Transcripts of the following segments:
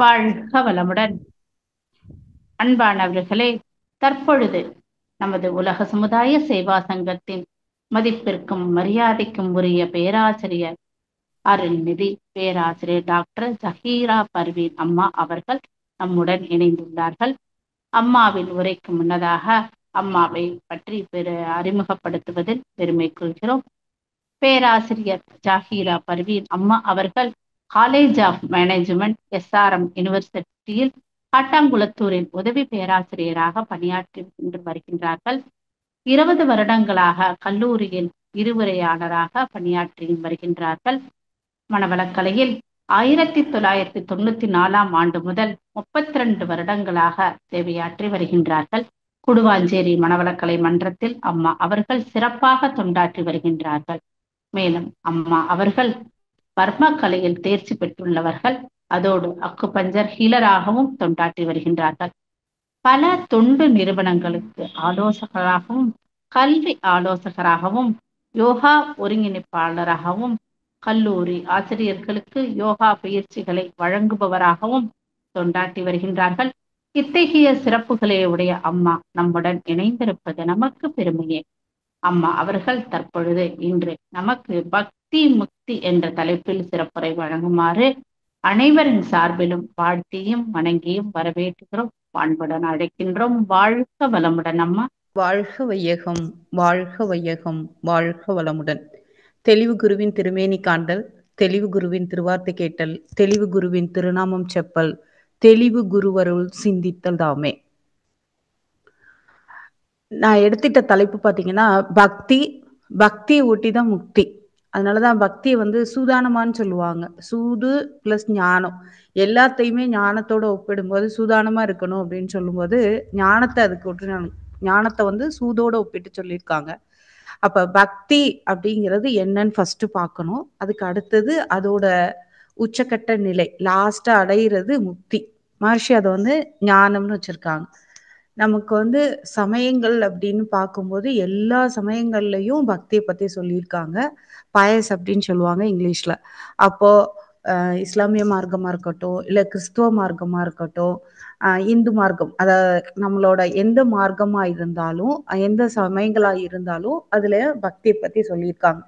வாழ்க வளமுடன். அன்பானவர்களே, தற்பொழுது நமது உலக சமுதாய சேவா சங்கத்தின் மதிப்பிற்கும் மரியாதைக்கும் உரிய பேராசிரியர் அருள்நிதி பேராசிரியர் டாக்டர் ஜஹீரா பர்வீன் அம்மா அவர்கள் நம்முடன் இணைந்துள்ளார்கள். அம்மாவின் உரைக்கு முன்னதாக அம்மாவை பற்றி அறிமுகப்படுத்துவதில் பெருமை கொள்கிறோம். பேராசிரியர் ஜஹீரா பர்வீன் அம்மா அவர்கள் காலேஜ் ஆஃப் மேனேஜ்மெண்ட் SRM யூனிவர்சிட்டியில் காட்டாங்குளத்தூரில் உதவி பேராசிரியராக பணியாற்றி வருகின்றார்கள். 20 வருடங்களாக கல்லூரியில் விரிவுரையாளராக பணியாற்றி வருகின்றார்கள். மனவளக்கலையில் 1994 ஆண்டு முதல் 32 வருடங்களாக சேவையாற்றி வருகின்றார்கள். குடுவாஞ்சேரி மனவளக்கலை மன்றத்தில் அம்மா அவர்கள் சிறப்பாக தொண்டாற்றி வருகின்றார்கள். மேலும் அம்மா அவர்கள் பர்ம கலையில் தேர்ச்சி பெற்றுள்ளவர்கள். அதோடு அக்குபஞ்சர் ஹீலராகவும் தொண்டாற்றி வருகின்றார்கள். பல தொண்டு நிறுவனங்களுக்கு ஆலோசகராகவும், கல்வி ஆலோசகராகவும், யோகா ஒருங்கிணைப்பாளராகவும், கல்லூரி ஆசிரியர்களுக்கு யோகா பயிற்சிகளை வழங்குபவராகவும் தொண்டாற்றி வருகின்றார்கள். இத்தகைய சிறப்புகளை உடைய அம்மா நம்முடன் இணைந்திருப்பது நமக்கு பெருமையே. அம்மா அவர்கள் தற்பொழுது இன்று நமக்கு பக்தி முக்தி என்ற தலைப்பில் சிறப்புரை வழங்குமாறு அனைவரின் சார்பிலும் வாழ்த்தியும் வணங்கியும் வரவேற்கிறோம், அன்புடன் அழைக்கின்றோம். வாழ்க வளமுடன் அம்மா. வாழ்க வையகம், வாழ்க வையகம், வாழ்க வளமுடன். தெளிவு குருவின் திருமேனி காண்டல், தெளிவு குருவின் திருவார்த்தை கேட்டல், தெளிவு குருவின் திருநாமம் செப்பல், தெளிவு குருவருள் சிந்தித்தல் தாமே. நான் எடுத்துட்ட தலைப்பு பார்த்தீங்கன்னா பக்தியை ஒட்டி தான் முக்தி. அதனாலதான் பக்தியை சூதானமான்னு சொல்லுவாங்க. சூது பிளஸ் ஞானம், எல்லாத்தையுமே ஞானத்தோட ஒப்பிடும்போது சூதானமா இருக்கணும் அப்படின்னு சொல்லும்போது ஞானத்தை சூதோட ஒப்பிட்டு சொல்லியிருக்காங்க. அப்ப பக்தி அப்படிங்கிறது என்னன்னு ஃபர்ஸ்ட் பார்க்கணும். அதுக்கு அடுத்தது அதோட உச்சக்கட்ட நிலை, லாஸ்டா அடையிறது முக்தி. மகர்ஷி அதை ஞானம்னு வச்சிருக்காங்க. நமக்கு சமயங்கள் அப்படின்னு பார்க்கும்போது எல்லா சமயங்கள்லையும் பக்தியை பத்தி சொல்லியிருக்காங்க. பயஸ் அப்படின்னு சொல்லுவாங்க இங்கிலீஷ்ல. அப்போ இஸ்லாமிய மார்க்கமா இருக்கட்டும், இல்ல கிறிஸ்துவ மார்க்கமா இருக்கட்டும், இந்து மார்க்கம், நம்மளோட எந்த மார்க்கமா இருந்தாலும், எந்த சமயங்களா இருந்தாலும் அதுல பக்தியை பத்தி சொல்லியிருக்காங்க.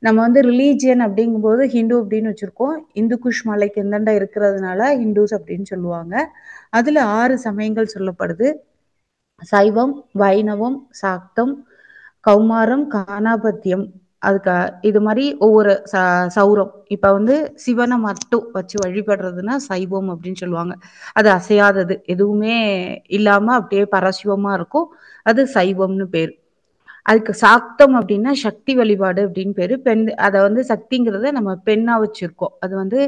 நம்ம ரிலீஜியன் அப்படிங்கும்போது ஹிந்து அப்படின்னு வச்சிருக்கோம். இந்து குஷ் மலைக்கு எந்தண்டா இருக்கிறதுனால ஹிந்துஸ் அப்படின்னு சொல்லுவாங்க. அதுல 6 சமயங்கள் சொல்லப்படுது. சைவம், வைணவம், சாக்தம், கௌமாரம், கானாபத்தியம். அதுக்கு இது மாதிரி ஒவ்வொரு சௌரம். இப்ப சிவனை மட்டும் வச்சு வழிபடுறதுன்னா சைவம் அப்படின்னு சொல்லுவாங்க. அது அசையாதது, எதுவுமே இல்லாம அப்படியே பரசிவமா இருக்கும், அது சைவம்னு பேரு. அதுக்கு சாக்தம் அப்படின்னா சக்தி வழிபாடு அப்படின்னு பேரு. அதை சக்திங்கிறத நம்ம பெண்ணா வச்சிருக்கோம். அது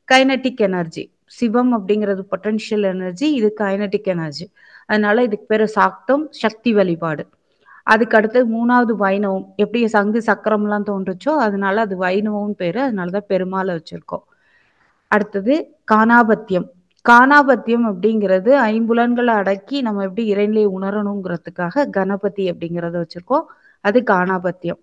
கைனட்டிக் எனர்ஜி. சிவம் அப்படிங்கிறது பொட்டன்ஷியல் எனர்ஜி, இது கைனட்டிக் எனர்ஜி. அதனால இதுக்கு பேரு சாக்தம், சக்தி வழிபாடு. அதுக்கு அடுத்தது 3வது வைணவம். எப்படி சங்கு சக்கரம்லாம் தோன்றுச்சோ அதனால அது வைணவம்னு பேரு. அதனாலதான் பெருமாளை வச்சிருக்கோம். அடுத்தது கானாபத்தியம். கானாபத்தியம் அப்படிங்கிறது 5 அடக்கி நம்ம எப்படி இறைநிலையை உணரணுங்கிறதுக்காக கணபதி அப்படிங்கிறத வச்சிருக்கோம். அது கானாபத்தியம்.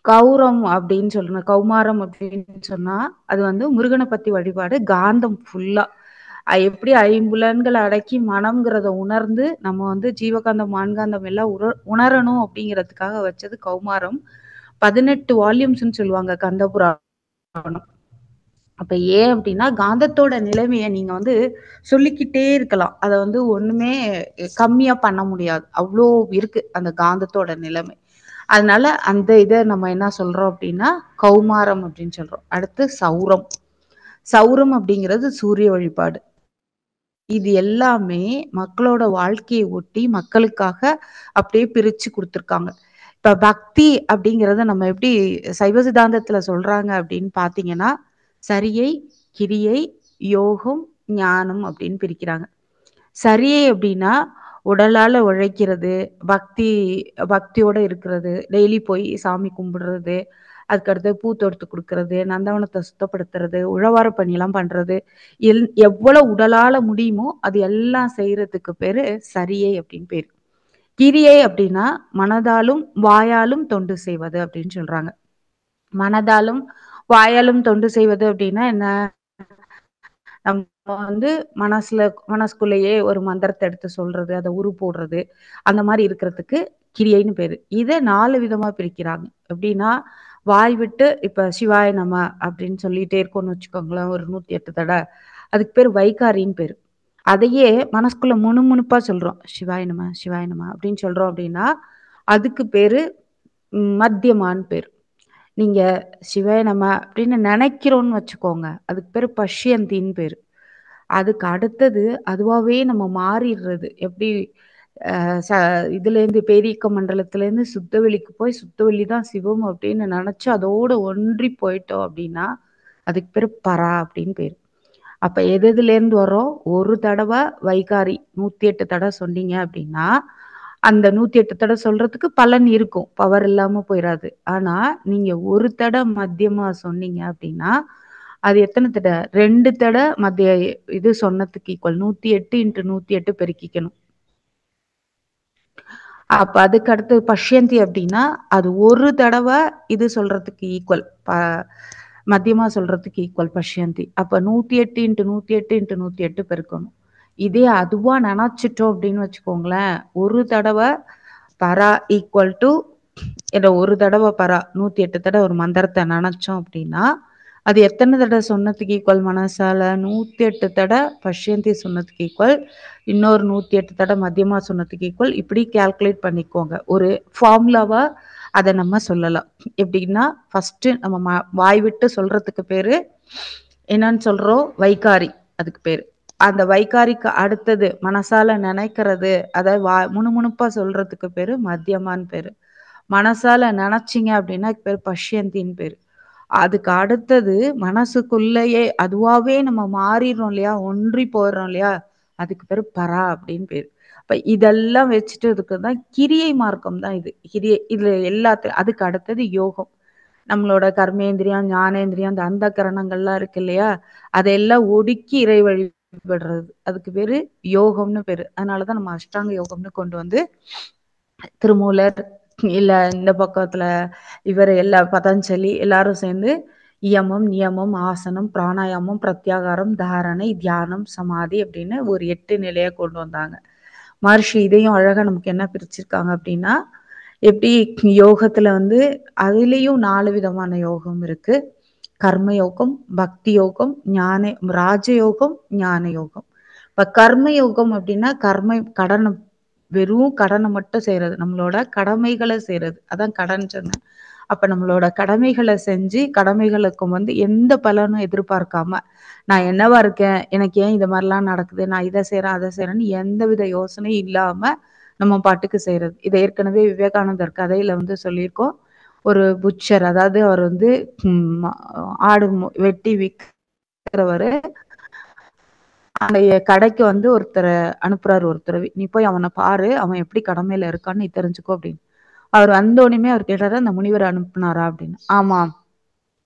கௌரம் அப்படின்னு சொல்லணும், கௌமாரம் அப்படின்னு சொன்னா அது முருகனை பத்தி வழிபாடு. காந்தம் ஃபுல்லா எப்படி 5 அடக்கி மனம்ங்கிறத உணர்ந்து நம்ம ஜீவகாந்தம் மான்காந்தம் எல்லாம் உணரணும் அப்படிங்கிறதுக்காக வச்சது கௌமாரம். 18 வால்யூம்ஸ்ன்னு சொல்லுவாங்க கந்தபுராணம். அப்ப ஏன் அப்படின்னா காந்தத்தோட நிலைமையை நீங்க சொல்லிக்கிட்டே இருக்கலாம். அதை ஒண்ணுமே கம்மியா பண்ண முடியாது, அவ்வளோ இருக்கு அந்த காந்தத்தோட நிலைமை. அதனால அந்த இதை நம்ம என்ன சொல்றோம் அப்படின்னா கௌமாரம் அப்படின்னு சொல்றோம். அடுத்து சௌரம். சௌரம் அப்படிங்கிறது சூரிய வழிபாடு. இது எல்லாமே மக்களோட வாழ்க்கையை ஒட்டி மக்களுக்காக அப்படியே பிரிச்சு கொடுத்துருக்காங்க. இப்ப பக்தி அப்படிங்கிறத நம்ம எப்படி சைவ சித்தாந்தத்துல சொல்றாங்க அப்படின்னு பாத்தீங்கன்னா சரியை, கிரியை, யோகம், ஞானம் அப்படின்னு பிரிக்கிறாங்க. சரியை அப்படின்னா உடலால உழைக்கிறது, பக்தியோட இருக்கிறது, டெய்லி போய் சாமி கும்பிடுறது, அதுக்கடுத்து பூ தொடுத்து கொடுக்கறது, நந்தவனத்தை சுத்தப்படுத்துறது, உழவார பணியெல்லாம் பண்றது, எவ்வளவு உடலால முடியுமோ அது எல்லாம் செய்யறதுக்கு பேரு சரியை அப்படின்னு பேரு. கிரியை அப்படின்னா மனதாலும் வாயாலும் தொண்டு செய்வது அப்படின்னு சொல்றாங்க. மனதாலும் வாயாலும் தொண்டு செய்வது அப்படின்னா என்ன? நம்ம வந்து மனசுக்குள்ளேயே ஒரு மந்திரத்தை எடுத்து சொல்றது, அதை உரு போடுறது, அந்த மாதிரி இருக்கிறதுக்கு கிரியைன்னு பேரு. இதை 4 விதமா பிரிக்கிறாங்க. எப்படின்னா, வாய் விட்டு இப்ப சிவாய நம அப்படின்னு சொல்லிட்டே இருக்கோம்னு வச்சுக்கோங்களேன், ஒரு 108 தடவை. அதுக்கு பேர் வைகாரின்னு பேரு. அதையே மனசுக்குள்ள முணுமுணுப்பா சொல்றோம், சிவாய நம சிவாய நம அப்படின்னு சொல்றோம் அப்படின்னா, அதுக்கு பேரு மத்தியமான்னு பேரு. நீங்க சிவாய நம அப்படின்னு நினைக்கிறோம்னு வச்சுக்கோங்க, அதுக்கு பேரு பஷ்யந்தின்னு பேரு. அதுக்கு அடுத்தது அதுவாவே நம்ம மாறிடுறது. எப்படி இதுலேருந்து பேரீக்க மண்டலத்திலேருந்து சுத்தவெளிக்கு போய் சுத்தவெளி தான் சிவம் அப்படின்னு நினைச்சு அதோட ஒன்றி போயிட்டோம் அப்படின்னா, அதுக்கு பேரு பரா அப்படின்னு பேரு. அப்ப எதுலேருந்து வரோம்? ஒரு தடவை வைகாரி 108 தடவை சொன்னீங்க அப்படின்னா, அந்த 108 தடவை சொல்றதுக்கு பலன் இருக்கும், பவர் இல்லாம போயிடாது. ஆனா நீங்க ஒரு தடவை மத்தியமா சொன்னீங்க அப்படின்னா, அது எத்தனை தடவை? 2 தடவை மத்திய இது சொன்னதுக்கு ஈக்குவல். 108 × 108 பெருக்கிக்கணும். அப்ப அதுக்கு அடுத்து பஷ்யந்தி அப்படின்னா, அது ஒரு தடவை இது சொல்றதுக்கு ஈக்குவல். மத்தியமா சொல்றதுக்கு ஈக்குவல் பஷ்யந்தி. அப்ப 108 × 108 × 108 பெருக்கணும். இதே அதுவா நினைச்சிட்டோம் அப்படின்னு வச்சுக்கோங்களேன், ஒரு தடவை பரா ஈக்குவல் டு ஒரு தடவை பரா 108 தடவை ஒரு மந்திரத்தை நினைச்சோம் அப்படின்னா, அது எத்தனை தடவை சொன்னதுக்கு ஈக்குவல் மனசால? 108 தடவை பஷ்யந்தி சொன்னதுக்கு ஈக்குவல், இன்னொரு 108 தடவை மத்தியமா சொன்னதுக்கு ஈக்குவல். இப்படி கால்குலேட் பண்ணிக்கோங்க. ஒரு ஃபார்முலாவா அதை நம்ம சொல்லலாம். எப்படின்னா, ஃபர்ஸ்ட் நம்ம வாய் விட்டு சொல்றதுக்கு பேரு என்னன்னு சொல்றோம்? வைகாரி. அதுக்கு பேரு. அந்த வைகாரிக்கு அடுத்தது மனசால நினைக்கிறது, அதாவது முணுமுணுப்பா சொல்றதுக்கு பேரு மத்தியமான்னு பேரு. மனசால நினைச்சிங்க அப்படின்னா பேர் பஷ்யந்தின்னு பேரு. அதுக்கு அடுத்தது மனசுக்குள்ளேயே அதுவாவே நம்ம மாறிடுறோம் இல்லையா, ஒன்றி போயிடுறோம் இல்லையா, அதுக்கு பேரு பரா அப்படின்னு பேரு. அப்ப இதெல்லாம் வச்சுட்டு இருக்குதான் கிரியை மார்க்கம் தான் இது. கிரியை இதுல எல்லாத்தையும். அதுக்கு அடுத்தது யோகம். நம்மளோட கர்மேந்திரியம், ஞானேந்திரியம், அந்த அந்த கரணங்கள்லாம் இருக்கு இல்லையா, அதையெல்லாம் ஒடுக்கி இறை வழிபடுறது, அதுக்கு பேரு யோகம்னு பேரு. அதனாலதான் நம்ம அஷ்டாங்க யோகம்னு கொண்டு வந்து திருமூலர் இல்ல இந்த பக்கத்துல இவர் எல்லா பதஞ்சலி எல்லாரும் சேர்ந்து இயமம், நியமம், ஆசனம், பிராணாயாமம், பிரத்யாகாரம், தாரணை, தியானம், சமாதி அப்படின்னு ஒரு 8 நிலையை கொண்டு வந்தாங்க. மகர்ஷி இதையும் அழகா நமக்கு என்ன பிரிச்சிருக்காங்க அப்படின்னா, எப்படி யோகத்துல வந்து அதுலேயும் 4 விதமான யோகம் இருக்கு. கர்ம யோகம், பக்தி யோகம், ராஜயோகம், ஞான யோகம். இப்ப கர்ம யோகம் அப்படின்னா கடனை வெறும் கடனை மட்டும் செய்யறது, நம்மளோட கடமைகளை செய்யறது, அதான் கடன் சொன்னேன். அப்ப நம்மளோட கடமைகளை செஞ்சு கடமைகளுக்கு வந்து எந்த பலனும் எதிர்பார்க்காம, நான் என்னவா இருக்கேன், எனக்கு ஏன் இது மாதிரிலாம் நடக்குது, நான் இதை செய்யறேன் அதை செய்யறேன்னு எந்தவித யோசனையும் இல்லாம நம்ம பாட்டுக்கு செய்யறது. இதை ஏற்கனவே விவேகானந்தர் கதையில வந்து சொல்லியிருக்கோம். ஒரு புட்சர், அதாவது அவர் வந்து ஆடு வெட்டி விற்கிறவரு, அந்த கடைக்கு வந்து ஒருத்தரை அனுப்புறாரு. ஒருத்தர், நீ போய் அவனை பாரு, அவன் எப்படி கடமையில இருக்கான்னு நீ தெரிஞ்சுக்கோ அப்படின்னு. அவர் வந்தோடனே அவர் கேட்டாரு, அந்த முனிவர் அனுப்புனாரா அப்படின்னு. ஆமா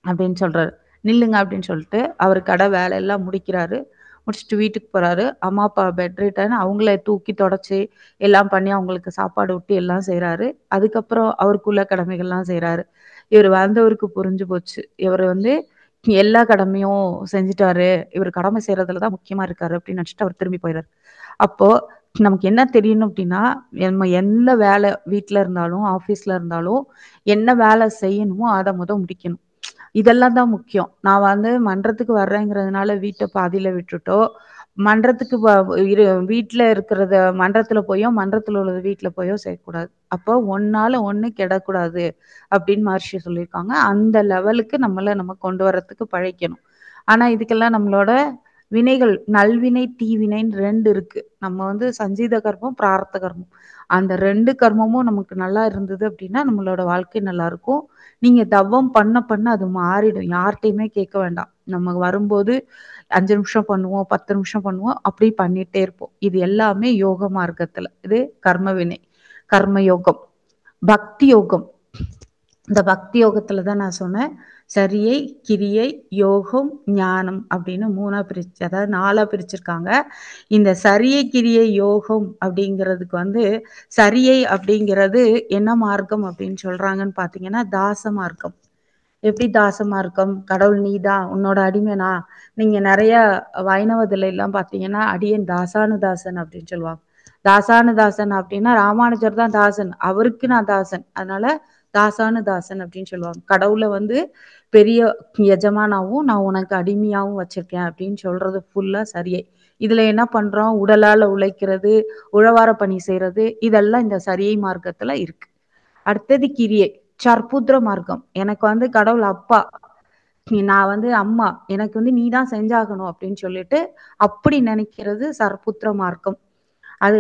அப்படின்னு சொல்றாரு. நில்லுங்க அப்படின்னு சொல்லிட்டு அவர் கடை வேலையெல்லாம் முடிக்கிறாரு. முடிச்சுட்டு வீட்டுக்கு போறாரு. அம்மா அப்பா பெட் ரிட்டர்ன், அவங்கள தூக்கி தொடச்சி எல்லாம் பண்ணி அவங்களுக்கு சாப்பாடு விட்டு எல்லாம் செய்யறாரு. அதுக்கப்புறம் அவருக்குள்ள கடமைகள்லாம் செய்யறாரு. இவர் வந்தவருக்கு புரிஞ்சு போச்சு, இவர் வந்து எல்லா கடமையும் செஞ்சுட்டாரு, இவர் கடமை செய்யறதுலதான் முக்கியமா இருக்காரு அப்படின்னு நினைச்சிட்டு அவர் திரும்பி போயிடுறாரு. அப்போ நமக்கு என்ன தெரியணும் அப்படின்னா, நம்ம எந்த வேலை வீட்டுல இருந்தாலும் ஆபீஸ்ல இருந்தாலும் என்ன வேலை செய்யணுமோ அதை முடிக்கணும். இதெல்லாம் தான் முக்கியம். நான் வந்து மன்றத்துக்கு வர்றேங்கிறதுனால வீட்டை பாதியில விட்டுட்டோ, மன்றத்துக்கு வீட்டுல இருக்கிறத மன்றத்துல போயோ, மன்றத்துல உள்ளது வீட்டுல போயோ செய்யக்கூடாது. அப்போ ஒன்னால ஒண்ணு கெடக்கூடாது அப்படின்னு மகர்ஷி சொல்லியிருக்காங்க. அந்த லெவலுக்கு நம்ம கொண்டு வர்றதுக்கு பழைக்கணும். ஆனா இதுக்கெல்லாம் நம்மளோட வினைகள், நல்வினை தீவினைன்னு 2 இருக்கு. நம்ம வந்து சஞ்சீத கர்மம், பிராரத்த கர்மம், அந்த 2 கர்மமும் நமக்கு நல்லா இருந்தது அப்படின்னா நம்மளோட வாழ்க்கை நல்லா இருக்கும். நீங்க தவம் பண்ண அது மாறிடும். யார்கிட்டையுமே கேட்க வேண்டாம். நம்ம வரும்போது 5 நிமிஷம் பண்ணுவோம், 10 நிமிஷம் பண்ணுவோம், அப்படி பண்ணிட்டே இருப்போம். இது எல்லாமே யோக மார்க்கத்துல. இது கர்ம வினை, கர்ம யோகம். பக்தி யோகம், இந்த பக்தி யோகத்துல தான் நான் சொன்னேன், சரியை, கிரியை, யோகம், ஞானம் அப்படின்னு 3ஆ பிரிச்சு, அதாவது 4ஆ பிரிச்சிருக்காங்க. இந்த சரியை, கிரியை, யோகம் அப்படிங்கிறதுக்கு வந்து சரியை அப்படிங்கிறது என்ன மார்க்கம் அப்படின்னு சொல்றாங்கன்னு பாத்தீங்கன்னா தாச மார்க்கம். எப்படி தாச மார்க்கம், கடவுள் நீதான், உன்னோட அடிமைனா. நீங்க நிறைய வைணவத்துல எல்லாம் பாத்தீங்கன்னா அடியேன் தாசானுதாசன் அப்படின்னு சொல்லுவாங்க. தாசானுதாசன் அப்படின்னா ராமானுஜர் தான் தாசன், அவருக்கு நான் தாசன், அதனால தாசானுதாசன் அப்படின்னு சொல்லுவாங்க. கடவுளை வந்து பெரிய எஜமானாவும் நான் உனக்கு அடிமையாவும் வச்சிருக்கேன் அப்படின்னு சொல்றது ஃபுல்லா சரியே. இதுல என்ன பண்றோம், உடலால உழைக்கிறது, உழவார பணி செய்யறது, இதெல்லாம் இந்த சரியை மார்க்கத்துல இருக்கு. அடுத்தது கிரியை, சற்புத்திர மார்க்கம். எனக்கு வந்து கடவுள் அப்பா, நான் வந்து அம்மா, எனக்கு வந்து நீ தான் செஞ்சாகணும் அப்படின்னு சொல்லிட்டு அப்படி நினைக்கிறது சர்புத்திர மார்க்கம். அது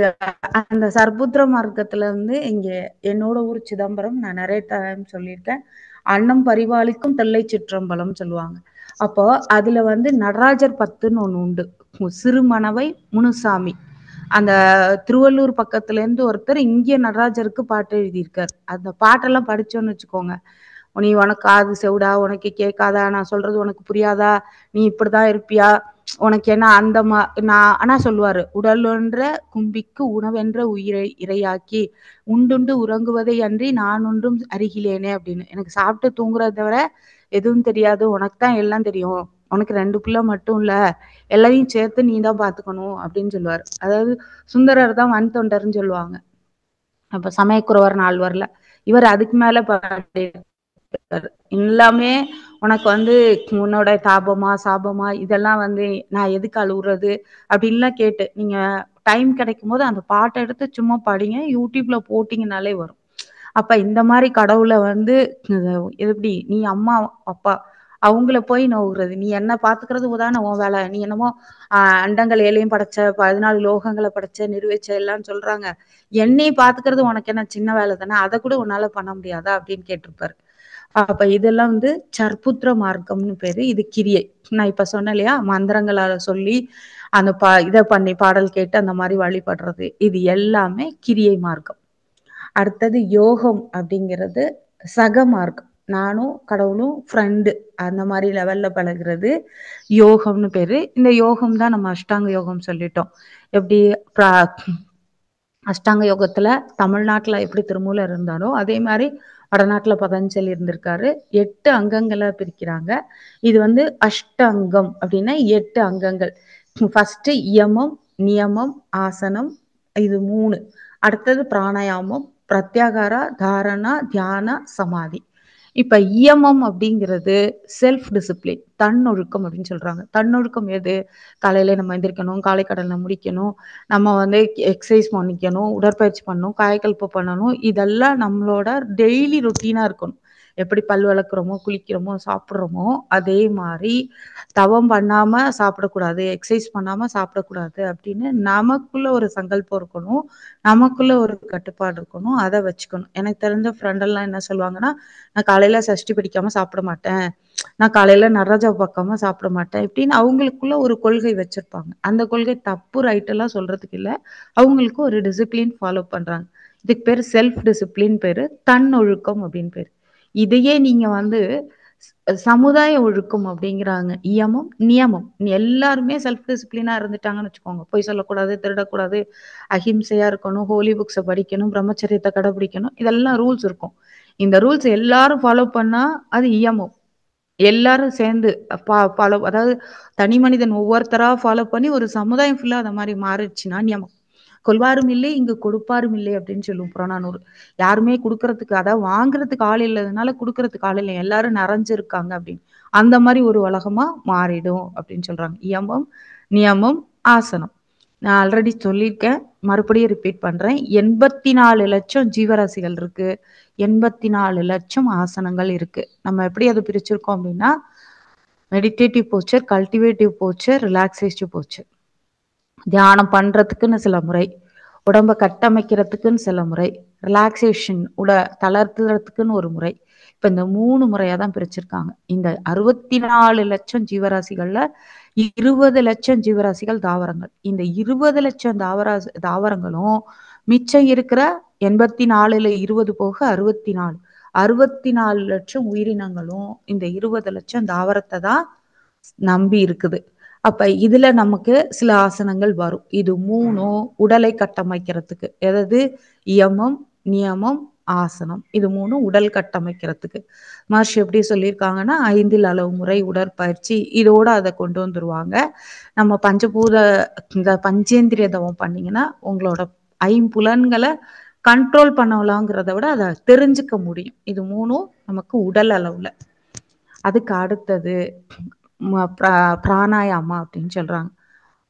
அந்த சர்புத்திர மார்க்கத்துல வந்து இங்க என்னோட ஊர் சிதம்பரம், நான் நிறைய டைம் சொல்லியிருக்கேன், அன்னம் பரிபாலிக்கும் தெல்லை சிற்றம்பலம் சொல்லுவாங்க. அப்போ அதுல வந்து நடராஜர் பத்துன்னு ஒண்ணு உண்டு, சிறுமணவை முனுசாமி. அந்த திருவள்ளூர் பக்கத்துல இருந்து ஒருத்தர் இங்கே நடராஜருக்கு பாட்டு எழுதியிருக்கார். அந்த பாட்டெல்லாம் படிச்சோன்னு வச்சுக்கோங்க, நீ உனக்கு காது செவிடா, உனக்கு கேட்காதா, நான் சொல்றது உனக்கு புரியாதா, நீ இப்படிதான் இருப்பியா, உனக்கு என்ன அந்த நான் ஆனா சொல்லுவாரு, உடலொன்ற கும்பிக்கு உணவென்ற உயிரை இரையாக்கி உண்டுண்டு உறங்குவதை அன்றி நான் ஒன்றும் அறிகிலேனே அப்படின்னு. எனக்கு சாப்பிட்டு தூங்குறத தவிர எதுவும் தெரியாது, உனக்கு தான் எல்லாம் தெரியும், உனக்கு 2 பிள்ளை மட்டும் இல்ல, எல்லாரையும் சேர்த்து நீ தான் பாத்துக்கணும் அப்படின்னு சொல்லுவாரு. அதாவது சுந்தரர் தான் வன் தொண்டர்னு சொல்லுவாங்க. அப்ப சமயக்குறவர் 4 வரல, இவர் அதுக்கு மேல எல்லாமே உனக்கு வந்து உன்னோட தாபமா சாபமா இதெல்லாம் வந்து நான் எதுக்கு அழுகுறது அப்படின்லாம் கேட்டு, நீங்க டைம் கிடைக்கும் போது அந்த பாட்டை எடுத்து சும்மா படிங்க, யூடியூப்ல போட்டிங்கனாலே வரும். அப்ப இந்த மாதிரி கடவுளை வந்து எப்படி நீ அம்மா அப்பா அவங்கள போய் நோகுறது, நீ என்ன பாத்துக்கிறது உதான உன் வேலை, நீ என்னமோ அண்டங்கள் ஏழையும் படைச்ச 14 லோகங்களை படைச்ச நிர்வகிச்ச எல்லாம் சொல்றாங்க, என்னையை பாத்துக்கிறது உனக்கு என்ன சின்ன வேலை தானே, அதை கூட உன்னால பண்ண முடியாதா அப்படின்னு கேட்டிருப்பாரு. அப்ப இதெல்லாம் வந்து சற்புத்திர மார்க்கம்னு பேரு. இது கிரியை. நான் இப்ப சொன்னேன் இல்லையா, மந்திரங்களால சொல்லி அந்த இதை பண்ணி பாடல் கேட்டு அந்த மாதிரி வழிபடுறது, இது எல்லாமே கிரியை மார்க்கம். அடுத்தது யோகம் அப்படிங்கிறது சக மார்க்கம், நானும் கடவுளும் ஃப்ரெண்டு அந்த மாதிரி லெவல்ல பழகுறது யோகம்னு பேரு. இந்த யோகம் தான் நம்ம அஷ்டாங்க யோகம் சொல்லிட்டோம். எப்படி அஷ்டாங்க யோகத்துல தமிழ்நாட்டுல எப்படி திருமூலர் இருந்தாரோ அதே மாதிரி வடநாட்டுல பதஞ்சலி இருந்திருக்காரு. 8 அங்கங்களை பிரிக்கிறாங்க. இது வந்து அஷ்டங்கம் அப்படின்னா 8 அங்கங்கள். ஃபர்ஸ்ட் யமம், நியமம், ஆசனம், இது 3. அடுத்தது பிராணாயாமம், பிரத்யாகாரா, தாரணா, தியான, சமாதி. இப்ப இயமம் அப்படிங்கிறது செல்ஃப் டிசிப்ளின், தன்னொழுக்கம் அப்படின்னு சொல்றாங்க. தன்னொழுக்கம் எது, காலையில நம்ம எந்திரிக்கணும், காலை கடனை முடிக்கணும், நம்ம வந்து எக்ஸசைஸ் பண்ணிக்கணும், உடற்பயிற்சி பண்ணணும், காயக்கல்ப பண்ணணும், இதெல்லாம் நம்மளோட டெய்லி ரொட்டீனா இருக்கணும். எப்படி பல் வளர்க்குறோமோ, குளிக்கிறோமோ, சாப்பிட்றோமோ அதே மாதிரி தவம் பண்ணாம சாப்பிடக்கூடாது, எக்ஸசைஸ் பண்ணாம சாப்பிடக்கூடாது அப்படின்னு நமக்குள்ள ஒரு சங்கல்பம் இருக்கணும், நமக்குள்ள ஒரு கட்டுப்பாடு இருக்கணும், அதை வச்சுக்கணும். எனக்கு தெரிஞ்ச ஃப்ரெண்டெல்லாம் என்ன சொல்லுவாங்கன்னா, நான் காலையில சஷ்டி படிக்காம சாப்பிட மாட்டேன், நான் காலையில நடராஜா பார்க்காம சாப்பிட மாட்டேன் இப்படின்னு அவங்களுக்குள்ள ஒரு கொள்கை வச்சிருப்பாங்க. அந்த கொள்கை தப்பு ரைட் எல்லாம் சொல்றதுக்கு இல்லை, அவங்களுக்கு ஒரு டிசிப்ளின் ஃபாலோ பண்றாங்க. இதுக்கு பேர் செல்ஃப் டிசிப்ளின் பேரு, தன்னொழுக்கம் அப்படின்னு பேரு. இதையே நீங்க வந்து சமுதாய ஒழுக்கம் அப்படிங்கிறாங்க. இயமம், நியமம், எல்லாருமே செல்ஃப் டிசிப்ளினா இருந்துட்டாங்கன்னு வச்சுக்கோங்க, பொய் சொல்லக்கூடாது, திருடக்கூடாது, அஹிம்சையா இருக்கணும், ஹோலி புக்ஸை படிக்கணும், பிரம்மச்சரியத்தை கடைபிடிக்கணும், இதெல்லாம் ரூல்ஸ் இருக்கும். இந்த ரூல்ஸ் எல்லாரும் ஃபாலோ பண்ணா அது இயமம். எல்லாரும் சேர்ந்து ஃபாலோ, அதாவது தனி மனிதன் ஒவ்வொருத்தரா ஃபாலோ பண்ணி ஒரு சமுதாயம் ஃபுல்லா அந்த மாதிரி மாறிடுச்சுன்னா நியமம். கொள்வாரும் இல்லை இங்கு கொடுப்பாரும் இல்லை அப்படின்னு சொல்லுவோம் புறநானூறு. யாருமே கொடுக்கறதுக்கு, அதாவது வாங்குறதுக்கு ஆள் இல்லாதனால கொடுக்கறதுக்கு ஆள் இல்லை, எல்லாரும் நிறைஞ்சிருக்காங்க அப்படின்னு. அந்த மாதிரி ஒரு உலகமா மாறிடும் அப்படின்னு சொல்றாங்க. இயமம், நியமம், ஆசனம். நான் ஆல்ரெடி சொல்லியிருக்கேன், மறுபடியும் ரிப்பீட் பண்றேன். 84 லட்சம் ஜீவராசிகள் இருக்கு, 84 லட்சம் ஆசனங்கள் இருக்கு. நம்ம எப்படி அதை பிரிச்சிருக்கோம் அப்படின்னா, மெடிடேட்டிவ் போச்சர், கல்டிவேட்டிவ் போச்சர், ரிலாக்ஸேட்டிவ் போச்சர். தியானம் பண்றதுக்குன்னு சில முறை, உடம்ப கட்டமைக்கிறதுக்குன்னு சில முறை, ரிலாக்ஸேஷன் தளர்த்துறதுக்குன்னு ஒரு முறை. இப்ப இந்த 3 முறையா தான் பிரிச்சிருக்காங்க. இந்த 64 லட்சம் ஜீவராசிகள்ல 20 லட்சம் ஜீவராசிகள் தாவரங்கள். இந்த 20 லட்சம் தாவரங்களும் மிச்சம் இருக்கிற 84ல 20 போக 64, 64 லட்சம் உயிரினங்களும் இந்த 20 லட்சம் தாவரத்தை தான் நம்பி இருக்குது. அப்ப இதுல நமக்கு சில ஆசனங்கள் வரும். இது 3ம் உடலை கட்டமைக்கிறதுக்கு, எதாவது இயமம், நியமம், ஆசனம். இது 3 உடல் கட்டமைக்கிறதுக்கு. மகர்ஷி எப்படி சொல்லியிருக்காங்கன்னா, 5ல் அளவு முறை உடற்பயிற்சி இதோட அத கொண்டு வந்துருவாங்க. நம்ம பஞ்சபூத இந்த பஞ்சேந்திரிய தவம் பண்ணீங்கன்னா, உங்களோட ஐம்புலன்கள கண்ட்ரோல் பண்ணலாங்கிறத விட அத தெரிஞ்சுக்க முடியும். இது 3ம் நமக்கு உடல் அளவுல. அதுக்கு அடுத்தது பிராணாயாமா அப்படின்னு சொல்றாங்க.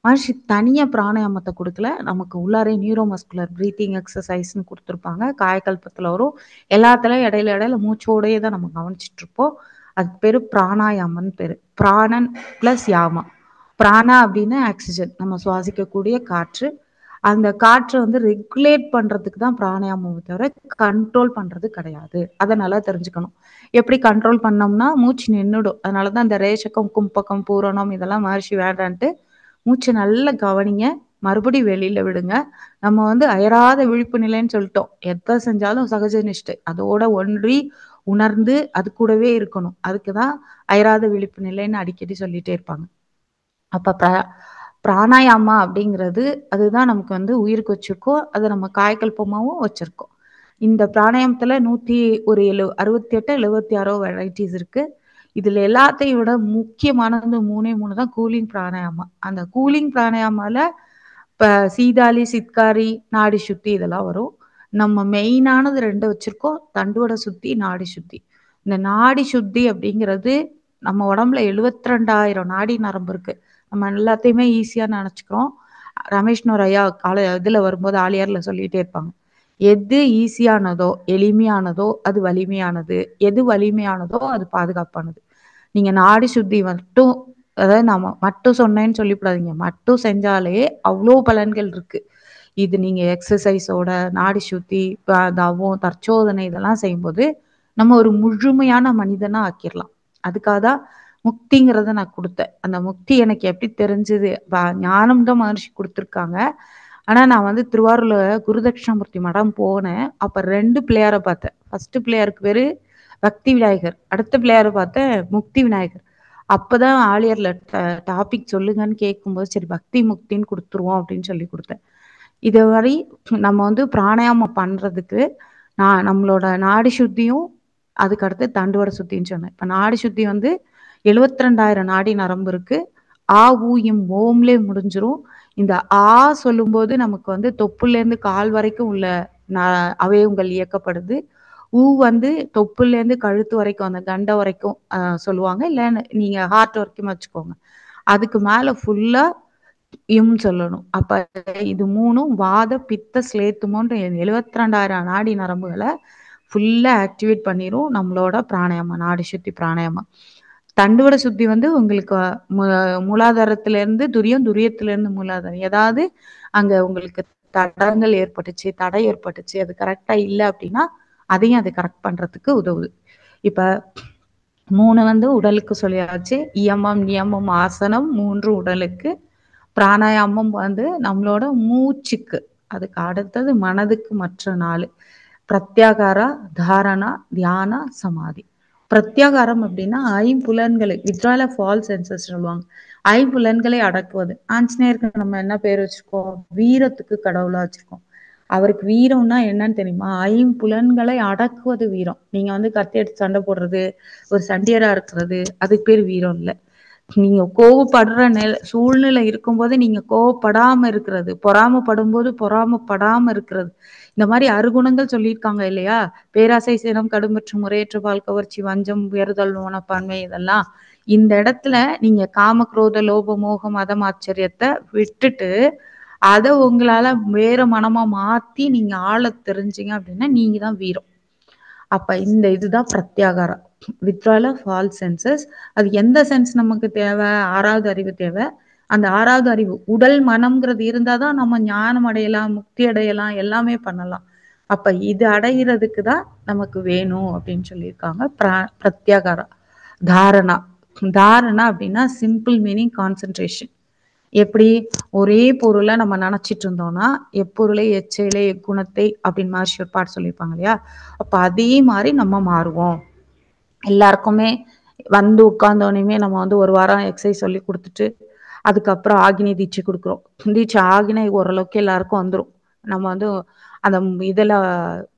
மகர்ஷி தனியா பிராணாயாமத்த குடுக்கல. நமக்கு உள்ளாரே நியூரோமஸ்குலர் பிரீத்திங் எக்ஸர்சைஸ்ன்னு குடுத்துருப்பாங்க. காயகல்பத்துல வரும். எல்லாத்துலயும் இடையில இடையில மூச்சோடயே தான் நம்ம கவனிச்சுட்டு இருப்போம். அதுக்கு பேரு பிராணாயாமம்னு பேரு. பிராணன் பிளஸ் யாமா. பிராணா அப்படின்னா ஆக்ஸிஜன். நம்ம சுவாசிக்கக்கூடிய காற்று. அந்த காற்ற வந்து ரெகுலேட் பண்றதுக்கு தான் பிராணாயாமம் தவிர, கண்ட்ரோல் பண்றது கிடையாது. அத நல்லா தெரிஞ்சுக்கணும். எப்படி கண்ட்ரோல் பண்ணோம்னா, மூச்சு நின்னுடும். அதனால தான் இந்த ரேஷகம், கும்பகம், பூரணம் இதெல்லாம் மகர்ஷி வேண்டான்ட்டு மூச்ச நல்லா கவனிங்க. மறுபடியும் வெளியில விடுங்க. நம்ம வந்து அயராத விழிப்பு நிலைன்னு சொல்லிட்டோம். எத செஞ்சாலும் சகஜ நிஷ்டை. அதோட ஒன்றி உணர்ந்து அது கூடவே இருக்கணும். அதுக்கு தான் அயராத விழிப்பு நிலைன்னு அடிக்கடி சொல்லிட்டே இருப்பாங்க. அப்ப பிராணாயாமா அப்படிங்கிறது அதுதான் நமக்கு வந்து உயிருக்கு வச்சிருக்கோம். அது நம்ம காயகல்பமாவும் வச்சிருக்கோம். இந்த பிராணாயாமத்துல 68 76 வெரைட்டிஸ் இருக்கு. இதுல எல்லாத்தையும் விட முக்கியமானது 3 தான் கூலிங் பிராணாயாமா. அந்த கூலிங் பிராணாயாமால இப்ப சீதாலி, சித்காரி, நாடி சுத்தி இதெல்லாம் வரும். நம்ம மெயினானது 2 வச்சிருக்கோம். தண்டுவட சுத்தி, நாடி சுத்தி. இந்த நாடி சுத்தி அப்படிங்கிறது நம்ம உடம்புல 72,000 நாடி நரம்பு இருக்கு. நம்ம எல்லாத்தையுமே ஈஸியா நினைச்சுக்கிறோம். ரமேஷ்னோர் ஐயா இதுல வரும்போது ஆழியார்ல சொல்லிட்டே இருப்பாங்க. எது ஈஸியானதோ, எளிமையானதோ அது வலிமையானது. எது வலிமையானதோ அது பாதுகாப்பானது. நீங்க நாடி சுத்தி மட்டும் அதாவது நான் மட்டும் சொன்னேன்னு சொல்லிவிடாதீங்க. மட்டும் செஞ்சாலே அவ்ளோ பலன்கள் இருக்கு. இது நீங்க எக்ஸர்சைஸோட நாடி சுத்தி, தவம், தற்சோதனை இதெல்லாம் செய்யும்போது, நம்ம ஒரு முழுமையான மனிதனா ஆக்கிரலாம். அதுக்காக தான் முக்திங்கிறத நான் குடுத்தேன். அந்த முக்தி எனக்கு எப்படி தெரிஞ்சது? ஞானம் தான் மகர்ஷி குடுத்துருக்காங்க. ஆனா நான் வந்து திருவாரூர்ல குருதட்சிணாமூர்த்தி மடம் போனேன். அப்ப 2 பிள்ளையார பார்த்தேன். ஃபர்ஸ்ட் பிள்ளையாருக்கு பேரு பக்தி விநாயகர். அடுத்த பிள்ளையார பார்த்தேன் முக்தி விநாயகர். அப்பதான் ஆழியார்ல டாபிக் சொல்லுங்கன்னு கேட்கும்போது, சரி பக்தி முக்தின்னு குடுத்துருவோம் அப்படின்னு சொல்லி குடுத்தேன். இத மாரி நம்ம வந்து பிராணாயாமம் பண்றதுக்கு நம்மளோட நாடி சுத்தியும், அதுக்கு அடுத்து தண்டுவட சுத்தின்னு சொன்னேன். இப்ப நாடி சுத்தி வந்து 72,000 நாடி நரம்பு இருக்கு. ஆ, ஊ, இம், ஓம்லே முடிஞ்சிரும். இந்த ஆ சொல்லும்போது நமக்கு வந்து தொப்புலேருந்து கால் வரைக்கும் உள்ள அவயவங்கள் இயக்கப்படுது. ஊ வந்து தொப்புலேருந்து கழுத்து வரைக்கும் அந்த கண்டம் வரைக்கும் சொல்லுவாங்க. இல்ல நீங்க ஹார்ட் வரைக்கும் வச்சுக்கோங்க. அதுக்கு மேல ஃபுல்லா இம் சொல்லணும். அப்ப இது 3ம் வாத, பித்த, ஸ்லேத்துமோன்ற 72,000 நாடி நரம்புகள ஃபுல்லா ஆக்டிவேட் பண்ணிரும் நம்மளோட பிராணாயாமம், நாடி சுத்தி பிராணாயாமம். தண்டுவட சுத்தி வந்து உங்களுக்கு மூலாதாரத்திலேருந்து துரியம், துரியத்திலேருந்து மூலாதாரம். ஏதாவது அங்க உங்களுக்கு தடை ஏற்பட்டுச்சு, அது கரெக்ட்டா இல்ல அப்படின்னா, அதையும் அது கரெக்ட் பண்றதுக்கு உதவுது. இப்ப 3 வந்து உடலுக்கு சொல்லியாச்சு. இயமம், நியமம், ஆசனம் 3 உடலுக்கு. பிராணாயாமம் வந்து நம்மளோட மூச்சுக்கு. அதுக்கு அடுத்தது மனதுக்கு மற்ற 4. பிரத்யாகாரா, தாரணா, தியானா, சமாதி. பிரத்யாகாரம் அப்படின்னா ஐம்புலன்களை வித்ட்ராயல் ஆஃப் ஆல் சென்சஸ் சொல்லுவாங்க. ஐம்புலன்களை அடக்குவது. ஆஞ்சநேயருக்கு நம்ம என்ன பேர் வச்சிருக்கோம்? வீரத்துக்கு கடவுளா வச்சிருக்கோம். அவருக்கு வீரம்னா என்னன்னு தெரியுமா? ஐம்புலன்களை அடக்குவது வீரம். நீங்க வந்து கத்தி எடுத்து சண்டை போடுறது, ஒரு சண்டியரா இருக்கிறது, அதுக்கு பேர் வீரம் இல்ல. நீங்க கோவப்படுற சூழ்நிலை இருக்கும்போது நீங்க கோவப்படாம இருக்கிறது, பொறாமப்படும்போது பொறாமப்படாம இருக்கிறது. இந்த மாதிரி அருகுணங்கள் சொல்லியிருக்காங்க இல்லையா? பேராசை, சினம், கடும்பற்று, முறையற்ற பால் கவர்ச்சி, வஞ்சம், உயர்தல், மனப்பான்மை இதெல்லாம். இந்த இடத்துல நீங்க காம, குரோத, லோப, மோகம், மதம், ஆச்சரியத்தை விட்டுட்டு அத உங்களால வேற மனமா மாத்தி நீங்க ஆள தெரிஞ்சீங்க அப்படின்னா நீங்க தான் வீரம். அப்ப இந்த இதுதான் பிரத்யாகாரம். Withdrawal of all senses. அது எந்த சென்ஸ் நமக்கு தேவை? 6வது அறிவு தேவை. அந்த 6வது அறிவு உடல் மனம்ங்கிறது இருந்தாதான் நம்ம ஞானம் அடையலாம், முக்தி அடையலாம், எல்லாமே பண்ணலாம். அப்ப இது அடைகிறதுக்கு தான் நமக்கு வேணும் அப்படின்னு சொல்லியிருக்காங்க. பிரத்யாகாரம். தாரணா. தாரணா அப்படின்னா சிம்பிள் மீனிங் கான்சென்ட்ரேஷன். எப்படி ஒரே பொருளை நம்ம நினைச்சிட்டு இருந்தோம்னா எப்பொருளை, எச்செயலை, எக்குணத்தை அப்படின்னு மகர்ஷி ஒரு பாட்டு சொல்லியிருப்பாங்க இல்லையா? அப்ப அதே மாதிரி நம்ம மாறுவோம். எல்லாருக்குமே வந்து உட்கார்ந்தோனையுமே நம்ம வந்து ஒரு வாரம் எக்ஸசைஸ் சொல்லி கொடுத்துட்டு அதுக்கப்புறம் ஆகினி தீட்சை கொடுக்குறோம். தீட்சை ஆகினை ஓரளவுக்கு எல்லாருக்கும் வந்துடும். நம்ம வந்து அந்த இதில்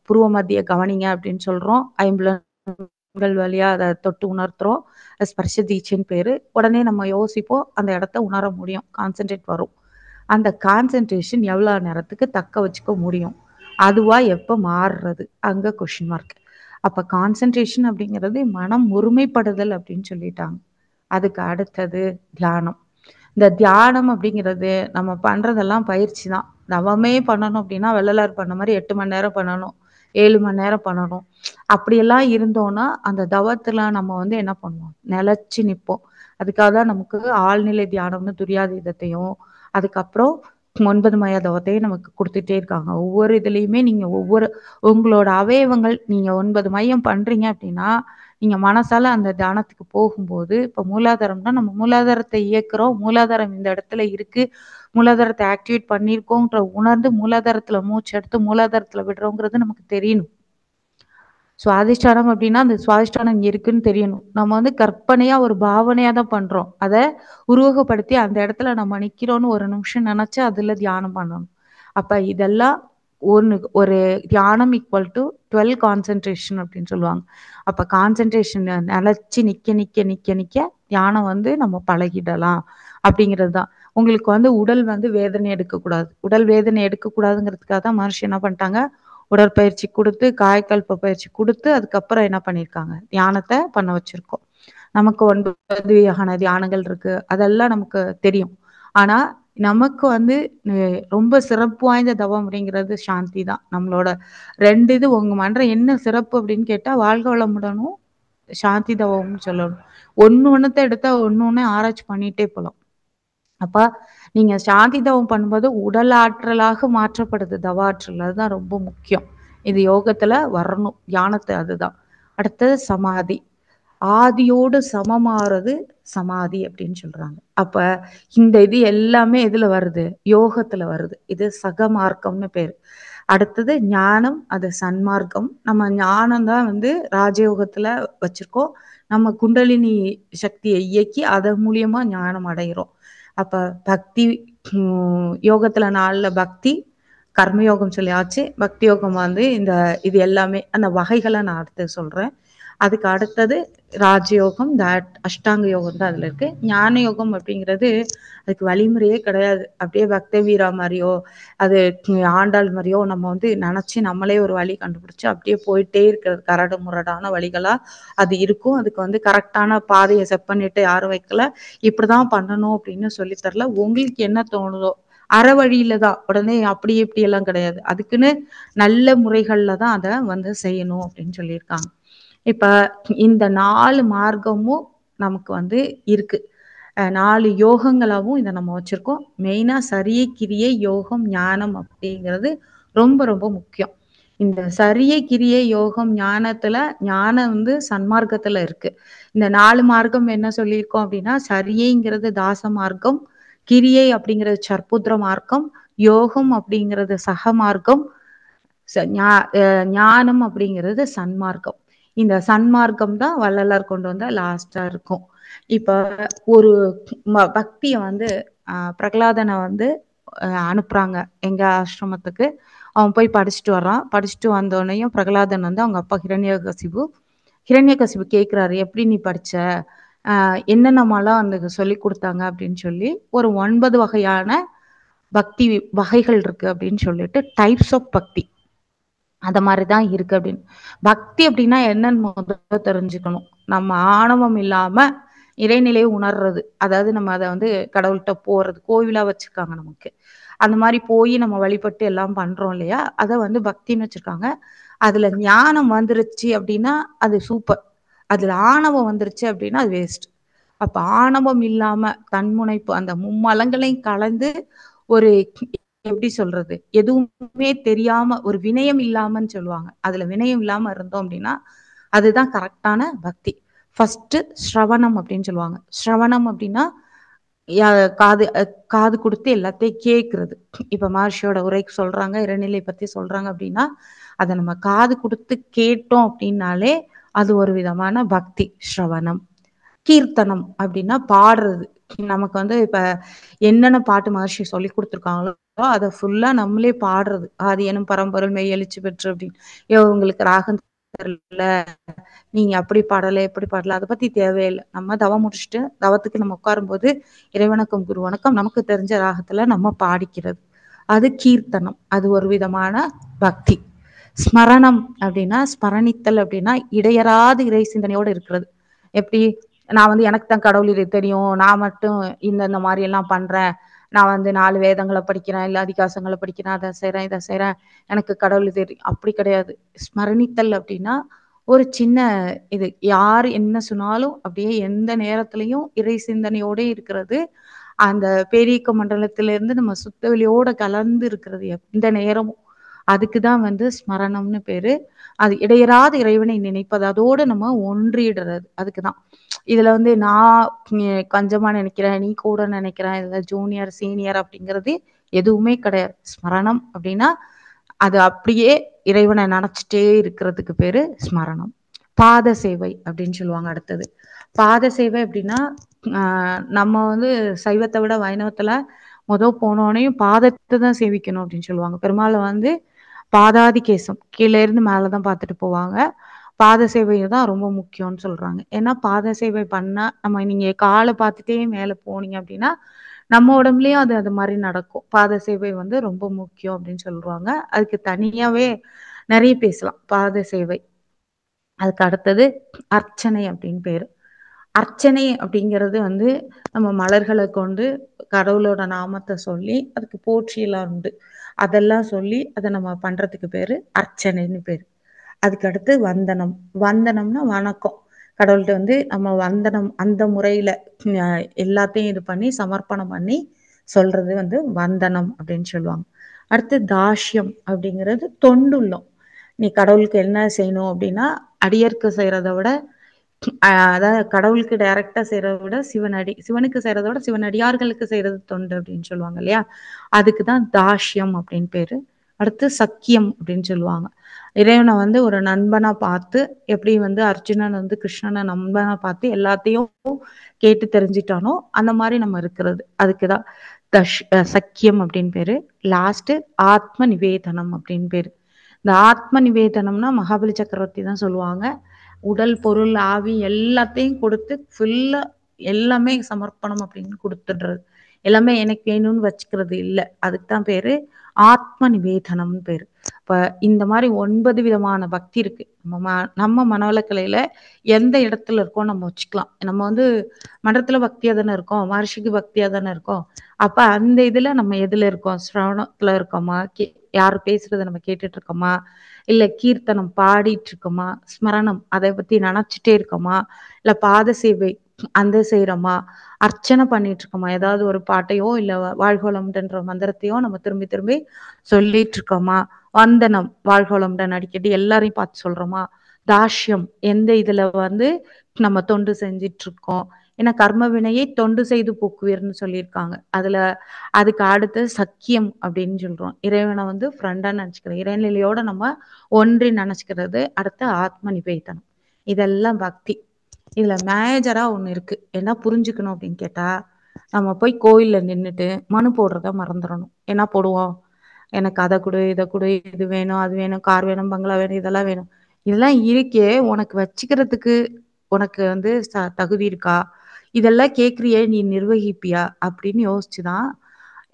புருவ மத்திய கவனிங்க அப்படின்னு சொல்றோம். ஐம்புலன்கள் வழியா அதை தொட்டு உணர்த்துறோம். ஸ்பர்ஷ தீட்சைன்னு பேரு. உடனே நம்ம யோசிப்போம், அந்த இடத்த உணர முடியும், கான்சென்ட்ரேட் வரும். அந்த கான்சென்ட்ரேஷன் எவ்வளவு நேரத்துக்கு தக்க வச்சுக்க முடியும், அதுவா எப்ப மாறுறது, அங்க கொஸ்டின் மார்க். அப்ப கான்சென்ட்ரேஷன் அப்படிங்கிறது மனம் ஒருமைப்படுதல் அப்படின்னு சொல்லிட்டாங்க. அதுக்கு அடுத்தது தியானம். இந்த தியானம் அப்படிங்கிறது நம்ம பண்றதெல்லாம் பயிற்சி தான். தவமே பண்ணணும் அப்படின்னா வள்ளலார் பண்ண மாதிரி 8 மணி நேரம் பண்ணணும், 7 மணி நேரம் பண்ணணும். அப்படியெல்லாம் இருந்தோம்னா அந்த தவத்துல நம்ம வந்து என்ன பண்ணுவோம், நிலைச்சு நிற்போம். அதுக்காக தான் நமக்கு ஆழ்நிலை தியானம்னு துரியாதீதத்தையும், அதுக்கப்புறம் 9 மய தவத்தையும் நமக்கு கொடுத்துட்டே இருக்காங்க. ஒவ்வொரு இதுலயுமே நீங்க உங்களோட அவயவங்கள் நீங்க 9 மையம் பண்றீங்க அப்படின்னா, நீங்க மனசால அந்த தியானத்துக்கு போகும்போது, இப்ப மூலாதாரம்னா நம்ம மூலாதாரத்தை இயக்குறோம், மூலாதாரம் இந்த இடத்துல இருக்கு, மூலாதாரத்தை ஆக்டிவேட் பண்ணியிருக்கோன்ற உணர்ந்து மூலாதாரத்துல மூச்சு எடுத்து மூலாதாரத்துல விடுறோங்கிறது நமக்கு தெரியணும். சுவாதிஷ்டானம் அப்படின்னா அந்த சுவாதிஷ்டானம் இங்க இருக்குன்னு தெரியணும். நம்ம வந்து கற்பனையா ஒரு பாவனையா தான் பண்றோம். அதை உருவகப்படுத்தி அந்த இடத்துல நம்ம நிக்கிறோம்னு ஒரு நிமிஷம் நினைச்சு அதுல தியானம் பண்ணணும். அப்ப இதெல்லாம் ஒரு தியானம் ஈக்குவல் டு 12 கான்சென்ட்ரேஷன் அப்படின்னு சொல்லுவாங்க. அப்ப கான்சென்ட்ரேஷன் நிலைச்சு நிக்க நிக்க நிக்க நிக்க தியானம் வந்து நம்ம பழகிடலாம் அப்படிங்கிறது தான். உங்களுக்கு வந்து உடல் வந்து வேதனை எடுக்கக்கூடாது. உடல் வேதனை எடுக்கக்கூடாதுங்கிறதுக்காக தான் மகர்ஷி என்ன பண்ணிட்டாங்க, உடற்பயிற்சி கொடுத்து, காயக்கல்ப பயிற்சி கொடுத்து, அதுக்கப்புறம் என்ன பண்ணியிருக்காங்க, தியானத்தை பண்ண வச்சிருக்கோம். நமக்கு 9 வகையான தியானங்கள் இருக்கு, அதெல்லாம் நமக்கு தெரியும். ஆனா நமக்கு வந்து ரொம்ப சிறப்பு வாய்ந்த தவம் அப்படிங்கிறது சாந்தி தான். நம்மளோட 2 இது உங்க மன்றம் என்ன சிறப்பு அப்படின்னு கேட்டா, வாழ்க வளமுடனும் சாந்தி தவம்னு சொல்லணும். ஒன்னொன்னத்தை எடுத்தா ஒன்னொன்னு ஆராய்ச்சி பண்ணிட்டே போலாம். அப்ப நீங்க சாந்தி தவம் பண்ணும்போது உடல் ஆற்றலாக மாற்றப்படுது தவாற்றல். அதுதான் ரொம்ப முக்கியம். இது யோகத்துல வரணும், தியானத்தை அதுதான். அடுத்தது சமாதி. ஆதியோடு சமமாறது சமாதி அப்படின்னு சொல்றாங்க. அப்ப இந்த இது எல்லாமே எதுல வருது, யோகத்துல வருது. இது சகமார்க்கம்னு பேரு. அடுத்தது ஞானம், அது சன்மார்க்கம். நம்ம ஞானம் தான் வந்து ராஜயோகத்துல வச்சிருக்கோம். நம்ம குண்டலினி சக்தியை இயக்கி அதன் மூலியமா ஞானம் அடைகிறோம். அப்ப பக்தி யோகத்துல 4 பக்தி கர்மயோகம் சொல்லியாச்சு. பக்தி யோகம் வந்து இது எல்லாமே அந்த வகைகளை நான் அடுத்து சொல்றேன். அதுக்கு அடுத்தது ராஜயோகம், அஷ்டாங்க யோகம் தான் அதுல இருக்கு. ஞான யோகம் அப்படிங்கிறது அதுக்கு வழிமுறையே கிடையாது. அப்படியே பக்த வீரா மாதிரியோ அது ஆண்டாள் மாதிரியோ நம்ம வந்து நினைச்சு நம்மளே ஒரு வழி கண்டுபிடிச்சு அப்படியே போயிட்டே இருக்கிறது. கரடு முரடான வழிகளா அது இருக்கும். அதுக்கு வந்து கரெக்டான பாதையை செட் பண்ணிட்டு யாரும் வைக்கல, இப்படிதான் பண்ணணும் அப்படின்னு சொல்லி தரல. உங்களுக்கு என்ன தோணுதோ அற வழியில தான், உடனே அப்படி இப்படி எல்லாம் கிடையாது. அதுக்குன்னு நல்ல முறைகள்ல தான் அதை வந்து செய்யணும் அப்படின்னு சொல்லியிருக்காங்க. இப்ப இந்த 4 மார்க்கமும் நமக்கு வந்து இருக்கு. 4 யோகங்களாவும் இதை நம்ம வச்சிருக்கோம். மெயினா சரியை கிரியை யோகம் ஞானம் அப்படிங்கிறது ரொம்ப ரொம்ப முக்கியம். இந்த சரியை கிரியை யோகம் ஞானத்துல ஞானம் வந்து சன்மார்க்கத்துல இருக்கு. இந்த 4 மார்க்கம் என்ன சொல்லியிருக்கோம் அப்படின்னா, சரியைங்கிறது தாச மார்க்கம், கிரியை அப்படிங்கிறது சற்புத்திர மார்க்கம், யோகம் அப்படிங்கிறது சக மார்க்கம், ஞானம் அப்படிங்கிறது சன்மார்க்கம். இந்த சன்மார்க்கம் தான் வள்ளலார் கொண்டு வந்த லாஸ்டா இருக்கும். இப்ப ஒரு பக்திய வந்து பிரகலாதனை வந்து அனுப்புறாங்க எங்க ஆசிரமத்துக்கு. அவன் போய் படிச்சுட்டு வர்றான். படிச்சுட்டு வந்தோடனையும் பிரகலாதன் வந்து அவங்க அப்பா ஹிரண்யகசிபு கேட்கிறாரு, எப்படி நீ படிச்ச, என்னென்னமாலாம் அந்த சொல்லி கொடுத்தாங்க அப்படின்னு சொல்லி ஒரு 9 வகையான பக்தி வகைகள் இருக்கு அப்படின்னு சொல்லிட்டு, டைப்ஸ் ஆஃப் பக்தி அத மாதிரிதான் இருக்கு அப்படின்னு. பக்தி அப்படின்னா என்னன்னு முதல்ல தெரிஞ்சுக்கணும். நம்ம ஆணவம் இல்லாம இறைநிலையை உணர்றது. அதாவது நம்ம அதை வந்து கடவுள்கிட்ட போறது, கோவிலா வச்சிருக்காங்க நமக்கு. அந்த மாதிரி போய் நம்ம வழிபட்டு எல்லாம் பண்றோம் இல்லையா, அதை வந்து பக்தின்னு வச்சிருக்காங்க. அதுல ஞானம் வந்துருச்சு அப்படின்னா அது சூப்பர். அதுல ஆணவம் வந்துருச்சு அப்படின்னா அது வேஸ்ட். அப்ப ஆணவம் இல்லாம தன்முனைப்பு அந்த மும்மலங்களையும் கலந்து ஒரு எப்படி சொல்றது, எதுவுமே தெரியாம ஒரு வினயம் இல்லாமன்னு சொல்லுவாங்க. அதுல வினயம் இல்லாம இருந்தோம் அப்படின்னா அதுதான் கரெக்டான பக்தி. ஃபர்ஸ்ட் ஸ்ரவணம் அப்படின்னு சொல்லுவாங்க. ஸ்ரவணம் அப்படின்னா காது கொடுத்து எல்லாத்தையும் கேட்கறது. இப்ப மகர்ஷியோட உரைக்கு சொல்றாங்க, இறைநிலை பத்தி சொல்றாங்க அப்படின்னா அதை நம்ம காது கொடுத்து கேட்டோம் அப்படின்னாலே அது ஒரு விதமான பக்தி. ஸ்ரவணம். கீர்த்தனம் அப்படின்னா பாடுறது. நமக்கு வந்து இப்ப என்னென்ன பாட்டு மகர்ஷி சொல்லி குடுத்துருக்காங்களோ, அத ஃபுல்லா நம்மளே பாடுறது. "ஆதி எனும் பரம்பொருள் மெய் எழுச்சி பெற்று" அப்படின்னு. உங்களுக்கு ராகம் தெரியல, நீங்க அப்படி பாடல, இப்படி பாடல, அத பத்தி தேவையில்ல. நம்ம தவம் முடிச்சுட்டு, தவத்துக்கு நம்ம உட்காரும்போது, இறைவணக்கம், குரு வணக்கம், நமக்கு தெரிஞ்ச ராகத்துல நம்ம பாடிக்கிறது. அது கீர்த்தனம். அது ஒரு விதமான பக்தி. ஸ்மரணம் அப்படின்னா, ஸ்மரணித்தல் அப்படின்னா, இடையறாது இறை சிந்தனையோட இருக்கிறது. எப்படி? நான் வந்து எனக்கு தான் கடவுள் இது தெரியும். நான் மட்டும் இந்த மாரி எல்லாம் பண்றேன். நான் வந்து 4 வேதங்கள படிக்கிறேன், இல்ல அதிகாசங்கள படிக்கிறேன், அத செய்றேன், இத செய்றேன். எனக்கு கடவுள் தெரியும். அப்படி கிடையாது. ஸ்மரணித்தல் அப்படின்னா, ஒரு சின்ன இது. யார் என்ன சொன்னாலும் அப்படியே எந்த நேரத்திலயும் இறை சிந்தனையோட இருக்கிறது. அந்த பேரியக்க மண்டலத்திலிருந்து நம்ம சுத்த வெளியோட கலந்து இருக்கிறது எந்த நேரமும். அதுக்கு தான் வந்து ஸ்மரணம்னு பேரு. அது இடையறாத இறைவனை நினைப்பது. அதோட நம்ம ஒன்றிடுறது. அதுக்கு தான். இதுல வந்து நான் கொஞ்சமா நினைக்கிறேன், நீ கூட நினைக்கிற, இதுல ஜூனியர், சீனியர் அப்படிங்கிறது எதுவுமே கிடையாது. ஸ்மரணம் அப்படின்னா, அது அப்படியே இறைவனை நினைச்சிட்டே இருக்கிறதுக்கு பேரு ஸ்மரணம். பாத சேவை அப்படின்னு சொல்லுவாங்க அடுத்தது. பாத சேவை அப்படின்னா, நம்ம வந்து சைவத்தை விட வைணவத்துல போனோடனையும் பாதத்தை தான் சேவிக்கணும் அப்படின்னு சொல்லுவாங்க. பெரும்பாலும் வந்து பாதாதி கேசம் கீழே இருந்து மேலதான் பார்த்துட்டு போவாங்க. பாத சேவை தான் ரொம்ப முக்கியம்னு சொல்றாங்க. ஏன்னா பாத சேவை பண்ணா நீங்க காலை பார்த்துட்டே மேல போனீங்க அப்படின்னா நம்ம உடம்புலயும் அது மாதிரி நடக்கும். பாத சேவை வந்து ரொம்ப முக்கியம் அப்படின்னு சொல்றாங்க. அதுக்கு தனியாவே நிறைய பேசலாம். பாத சேவை. அதுக்கு அடுத்தது அர்ச்சனை அப்படின்னு பேரு. அர்ச்சனை அப்படிங்கிறது வந்து நம்ம மலர்களை கொண்டு கடவுளோட நாமத்தை சொல்லி அதுக்கு போற்றியெல்லாம் உண்டு. அதெல்லாம் சொல்லி அதை நம்ம பண்றதுக்கு பேரு அர்ச்சனைன்னு பேரு. அதுக்கு அடுத்து வந்தனம். வந்தனம்னா வணக்கம். கடவுள்கிட்ட வந்து நம்ம வந்தனம் அந்த முறையில எல்லாத்தையும் இது பண்ணி சமர்ப்பணம் பண்ணி சொல்றது வந்து வந்தனம் அப்படின்னு சொல்லுவாங்க. அடுத்து தாஷ்யம் அப்படிங்கிறது தொண்டுள்ளம். நீ கடவுளுக்கு என்ன செய்யணும் அப்படின்னா, அடியருக்கு செய்யறதை விட அதாவது கடவுளுக்கு டைரக்டா செய்யறதை விட சிவனுக்கு செய்யறதை விட சிவனடியார்களுக்கு செய்யறது தொண்டு அப்படின்னு சொல்லுவாங்க இல்லையா? அதுக்குதான் தாஷ்யம் அப்படின்னு பேரு. அடுத்து சக்கியம் அப்படின்னு சொல்லுவாங்க. இறைவனை வந்து ஒரு நண்பனா பார்த்து, எப்படி வந்து அர்ஜுனன் வந்து கிருஷ்ணனை நண்பனா பார்த்து எல்லாத்தையும் கேட்டு தெரிஞ்சிட்டானோ அந்த மாதிரி நம்ம இருக்கிறது. அதுக்குதான் சக்கியம் அப்படின்னு பேரு. லாஸ்ட் ஆத்ம நிவேதனம் அப்படின்னு பேரு. இந்த ஆத்ம நிவேதனம்னா மகாபலி சக்கரவர்த்தி தான் சொல்லுவாங்க. உடல், பொருள், ஆவி எல்லாத்தையும் கொடுத்து ஃபுல்லா எல்லாமே சமர்ப்பணம் அப்படின்னு கொடுத்துடுறது. எல்லாமே எனக்கு வேணும்னு வச்சுக்கிறது இல்லை. அதுக்கு தான் பேரு ஆத்ம நிவேதனம்னு பேரு. இப்ப இந்த மாதிரி 9 விதமான பக்தி இருக்கு. நம்ம மனவளக்கலையில எந்த இடத்துல இருக்கோம் நம்ம வச்சுக்கலாம். நம்ம வந்து மன்றத்துல பக்தியா தானே இருக்கோம், மகர்ஷிக்கு பக்தியா தானே இருக்கோம். அப்ப அந்த இதுல நம்ம எதுல இருக்கோம்? சிரவணத்துல இருக்கோமா? யாரு பேசுறதை நம்ம கேட்டுட்டு இருக்கோமா? இல்ல கீர்த்தனம் பாடிட்டு இருக்கோமா? ஸ்மரணம் அதை பத்தி நினைச்சிட்டே இருக்கோமா? இல்ல பாத சேவை அந்த செய்யறோமா? அர்ச்சனை பண்ணிட்டு இருக்கோமா? ஏதாவது ஒரு பாட்டையோ இல்ல வாழ்கோளம்ன்ற மந்திரத்தையோ நம்ம திரும்பி திரும்பி சொல்லிட்டு இருக்கோமா? வந்தனம் வாழ்கோளம்டன் அடிக்கடி எல்லாரையும் பார்த்து சொல்றோமா? தாஷ்யம் எந்த இதுல வந்து நம்ம தொண்டு செஞ்சிட்டு இருக்கோம். ஏன்னா கர்ம வினையை தொண்டு செய்து போக்குவீர்னு சொல்லியிருக்காங்க. அதுக்கு அடுத்து சக்கியம் அப்படின்னு சொல்றோம். இறைவனை வந்து ஃப்ரெண்டா நினைச்சுக்கிறது, இறைநிலையோட நம்ம ஒன்றி நினைச்சுக்கிறது. அடுத்து ஆத்ம நிவேதனம். இதெல்லாம் பக்தி. இதுல மேஜரா ஒண்ணு இருக்கு. என்ன புரிஞ்சுக்கணும் அப்படின்னு கேட்டா, நம்ம போய் கோயில்ல நின்றுட்டு மனு போடுறத மறந்துடணும். என்ன போடுவோம்? எனக்கு அதை கொடு, இதை கொடு, இது வேணும், அது வேணும், கார் வேணும், பங்களா வேணும், இதெல்லாம் வேணும். இதெல்லாம் இருக்கே, உனக்கு வச்சுக்கிறதுக்கு உனக்கு வந்து தகுதி இருக்கா? இதெல்லாம் கேட்குறியே, நீ நிர்வகிப்பியா அப்படின்னு யோசிச்சுதான்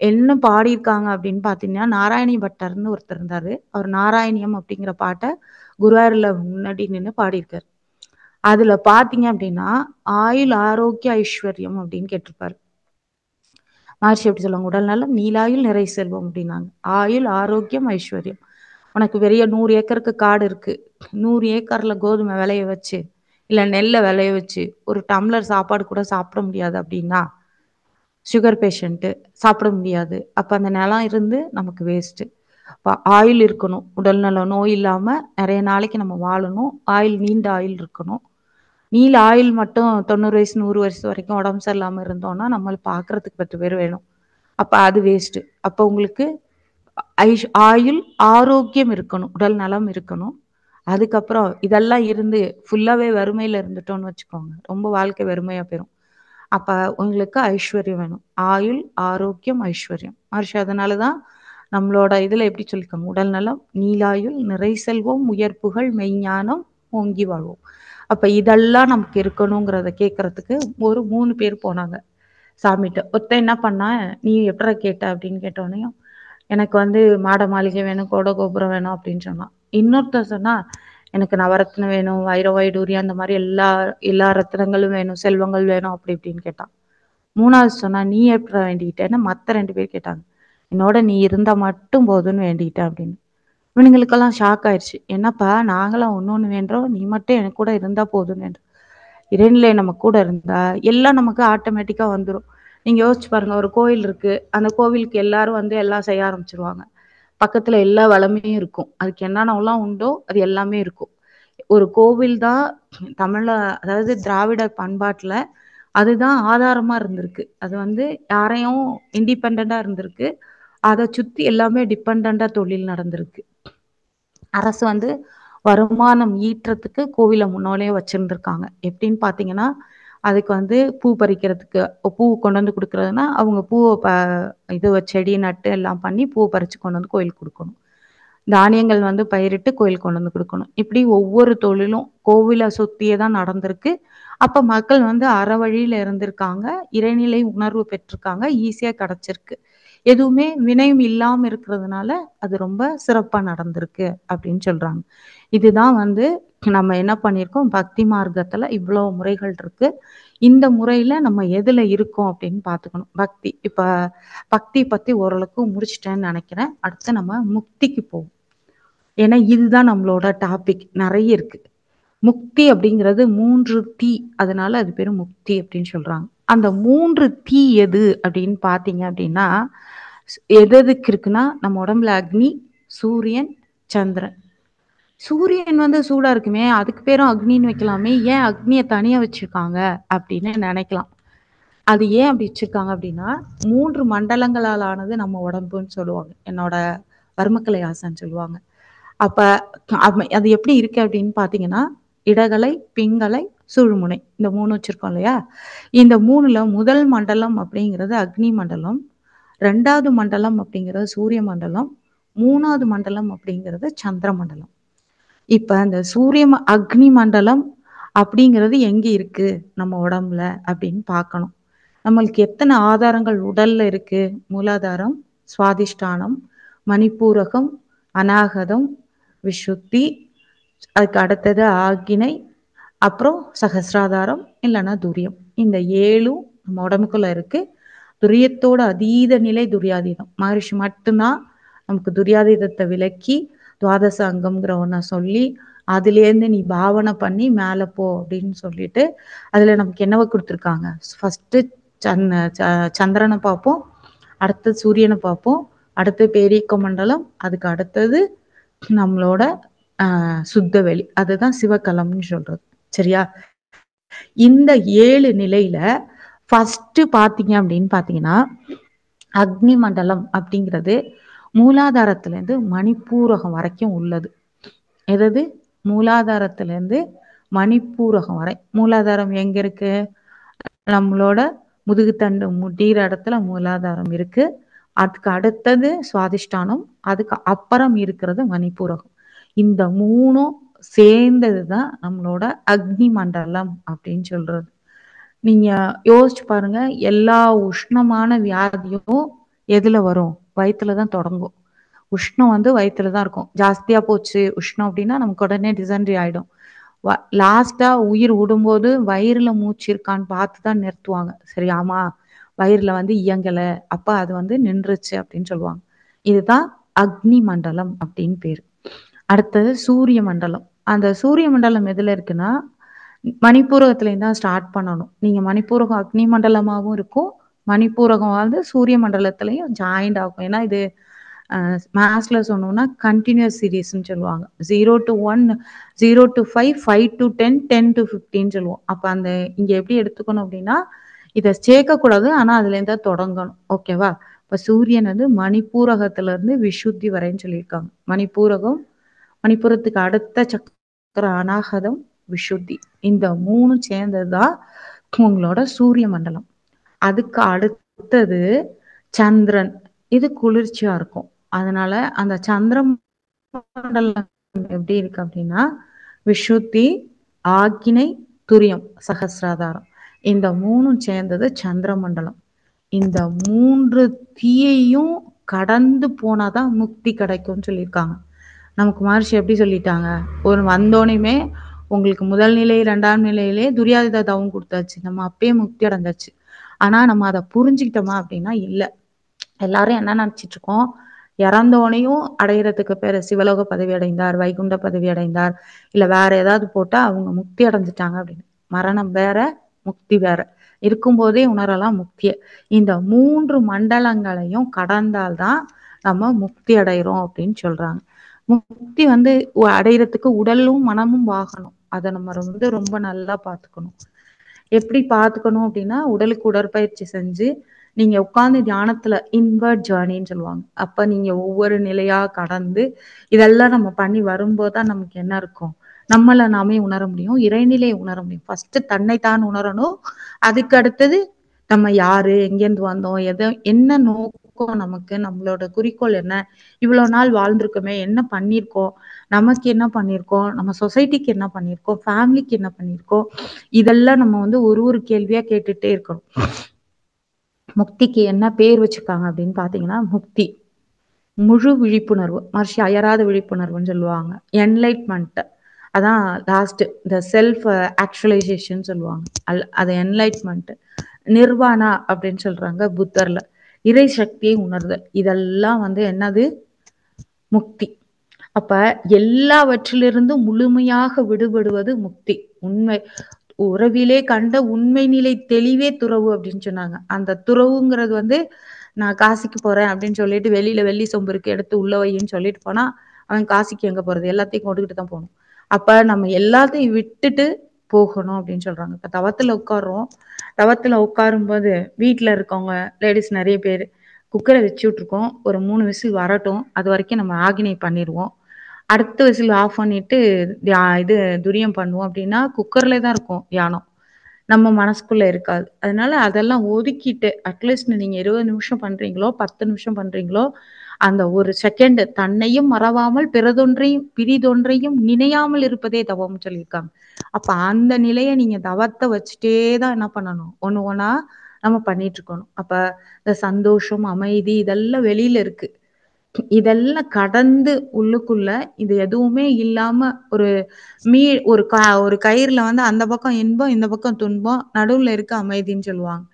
என்ன பாடியிருக்காங்க அப்படின்னு பார்த்தீங்கன்னா, நாராயணி பட்டர்னு ஒருத்தர் இருந்தாரு. அவர் நாராயணியம் அப்படிங்கிற பாட்டை குருவாயூர்ல முன்னாடி நின்று பாடியிருக்காரு. அதுல பாத்தீங்க அப்படின்னா, ஆயுள் ஆரோக்கிய ஐஸ்வர்யம் அப்படின்னு கேட்டிருப்பாரு. மகர்ஷி எப்படி சொல்லுவாங்க? உடல் நலம், நீலாயுள், நிறை செல்வம் அப்படின்னாங்க. ஆயுள், ஆரோக்கியம், ஐஸ்வர்யம். உனக்கு பெரிய 100 ஏக்கருக்கு காடு இருக்கு. 100 ஏக்கர்ல கோதுமை விளைய வச்சு இல்ல நெல்லை விளைய வச்சு ஒரு டம்ளர் சாப்பாடு கூட சாப்பிட முடியாது அப்படின்னா, சுகர் பேஷண்ட்டு சாப்பிட முடியாது. அப்ப அந்த நிலம் இருந்து நமக்கு வேஸ்ட்டு. ஆயுள் இருக்கணும். உடல் நலம், நோய் இல்லாம நிறைய நாளைக்கு நம்ம வாழணும். நீண்ட ஆயுள் இருக்கணும். நீல ஆயுள் மட்டும் 90 வயசு 100 வயசு வரைக்கும் உடம்பு சரியில்லாம இருந்தோம்னா நம்மள பாக்குறதுக்கு 10 பேர் வேணும். அப்ப அது வேஸ்ட். அப்ப உங்களுக்கு ஆயுள் ஆரோக்கியம் இருக்கணும், உடல் நலம் இருக்கணும். அதுக்கப்புறம் இதெல்லாம் இருந்து ஃபுல்லாவே வறுமையில இருந்துட்டோம்னு வச்சுக்கோங்க, ரொம்ப வாழ்க்கை வெறுமையா போயிடும். அப்ப உங்களுக்கு ஐஸ்வர்யம் வேணும். ஆயுள், ஆரோக்கியம், ஐஸ்வர்யம். மகர்ஷி அதனாலதான் நம்மளோட இதுல எப்படி சொல்லியிருக்காங்க, உடல் நலம், நீலாயுள், நிறை செல்வம், உயர்ப்புகள், மெய்ஞானம், ஓங்கி வாழ்வோம். அப்ப இதெல்லாம் நமக்கு இருக்கணுங்கிறத கேட்கறதுக்கு ஒரு 3 பேர் போனாங்க சாமிகிட்ட. ஒருத்தன் என்ன பண்ணா, நீ எப்படா கேட்ட அப்படின்னு கேட்டோடனையும், எனக்கு வந்து மாட மாளிகை வேணும், கோட கோபுரம் வேணும் அப்படின்னு சொன்னான். இன்னொருத்தர் சொன்னா, எனக்கு நவரத்னம் வேணும், வைர வைடூரியம், அந்த மாதிரி எல்லா ரத்தினங்களும் வேணும், செல்வங்கள் வேணும் அப்படி இப்படின்னு கேட்டான். 3வது சொன்னா, நீ எப்படா வேண்டிக்கிட்டேன்னு மத்த 2 பேர் கேட்டாங்க. என்னோட நீ இருந்தா மட்டும் போதும்னு வேண்டிக்கிட்டேன் அப்படின்னு. இவனுங்களுக்கெல்லாம் ஷாக் ஆயிடுச்சு. என்னப்பா நாங்களாம் ஒண்ணு வேண்டுறோம், நீ மட்டும் எனக்கு கூட இருந்தா போதும்னு வேண்டுற. இறைநிலை நம்ம கூட இருந்தா எல்லாம் நமக்கு ஆட்டோமேட்டிக்கா வந்துடும். நீங்க யோசிச்சு பாருங்க, ஒரு கோயில் இருக்கு, அந்த கோவிலுக்கு எல்லாரும் வந்து எல்லாம் செய்ய ஆரம்பிச்சிருவாங்க. பக்கத்துல எல்லா வளமையும் இருக்கும், அதுக்கு என்னென்னலாம் உண்டோ அது எல்லாமே இருக்கும். ஒரு கோவில் தான் தமிழ்ல, அதாவது திராவிட பண்பாட்டுல அதுதான் ஆதாரமா இருந்திருக்கு. அது வந்து யாரையும் இண்டிபெண்டா இருந்திருக்கு. அதை சுத்தி எல்லாமே டிபெண்டா தொழில் நடந்திருக்கு. அரசு வந்து வருமானம் ஈட்டுறதுக்கு கோவிலை முன்னாலே வச்சிருந்துருக்காங்க. எப்படின்னு பார்த்தீங்கன்னா, அதுக்கு வந்து பூ பறிக்கிறதுக்கு, பூ கொண்டு வந்து கொடுக்குறதுனா அவங்க பூவை இது செடி நட்டு எல்லாம் பண்ணி பூ பறித்து கொண்டு வந்து கோயிலுக்கு கொடுக்கணும். தானியங்கள் வந்து பயிரிட்டு கோயில் கொண்டு வந்து கொடுக்கணும். இப்படி ஒவ்வொரு தொழிலும் கோவிலை சுற்றியே தான் நடந்திருக்கு. அப்போ மக்கள் வந்து அற வழியில் இருந்திருக்காங்க, இறைநிலை உணர்வு பெற்றிருக்காங்க, ஈஸியாக கிடச்சிருக்கு. எதுவுமே வினயம் இல்லாமல் இருக்கிறதுனால அது ரொம்ப சிறப்பாக நடந்திருக்கு அப்படின்னு சொல்கிறாங்க. இதுதான் வந்து நம்ம என்ன பண்ணியிருக்கோம், பக்தி மார்க்கத்தில் இவ்வளோ முறைகள் இருக்கு. இந்த முறையில் நம்ம எதில் இருக்கோம் அப்படின்னு பார்த்துக்கணும். பக்தி இப்போ பக்தி பற்றி ஓரளவுக்கு முடிச்சிட்டேன்னு நினைக்கிறேன். அடுத்து நம்ம முக்திக்கு போவோம். ஏன்னா இதுதான் நம்மளோட டாபிக், நிறைய இருக்கு. முக்தி அப்படிங்கிறது 3 தீ, அதனால அது பேரு முக்தி அப்படின்னு சொல்றாங்க. அந்த 3 தீ எது அப்படின்னு பார்த்தீங்க அப்படின்னா, எதுக்கு இருக்குன்னா, நம்ம உடம்புல அக்னி, சூரியன், சந்திரன். சூரியன் வந்து சூடா இருக்குமே, அதுக்கு பேரும் அக்னின்னு வைக்கலாமே, ஏன் அக்னியை தனியா வச்சிருக்காங்க அப்படின்னு நினைக்கலாம். அது ஏன் அப்படி வச்சிருக்காங்க அப்படின்னா, 3 மண்டலங்களால் ஆனது நம்ம உடம்புன்னு சொல்லுவாங்க. என்னோட வர்மக்கலை ஆசான்னு சொல்லுவாங்க. அப்ப அது எப்படி இருக்கு அப்படின்னு பார்த்தீங்கன்னா, இடகலை, பிங்கலை, சுழுமுனை, இந்த 3 வச்சிருக்கோம் இல்லையா? இந்த 3ல முதல் மண்டலம் அப்படிங்கிறது அக்னி மண்டலம், 2வது மண்டலம் அப்படிங்கிறது சூரிய மண்டலம், 3வது மண்டலம் அப்படிங்கிறது சந்திர மண்டலம். இப்ப அந்த அக்னி மண்டலம் அப்படிங்கிறது எங்க இருக்கு நம்ம உடம்புல அப்படின்னு பார்க்கணும். நம்மளுக்கு எத்தனை ஆதாரங்கள் உடல்ல இருக்கு? மூலாதாரம், சுவாதிஷ்டானம், மணிப்பூரகம், அநாகதம், விசுத்தி, அதுக்கு அடுத்தது ஆக்கினை, அப்புறம் சகசிராதாரம் இல்லைன்னா துரியம். இந்த 7ம் நம்ம உடம்புக்குள்ள இருக்கு. துரியத்தோட அதீத நிலை துரியாதீதம். மகரிஷி மட்டும்தான் நமக்கு துரியாதீதத்தை விலக்கி துவாதச அங்கம்ங்கிற ஒன்றை சொல்லி, அதுலேருந்து நீ பாவனை பண்ணி மேலே போ அப்படின்னு சொல்லிட்டு அதில் நமக்கு என்னவை கொடுத்துருக்காங்க. ஃபஸ்ட்டு சந்திரனை பார்ப்போம், அடுத்தது சூரியனை பார்ப்போம், அடுத்து பேரீக்க மண்டலம், அதுக்கு அடுத்தது நம்மளோட சுத்த வெளி, அதுதான் சிவகலம்னு சொல்றது. சரியா? இந்த 7 நிலையில ஃபர்ஸ்ட் பாத்தீங்க அப்படின்னு பாத்தீங்கன்னா, அக்னி மண்டலம் அப்படிங்கிறது மூலாதாரத்திலேருந்து மணிப்பூரகம் வரைக்கும் உள்ளது. எதாவது மூலாதாரத்திலேருந்து மணிப்பூரகம் வரை. மூலாதாரம் எங்க இருக்கு? நம்மளோட முதுகுத்தண்டு முடிகிற இடத்துல மூலாதாரம் இருக்கு. அதுக்கு அடுத்தது சுவாதிஷ்டானம், அதுக்கு அப்புறம் இருக்கிறது மணிப்பூரகம். இந்த 3ம் சேர்ந்ததுதான் நம்மளோட அக்னி மண்டலம் அப்படின்னு சொல்றது. நீங்க யோசிச்சு பாருங்க, எல்லா உஷ்ணமான வியாதியும் எதுல வரும்? வயிற்றுலதான் தொடங்கும். உஷ்ணம் வந்து வயிற்றுலதான் இருக்கும். ஜாஸ்தியா போச்சு உஷ்ணம் அப்படின்னா நமக்கு உடனே டிசென்ட்ரி ஆயிடும். லாஸ்டா உயிர் விடும்போது வயிறுல மூச்சு இருக்கான்னு பார்த்துதான் நிறுத்துவாங்க. சரி, ஆமா வயிறுல வந்து இயங்கலை, அப்ப அது வந்து நின்றுச்சு அப்படின்னு சொல்லுவாங்க. இதுதான் அக்னி மண்டலம் அப்படின்னு பேரு. அடுத்தது சூரிய மண்டலம். அந்த சூரிய மண்டலம் எதுல இருக்குன்னா, மணிப்பூரகத்துலேருந்து தான் ஸ்டார்ட் பண்ணணும். நீங்க மணிப்பூரகம் அக்னி மண்டலமாகவும் இருக்கும், மணிப்பூரகம் வந்து சூரிய மண்டலத்திலையும் ஜாயிண்ட் ஆகும். ஏன்னா இது மேத்ஸ்ல சொன்னோம்னா கண்டினியூஸ் சீரீஸ்ன்னு சொல்லுவாங்க. 0 to 1, 0 to 5, 5 to 10, 10 to 15 சொல்லுவோம். அப்ப அந்த இங்க எப்படி எடுத்துக்கணும் அப்படின்னா, இதை சேர்க்கக்கூடாது, ஆனா அதுல இருந்தா தொடங்கணும். ஓகேவா? இப்ப சூரியன் வந்து மணிப்பூரகத்துல இருந்து விசுத்தி வரைன்னு சொல்லியிருக்காங்க. மணிப்பூரத்துக்கு அடுத்த சக்கர அநாகதம், விசுத்தி, இந்த 3 சேர்ந்ததுதான் உங்களோட சூரிய மண்டலம். அதுக்கு அடுத்தது சந்திரன். இது குளிர்ச்சியா இருக்கும். அதனால அந்த சந்திர மண்டலம் எப்படி இருக்கு அப்படின்னா, விஷுத்தி, ஆக்கினை, துரியம், சகசிராதாரம். இந்த 3ம் சேர்ந்தது சந்திர மண்டலம். இந்த 3 தீயையும் கடந்து போனாதான் முக்தி கிடைக்கும்னு சொல்லியிருக்காங்க. நமக்கு மகர்ஷி எப்படி சொல்லிட்டாங்க, ஒரு வந்தோனையுமே உங்களுக்கு முதல் நிலை 2ஆம் நிலையிலே துரியாதித தவம் கொடுத்தாச்சு, நம்ம அப்பயே முக்தி அடைஞ்சாச்சு. ஆனா நம்ம அதை புரிஞ்சுக்கிட்டோமா அப்படின்னா இல்ல. எல்லாரும் என்ன நினைச்சிட்டு இருக்கோம், இறந்தோனையும் அடையிறதுக்கு பேரு சிவலோக பதவி அடைந்தார், வைகுண்ட பதவி அடைந்தார், இல்ல வேற ஏதாவது போட்டா அவங்க முக்தி அடைஞ்சிட்டாங்க அப்படின்னு. மரணம் வேற, முக்தி வேற. இருக்கும்போதே உணரலாம் முக்திய. இந்த 3 மண்டலங்களையும் கடந்தால்தான் நம்ம முக்தி அடைகிறோம் அப்படின்னு சொல்றாங்க. முக்தி அடையிறதுக்கு உடலும் மனமும் வாகனம். அதை நம்ம ரொம்ப நல்லா பார்த்துக்கணும். எப்படி பார்த்துக்கணும் அப்படின்னா, உடலுக்கு உடற்பயிற்சி செஞ்சு நீங்க உட்கார்ந்து தியானத்துல இன்வர்ட் ஜேர்னின்னு சொல்லுவாங்க. அப்ப நீங்க ஒவ்வொரு நிலையா கடந்து இதெல்லாம் நம்ம பண்ணி வரும்போதுதான் நமக்கு என்ன இருக்கும், நம்மள நாமே உணர முடியும், இறைநிலையை உணர முடியும். ஃபர்ஸ்ட் தன்னைத்தான் உணரணும். அதுக்கு அடுத்தது நம்ம யாரு, எங்கேருந்து வந்தோம், என்ன நோக்கம், நமக்கு நம்மளோட குறிக்கோள் என்ன, இவ்வளவு நாள் வாழ்ந்திருக்கோமே, என்ன பண்ணியிருக்கோம், நமக்கு என்ன பண்ணியிருக்கோம், நம்ம சொசைட்டிக்கு என்ன பண்ணியிருக்கோம், ஃபேமிலிக்கு என்ன பண்ணியிருக்கோம், இதெல்லாம் நம்ம ஒரு கேள்வியா கேட்டுட்டே இருக்கணும். முக்திக்கு என்ன பேர் வச்சிருக்காங்க அப்படின்னு பாத்தீங்கன்னா, முக்தி முழு விழிப்புணர்வு, மறுபடி அயராத விழிப்புணர்வுன்னு சொல்லுவாங்க. என்லைட்மெண்ட், அதான் லாஸ்ட் இந்த செல்ஃப் ஆக்சுவலைசேஷன் சொல்லுவாங்க. அது என்லைட்மெண்ட். நிர்வாணா அப்படின்னு சொல்றாங்க புத்தர்ல, இறை சக்தியை உணர்தல். இதெல்லாம் என்னது, முக்தி. அப்ப எல்லாவற்றிலிருந்தும் முழுமையாக விடுபடுவது முக்தி. உண்மை உறவிலே கண்ட உண்மை நிலை தெளிவே துறவு அப்படின்னு சொன்னாங்க. அந்த துறவுங்கிறது நான் காசிக்கு போறேன் அப்படின்னு சொல்லிட்டு வெளியில வெள்ளி சொம்பு இருக்கு எடுத்து உள்ள வைன்னு சொல்லிட்டு போனா அவன் காசிக்கு எங்க போறது, எல்லாத்தையும் கொண்டுகிட்டு தான் போகணும். அப்ப நம்ம எல்லாத்தையும் விட்டுட்டு போகணும் அப்படின்னு சொல்றாங்க. இப்ப தவத்துல உட்காடுறோம். தவத்துல உட்காரும் போது வீட்டுல இருக்கவங்க லேடிஸ் நிறைய பேர் குக்கரை வச்சு விட்டுருக்கோம், ஒரு 3 விசில் வரட்டும், அது வரைக்கும் நம்ம ஆகினை பண்ணிடுவோம். அடுத்த விசில் ஆஃப் பண்ணிட்டு இது துரியம் பண்ணுவோம் அப்படின்னா குக்கர்ல தான் இருக்கும் தியானம், நம்ம மனசுக்குள்ள இருக்காது. அதனால அதெல்லாம் ஒதுக்கிட்டு அட்லீஸ்ட் நீங்க 20 நிமிஷம் பண்றீங்களோ 10 நிமிஷம் பண்றீங்களோ, அந்த ஒரு செகண்ட் தன்னையும் மறவாமல் பிரிதொன்றையும் நினையாமல் இருப்பதே தவம்னு சொல்லியிருக்காங்க. அப்ப அந்த நிலையை நீங்க தவத்தை வச்சுட்டே தான் என்ன பண்ணணும், ஒண்ணு ஒண்ணா நம்ம பண்ணிட்டு இருக்கணும். அப்ப இந்த சந்தோஷம், அமைதி இதெல்லாம் வெளியில இருக்கு. இதெல்லாம் கடந்து உள்ளுக்குள்ள இது எதுவுமே இல்லாம ஒரு ஒரு கயிறுல அந்த பக்கம் இன்பம், இந்த பக்கம் துன்பம், நடுவுல இருக்க அமைதின்னு சொல்லுவாங்க.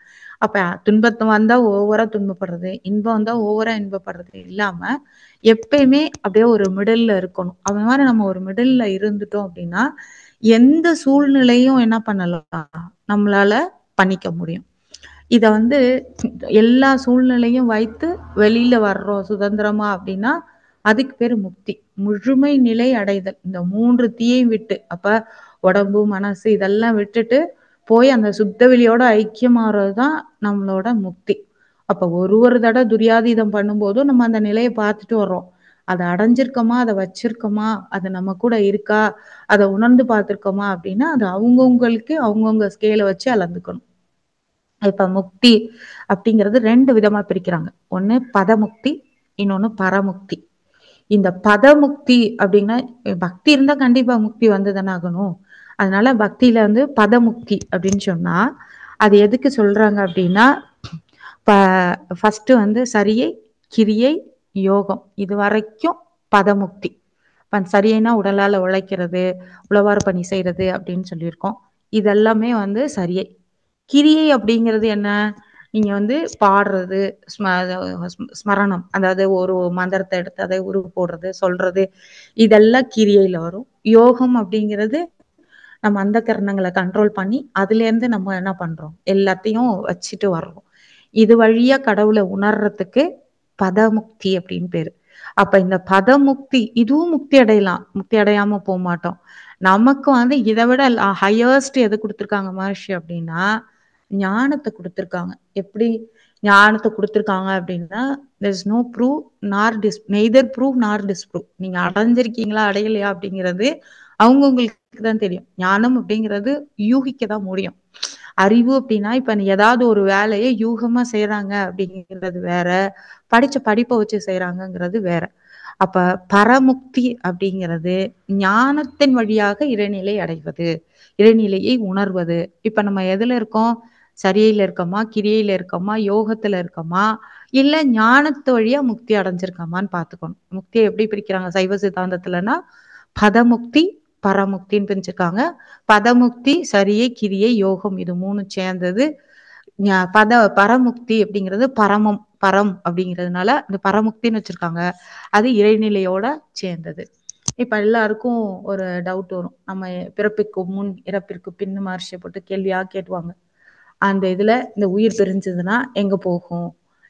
அப்ப துன்பத்தை வந்தா ஓவரா துன்பப்படுறது, இன்பம் வந்தா ஓவரா இன்பப்படுறது இல்லாம எப்பயுமே அப்படியே ஒரு மிடில்ல இருக்கணும். அது மாதிரி நம்ம ஒரு மிடில்ல இருந்துட்டோம் அப்படின்னா எந்த சூழ்நிலையும் என்ன பண்ணலாம், நம்மளால பண்ணிக்க முடியும். இத எல்லா சூழ்நிலையும் வைத்து வெளியில வர்றோம் சுதந்திரமா அப்படின்னா அதுக்கு பேரு முக்தி. முழுமை நிலை அடைதல். இந்த 3 தீயையும் விட்டு, அப்ப உடம்பு மனசு இதெல்லாம் விட்டுட்டு போய் அந்த சுத்த வெளியோட ஐக்கியமாறதுதான் நம்மளோட முக்தி. அப்ப ஒரு தடவை துரியாதீதம் பண்ணும்போதும் நம்ம அந்த நிலையை பார்த்துட்டு வர்றோம். அதை அடைஞ்சிருக்கோமா, அதை வச்சிருக்கோமா, அது நம்ம கூட இருக்கா, அதை உணர்ந்து பார்த்திருக்கோமா அப்படின்னா அது அவங்கவுங்களுக்கு அவங்கவுங்க ஸ்கேலை வச்சு அளந்துக்கணும். இப்ப முக்தி அப்படிங்கிறது 2 விதமா பிரிக்கிறாங்க. ஒண்ணு பதமுக்தி, இன்னொன்னு பரமுக்தி. இந்த பதமுக்தி அப்படின்னா பக்தி இருந்தா கண்டிப்பா முக்தி வந்துதானே ஆகணும். அதனால பக்தியில பதமுக்தி அப்படின்னு சொன்னா அது எதுக்கு சொல்றாங்க அப்படின்னா, ஃபர்ஸ்ட் சரியை, கிரியை, யோகம் இது வரைக்கும் பதமுக்தி. சரியைனா உடலால உழைக்கிறது, உழவார பணி செய்யறது அப்படின்னு சொல்லியிருக்கோம். இதெல்லாமே சரியை. கிரியை அப்படிங்கிறது என்ன, நீங்க பாடுறது, ஸ்மரணம், அதாவது ஒரு மந்திரத்தை எடுத்து அதை உருவு போடுறது, சொல்றது, இதெல்லாம் கிரியையில வரும். யோகம் அப்படிங்கிறது நம்ம அந்த கரணங்களை கண்ட்ரோல் பண்ணி அதுல இருந்து நம்ம என்ன பண்றோம், எல்லாத்தையும் வச்சுட்டு வர்றோம். இது வழியா கடவுளை உணர்றதுக்கு பதமுக்தி அப்படின்னு பேரு. அப்ப இந்த பதமுக்தி இதுவும் முக்தி அடையலாம், முக்தி அடையாம போக மாட்டோம். நமக்கு இதை விட ஹையஸ்ட் எது கொடுத்துருக்காங்க மகர்ஷி அப்படின்னா ஞானத்தை கொடுத்துருக்காங்க. எப்படி ஞானத்தை கொடுத்துருக்காங்க அப்படின்னா there is no proof nor neither proof nor disprove. நீங்க அடைஞ்சிருக்கீங்களா அடையலையா அப்படிங்கிறது அவங்கவுங்களுக்கு தான் தெரியும். ஞானம் அப்படிங்கிறது யூகிக்க தான் முடியும். அறிவு அப்படின்னா இப்ப ஏதாவது ஒரு வேலையை யூகமா செய்யறாங்க அப்படிங்கிறது வேற, படிச்ச படிப்பை வச்சு செய்யறாங்கங்கிறது வேற. அப்ப பரமுக்தி அப்படிங்கிறது ஞானத்தின் வழியாக இறைநிலை அடைவது, இறைநிலையை உணர்வது. இப்ப நம்ம எதுல இருக்கோம்? சரியில இருக்கோமா, கிரியையில இருக்கோமா, யோகத்துல இருக்கோமா, இல்ல ஞானத்து வழியா முக்தி அடைஞ்சிருக்கோமான்னு பார்த்துக்கணும். முக்தியை எப்படி பிரிக்கிறாங்க சைவ சித்தாந்தத்துலன்னா, பதமுக்தி பரமுக்தின்னு பிரிச்சிருக்காங்க. பதமுக்தி சரியை கிரியை யோகம் இது மூணு சேர்ந்தது. பரமுக்தி அப்படிங்கிறது பரமம், பரம் அப்படிங்கிறதுனால இந்த பரமுக்தின்னு வச்சிருக்காங்க. அது இறைநிலையோட சேர்ந்தது. இப்ப எல்லாருக்கும் ஒரு டவுட் வரும். நம்ம பிறப்பிற்கு முன் இறப்பிற்கு பின் மகர்ஷியை போட்டு கேள்வியா கேட்டுவாங்க. அந்த இதுல இந்த உயிர் பிரிஞ்சதுன்னா எங்க போகும்,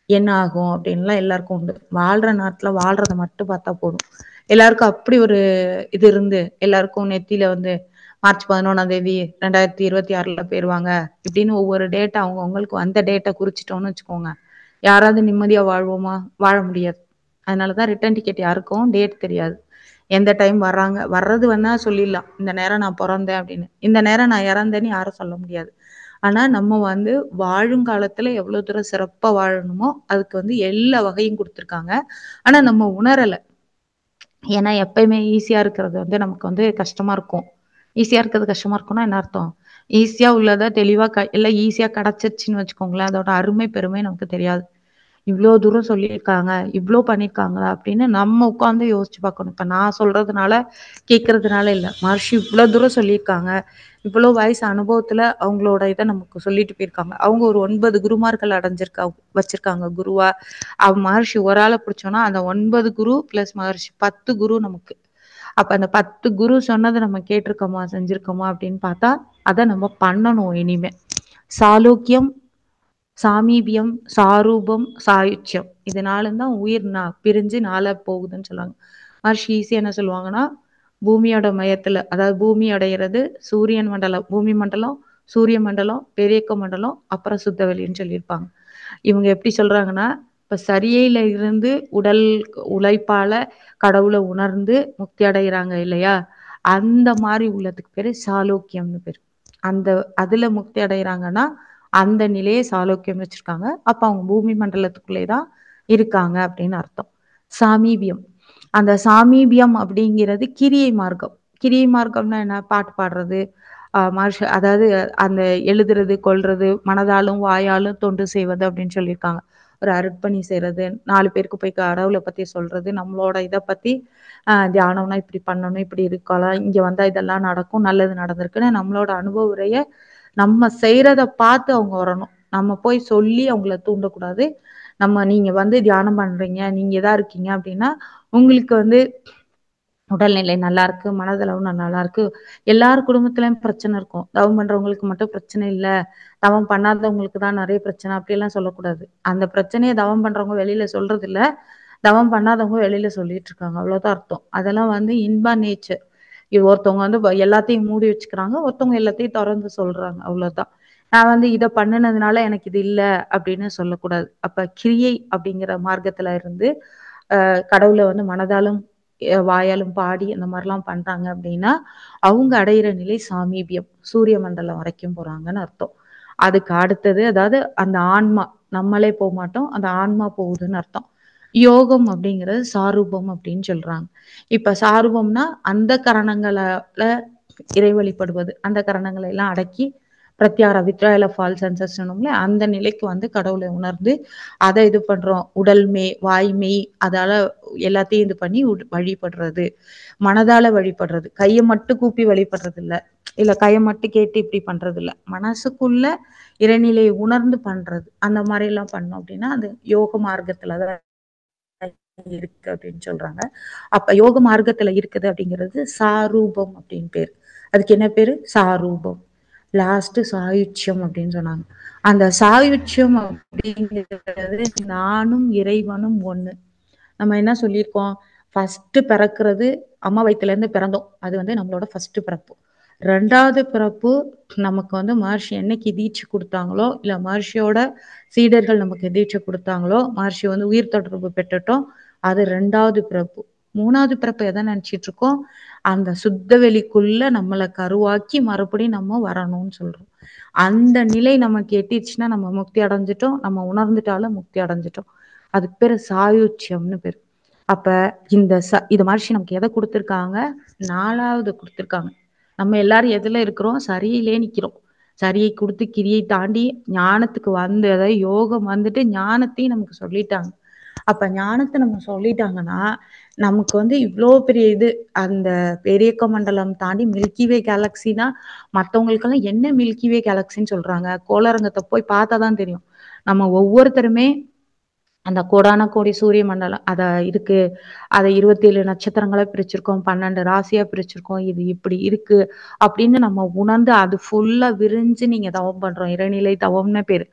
என்ன ஆகும் அப்படின்லாம் எல்லாருக்கும் உண்டு. வாழ்ற நாட்டுல வாழ்றத மட்டும் பார்த்தா போதும். எல்லாருக்கும் அப்படி ஒரு இது இருந்து எல்லாருக்கும் நெத்தியில வந்து மார்ச் 11 2026 போயிருவாங்க இப்படின்னு ஒவ்வொரு டேட்டா அவங்களுக்கு அந்த டேட்டை குறிச்சிட்டோம்னு வச்சுக்கோங்க, யாராவது நிம்மதியா வாழ்வோமா? வாழ முடியாது. அதனாலதான் ரிட்டர்ன் டிக்கெட் யாருக்கும் டேட் தெரியாது. எந்த டைம் வர்றாங்க, வர்றது வேணா சொல்லிடலாம், இந்த நேரம் நான் பிறந்தேன் அப்படின்னு. இந்த நேரம் நான் இறந்தேன்னு யாரும் சொல்ல முடியாது. ஆனா நம்ம வந்து வாழும் காலத்துல எவ்வளவு தூரம் சிறப்பா வாழணுமோ அதுக்கு வந்து எல்லா வகையும் கொடுத்துருக்காங்க. ஆனா நம்ம உணரல. ஏன்னா எப்பயுமே ஈஸியா இருக்கிறது வந்து நமக்கு வந்து கஷ்டமா இருக்கும். ஈஸியா இருக்கிறது கஷ்டமா இருக்கும்னா என்ன அர்த்தம்? ஈஸியா உள்ளதா தெளிவா எல்லாம் ஈஸியா கிடைச்சிருச்சுன்னு வச்சுக்கோங்களேன், அதோட அருமை பெருமை நமக்கு தெரியாது. இவ்வளோ தூரம் சொல்லியிருக்காங்க, இவ்வளோ பண்ணியிருக்காங்களா அப்படின்னு நம்ம உட்காந்து யோசிச்சு பார்க்கணும். இப்ப நான் சொல்றதுனால கேட்கறதுனால இல்லை, மகர்ஷி இவ்வளோ தூரம் சொல்லியிருக்காங்க, இவ்வளோ வயசு அனுபவத்துல அவங்களோட இதை நமக்கு சொல்லிட்டு போயிருக்காங்க. அவங்க ஒரு 9 குருமார்கள் வச்சிருக்காங்க குருவா. மகர்ஷி ஒரு ஆளை பிடிச்சோன்னா அந்த 9 குரு பிளஸ் மகர்ஷி 10 குரு நமக்கு. அப்ப அந்த 10 குரு சொன்னதை நம்ம கேட்டிருக்கோமா, செஞ்சிருக்கோமா அப்படின்னு பார்த்தா அதை நம்ம பண்ணணும். இனிமே சாலோக்கியம், சாமீபியம், சாரூபம், சாயுச்சியம் இதனால தான் உயிர் பிரிஞ்சு நாள போகுதுன்னு சொல்லுவாங்க. மகர்ஷி ஈஸியா என்ன சொல்லுவாங்கன்னா, பூமியோட மையத்துல, அதாவது பூமி அடைகிறது சூரியன் மண்டலம், பூமி மண்டலம், சூரிய மண்டலம், பெரியக்க மண்டலம், அப்புறம் சுத்தவெளின்னு சொல்லியிருப்பாங்க. இவங்க எப்படி சொல்றாங்கன்னா, இப்ப சரியையில இருந்து உடல் உழைப்பால கடவுளை உணர்ந்து முக்தி அடைகிறாங்க இல்லையா, அந்த மாதிரி உள்ளதுக்கு பேரு சாலோக்கியம்னு பேரு. அந்த அதுல முக்தி அடைகிறாங்கன்னா அந்த நிலையை சாலோக்கியம் வச்சிருக்காங்க. அப்ப அவங்க பூமி மண்டலத்துக்குள்ளேதான் இருக்காங்க அப்படின்னு அர்த்தம். சாமீபியம், அந்த சாமீபியம் அப்படிங்கிறது கிரியை மார்க்கம். கிரியை மார்க்கம்னா என்ன? பாட்டு பாடுறது, அதாவது அந்த எழுதுறது, கொல்றது, மனதாலும் வாயாலும் தொண்டு செய்வது அப்படின்னு சொல்லியிருக்காங்க. ஒரு அர்ப்பணி செய்யறது, 4 பேருக்கு போய் கடவுளை பத்தி சொல்றது, நம்மளோட இதை பத்தி தியானம்னா இப்படி பண்ணணும், இப்படி இருக்கலாம், இங்க வந்தா இதெல்லாம் நடக்கும், நல்லது நடந்திருக்குன்னு நம்மளோட அனுபவ உரைய நம்ம செய்யறத பார்த்து அவங்க வரணும். நம்ம போய் சொல்லி அவங்கள தூண்டக்கூடாது. நீங்க வந்து தியானம் பண்றீங்க, நீங்க இதா இருக்கீங்க அப்படின்னா உங்களுக்கு வந்து உடல்நிலை நல்லா இருக்கு, மனதளவு நல்லா இருக்கு. எல்லார் குடும்பத்திலயும் பிரச்சனை இருக்கும். தவம் பண்றவங்களுக்கு மட்டும் பிரச்சனை இல்லை, தவம் பண்ணாதவங்களுக்கு தான் நிறைய பிரச்சனை அப்படியெல்லாம் சொல்லக்கூடாது. அந்த பிரச்சனையை தவம் பண்றவங்க வெளியில சொல்றது இல்ல, தவம் பண்ணாதவங்க வெளியில சொல்லிட்டு இருக்காங்க, அவ்வளவுதான் அர்த்தம். அதெல்லாம் வந்து இன்பா நேச்சர். ஒருத்தவங்க வந்து எல்லாத்தையும் மூடி வச்சுக்கிறாங்க, ஒருத்தவங்க எல்லாத்தையும் திறந்து சொல்றாங்க, அவ்வளவுதான். நான் வந்து இதை பண்ணினதுனால எனக்கு இது இல்லை அப்படின்னு சொல்லக்கூடாது. அப்ப கிரியை அப்படிங்கிற மார்க்கத்துல இருந்து கடவுளை வந்து மனதாலும் வாயாலும் பாடி அந்த மாதிரிலாம் பண்றாங்க அப்படின்னா அவங்க அடையிற நிலை சாமீபியம், சூரிய மண்டலம் வரைக்கும் போறாங்கன்னு அர்த்தம். அதுக்கு அடுத்தது, அதாவது அந்த ஆன்மா, நம்மளே போக மாட்டோம், அந்த ஆன்மா போகுதுன்னு அர்த்தம். யோகம் அப்படிங்கிறது சாரூபம் அப்படின்னு சொல்றாங்க. இப்ப சாரூபம்னா அந்த கரணங்களால இறை வழிபடுவது, அந்த கரணங்களை எல்லாம் அடக்கி பிரத்யாரா வித்ராயில ஃபால் சென்சஸ்ல அந்த நிலைக்கு வந்து கடவுளை உணர்ந்து அதை இது பண்றோம். உடல் மெய், வாய் மெய் அதால எல்லாத்தையும் இது பண்ணி வழிபடுறது, மனதால வழிபடுறது. கையை மட்டும் கூப்பி வழிபடுறது இல்ல கையை மட்டும் கேட்டு இப்படி பண்றது இல்ல, மனசுக்குள்ள இறைநிலையை உணர்ந்து பண்றது. அந்த மாதிரி எல்லாம் பண்ணோம் அப்படின்னா அது யோக மார்க்கத்துலதான் இருக்கு அப்படின்னு சொல்றாங்க. அப்ப யோக மார்க்கத்துல இருக்குது அப்படிங்கிறது சாரூபம் அப்படின்னு பேரு. அதுக்கு என்ன பேரு? சாரூபம். லாஸ்ட் சாயுச்சியம் அப்படின்னு சொன்னாங்க. அந்த சாயுச்சியம் அப்படிங்கிறது நானும் இறைவனும் ஒண்ணு. நம்ம என்ன சொல்லியிருக்கோம்? ஃபர்ஸ்ட் பிறக்கிறது அம்மா வயிற்றுல இருந்து பிறந்தோம், அது வந்து நம்மளோட ஃபர்ஸ்ட் பிறப்பு. 2வது பிறப்பு நமக்கு வந்து மகர்ஷி என்னைக்கு தீட்சை கொடுத்தாங்களோ, இல்ல மகர்ஷியோட சீடர்கள் நமக்கு தீட்சை கொடுத்தாங்களோ, மகர்ஷி வந்து உயிர் தொடர்பு பெற்றுட்டோம், அது 2வது பிறப்பு. 3வது பிறப்பு எதை நினைச்சிட்டு இருக்கோம்? அந்த சுத்த வெளிக்குள்ள நம்மளை கருவாக்கி மறுபடியும் நம்ம வரணும்னு சொல்றோம். அந்த நிலை நமக்கு எட்டிடுச்சுன்னா நம்ம முக்தி அடைஞ்சிட்டோம். நம்ம உணர்ந்துட்டாலும் முக்தி அடைஞ்சிட்டோம். அதுக்கு பேரு சாயுச்சியம்னு பேரு. அப்ப இந்த இது மகர்ஷி நமக்கு எதை கொடுத்துருக்காங்க? 4வது கொடுத்துருக்காங்க. நம்ம எல்லாரும் எதுல இருக்கிறோம்? சரியிலே நிக்கிறோம். சரியை கொடுத்து கிரியை தாண்டி ஞானத்துக்கு வந்து, அதாவது யோகம் வந்துட்டு ஞானத்தையும் நமக்கு சொல்லிட்டாங்க. அப்ப ஞானத்தை நம்ம சொல்லிட்டாங்கன்னா நமக்கு வந்து இவ்வளோ பெரிய இது, அந்த பெரியக்க மண்டலம் தாண்டி மில்கிவே கேலக்சினா மற்றவங்களுக்கெல்லாம் என்ன மில்கிவே கேலக்சின்னு சொல்றாங்க? கோளரங்கத்தை போய் பார்த்தாதான் தெரியும். நம்ம ஒவ்வொருத்தருமே அந்த கோடான கோடி சூரிய மண்டலம் அத இருக்கு. அதை 27 நட்சத்திரங்களா பிரிச்சிருக்கோம், 12 ராசியா பிரிச்சிருக்கோம், இது இப்படி இருக்கு அப்படின்னு நம்ம உணர்ந்து அது ஃபுல்லா விரிஞ்சு நீங்க தவம் பண்றோம். இறைநிலை தவம்னு பேரு.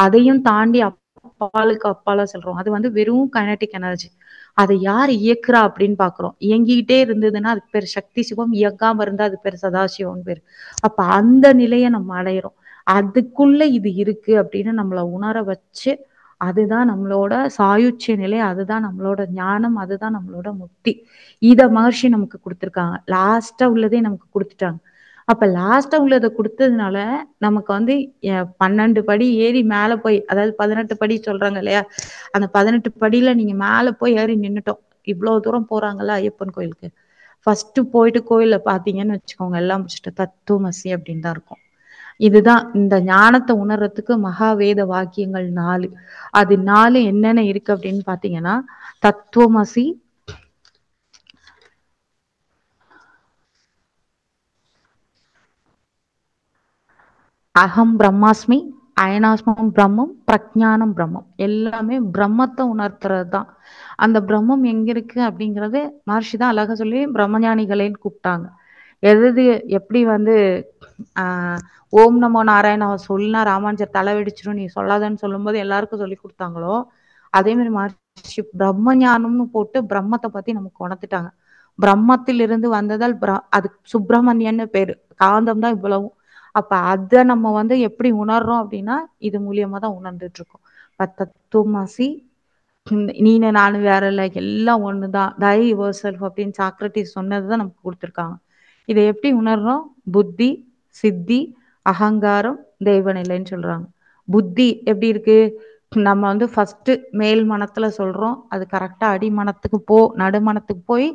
அதையும் தாண்டி அப்பாலுக்கு அப்பால சொல்றோம். அது வந்து வெறும் கைனடிக் எனர்ஜி. அதை யார் இயக்குறா அப்படின்னு பாக்குறோம். இயங்கிக்கிட்டே இருந்ததுன்னா அதுக்கு பேர் சக்தி சிவம், இயக்காம இருந்தா அது பேர் சதாசிவம் பேர். அப்ப அந்த நிலையை நம்ம அடையிறோம். அதுக்குள்ள இது இருக்கு அப்படின்னு நம்மளை உணர வச்சு, அதுதான் நம்மளோட சாயுச்சிய நிலை, அதுதான் நம்மளோட ஞானம், அதுதான் நம்மளோட முக்தி. இத மகர்ஷி நமக்கு கொடுத்துருக்காங்க. லாஸ்டா உள்ளதே நமக்கு கொடுத்துட்டாங்க. அப்ப லாஸ்டா உள்ளதை கொடுத்ததுனால நமக்கு வந்து 12 படி ஏறி மேல போய், அதாவது 18 படி சொல்றாங்க இல்லையா, அந்த 18 படியில நீங்க மேல போய் ஏறி நின்னுட்டோம். இவ்வளவு தூரம் போறாங்கல்ல ஐயப்பன் கோயிலுக்கு, ஃபர்ஸ்ட் போயிட்டு கோயில்ல பாத்தீங்கன்னு வச்சுக்கோங்க, எல்லாம் முடிச்சுட்டு தத்துவமசி அப்படின்னு தான் இருக்கும். இதுதான் இந்த ஞானத்தை உணர்றதுக்கு மகா வேத வாக்கியங்கள் 4. அது 4 என்னென்ன இருக்கு அப்படின்னு பாத்தீங்கன்னா, தத்துவமசி, அகம் பிரம்மாஸ்மி, அயனாஸ்மம் பிரம்மம், பிரஜானம் பிரம்மம். எல்லாமே பிரம்மத்தை உணர்த்துறது தான். அந்த பிரம்மம் எங்க இருக்கு அப்படிங்கறது மகர்ஷி தான் அழகா சொல்லி பிரம்மஞானிகளேன்னு கூப்பிட்டாங்க. எது எப்படி வந்து ஓம் நமோ நாராயண சொல்லினா ராமானுஜர் தலை வெடிச்சிரும் நீ சொல்லாதன்னு சொல்லும்போது எல்லாருக்கும் சொல்லி கொடுத்தாங்களோ, அதே மாதிரி மகர்ஷி பிரம்ம ஞானம்னு போட்டு பிரம்மத்தை பத்தி நமக்கு உணர்த்திட்டாங்க. பிரம்மத்திலிருந்து வந்ததால் அது சுப்பிரமணியன்னு பேரு. காந்தம் தான் இவ்வளவும். அப்ப அதை நம்ம வந்து எப்படி உணர்றோம் அப்படின்னா இது மூலியமா தான் உணர்ந்துட்டு இருக்கோம். தத்துவமசி, நீனு நானு வேற இல்லை, எல்லாம் ஒண்ணுதான், தை யுவர் செல்ஃப் அப்படின்னு சாக்ரட்டிஸ் சொன்னதுதான் நமக்கு கொடுத்துருக்காங்க. இதை எப்படி உணர்றோம்? புத்தி, சித்தி, அகங்காரம், தெய்வ நிலைன்னு சொல்றாங்க. புத்தி எப்படி இருக்கு? நம்ம வந்து ஃபர்ஸ்ட் மேல் மனத்துல சொல்றோம், அது கரெக்டா அடிமனத்துக்கு நடுமனத்துக்கு போய்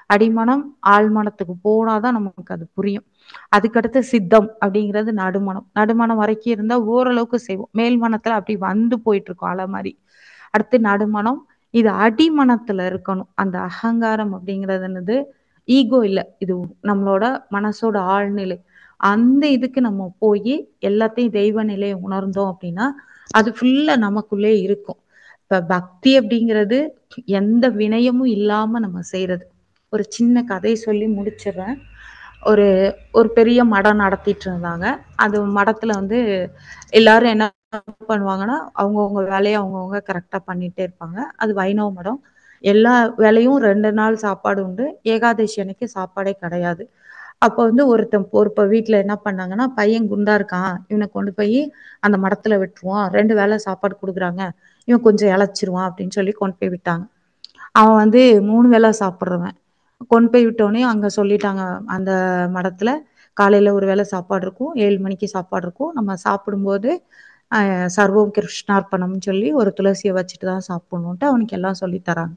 அடிமனம் ஆழ்மனத்துக்கு போனாதான் நமக்கு அது புரியும். அதுக்கடுத்து சித்தம் அப்படிங்கிறது நடுமனம். நடுமனம் வரைக்கும் இருந்தா ஓரளவுக்கு செய்வோம். மேல் மனத்துல அப்படி வந்து போயிட்டு இருக்கோம் அலை மாதிரி. அடுத்து நடுமனம், இது அடிமனத்துல இருக்கணும். அந்த அகங்காரம் அப்படிங்கிறது என்னது? ஈகோ இல்லை, இது நம்மளோட மனசோட ஆழ்நிலை. அந்த இதுக்கு நம்ம போய் எல்லாத்தையும் தெய்வ நிலையை உணர்ந்தோம் அப்படின்னா அது ஃபுல்லா நமக்குள்ளே இருக்கும். இப்ப பக்தி அப்படிங்கிறது எந்த வினயமும் இல்லாம நம்ம செய்யறது. ஒரு சின்ன கதை சொல்லி முடிச்சிடுறேன். ஒரு ஒரு பெரிய மடம் நடத்திட்டு இருந்தாங்க. அது மடத்துல வந்து எல்லாரும் என்ன பண்ணுவாங்கன்னா அவங்கவுங்க வேலையை அவங்கவுங்க கரெக்டா பண்ணிட்டே இருப்பாங்க. அது வைணவ மடம். எல்லா வேலையும் 2 நாள் சாப்பாடு உண்டு. ஏகாதசி அன்னைக்கு சாப்பாடே கிடையாது. அப்போ வந்து ஒரு வீட்டுல என்ன பண்ணாங்கன்னா, பையன் குண்டா இருக்கான், இவனை கொண்டு போய் அந்த மடத்துல விட்டுருவோம், 2 வேளை சாப்பாடு கொடுக்குறாங்க, இவன் கொஞ்சம் இளைச்சிருவான் அப்படின்னு சொல்லி கொண்டு போய் விட்டாங்க. அவன் வந்து 3 வேளை சாப்பிட்றவன். கொண்டு போய் விட்டோடனே அங்க சொல்லிட்டாங்க அந்த மடத்துல, காலையில ஒரு வேளை சாப்பாடு இருக்கும், 7 மணிக்கு சாப்பாடு இருக்கும், நம்ம சாப்பிடும்போது சர்வம் கிருஷ்ணார்ப்பணம்னு சொல்லி ஒரு துளசியை வச்சுட்டு தான் சாப்பிடணுன்ட்டு அவனுக்கு எல்லாம் சொல்லி தராங்க.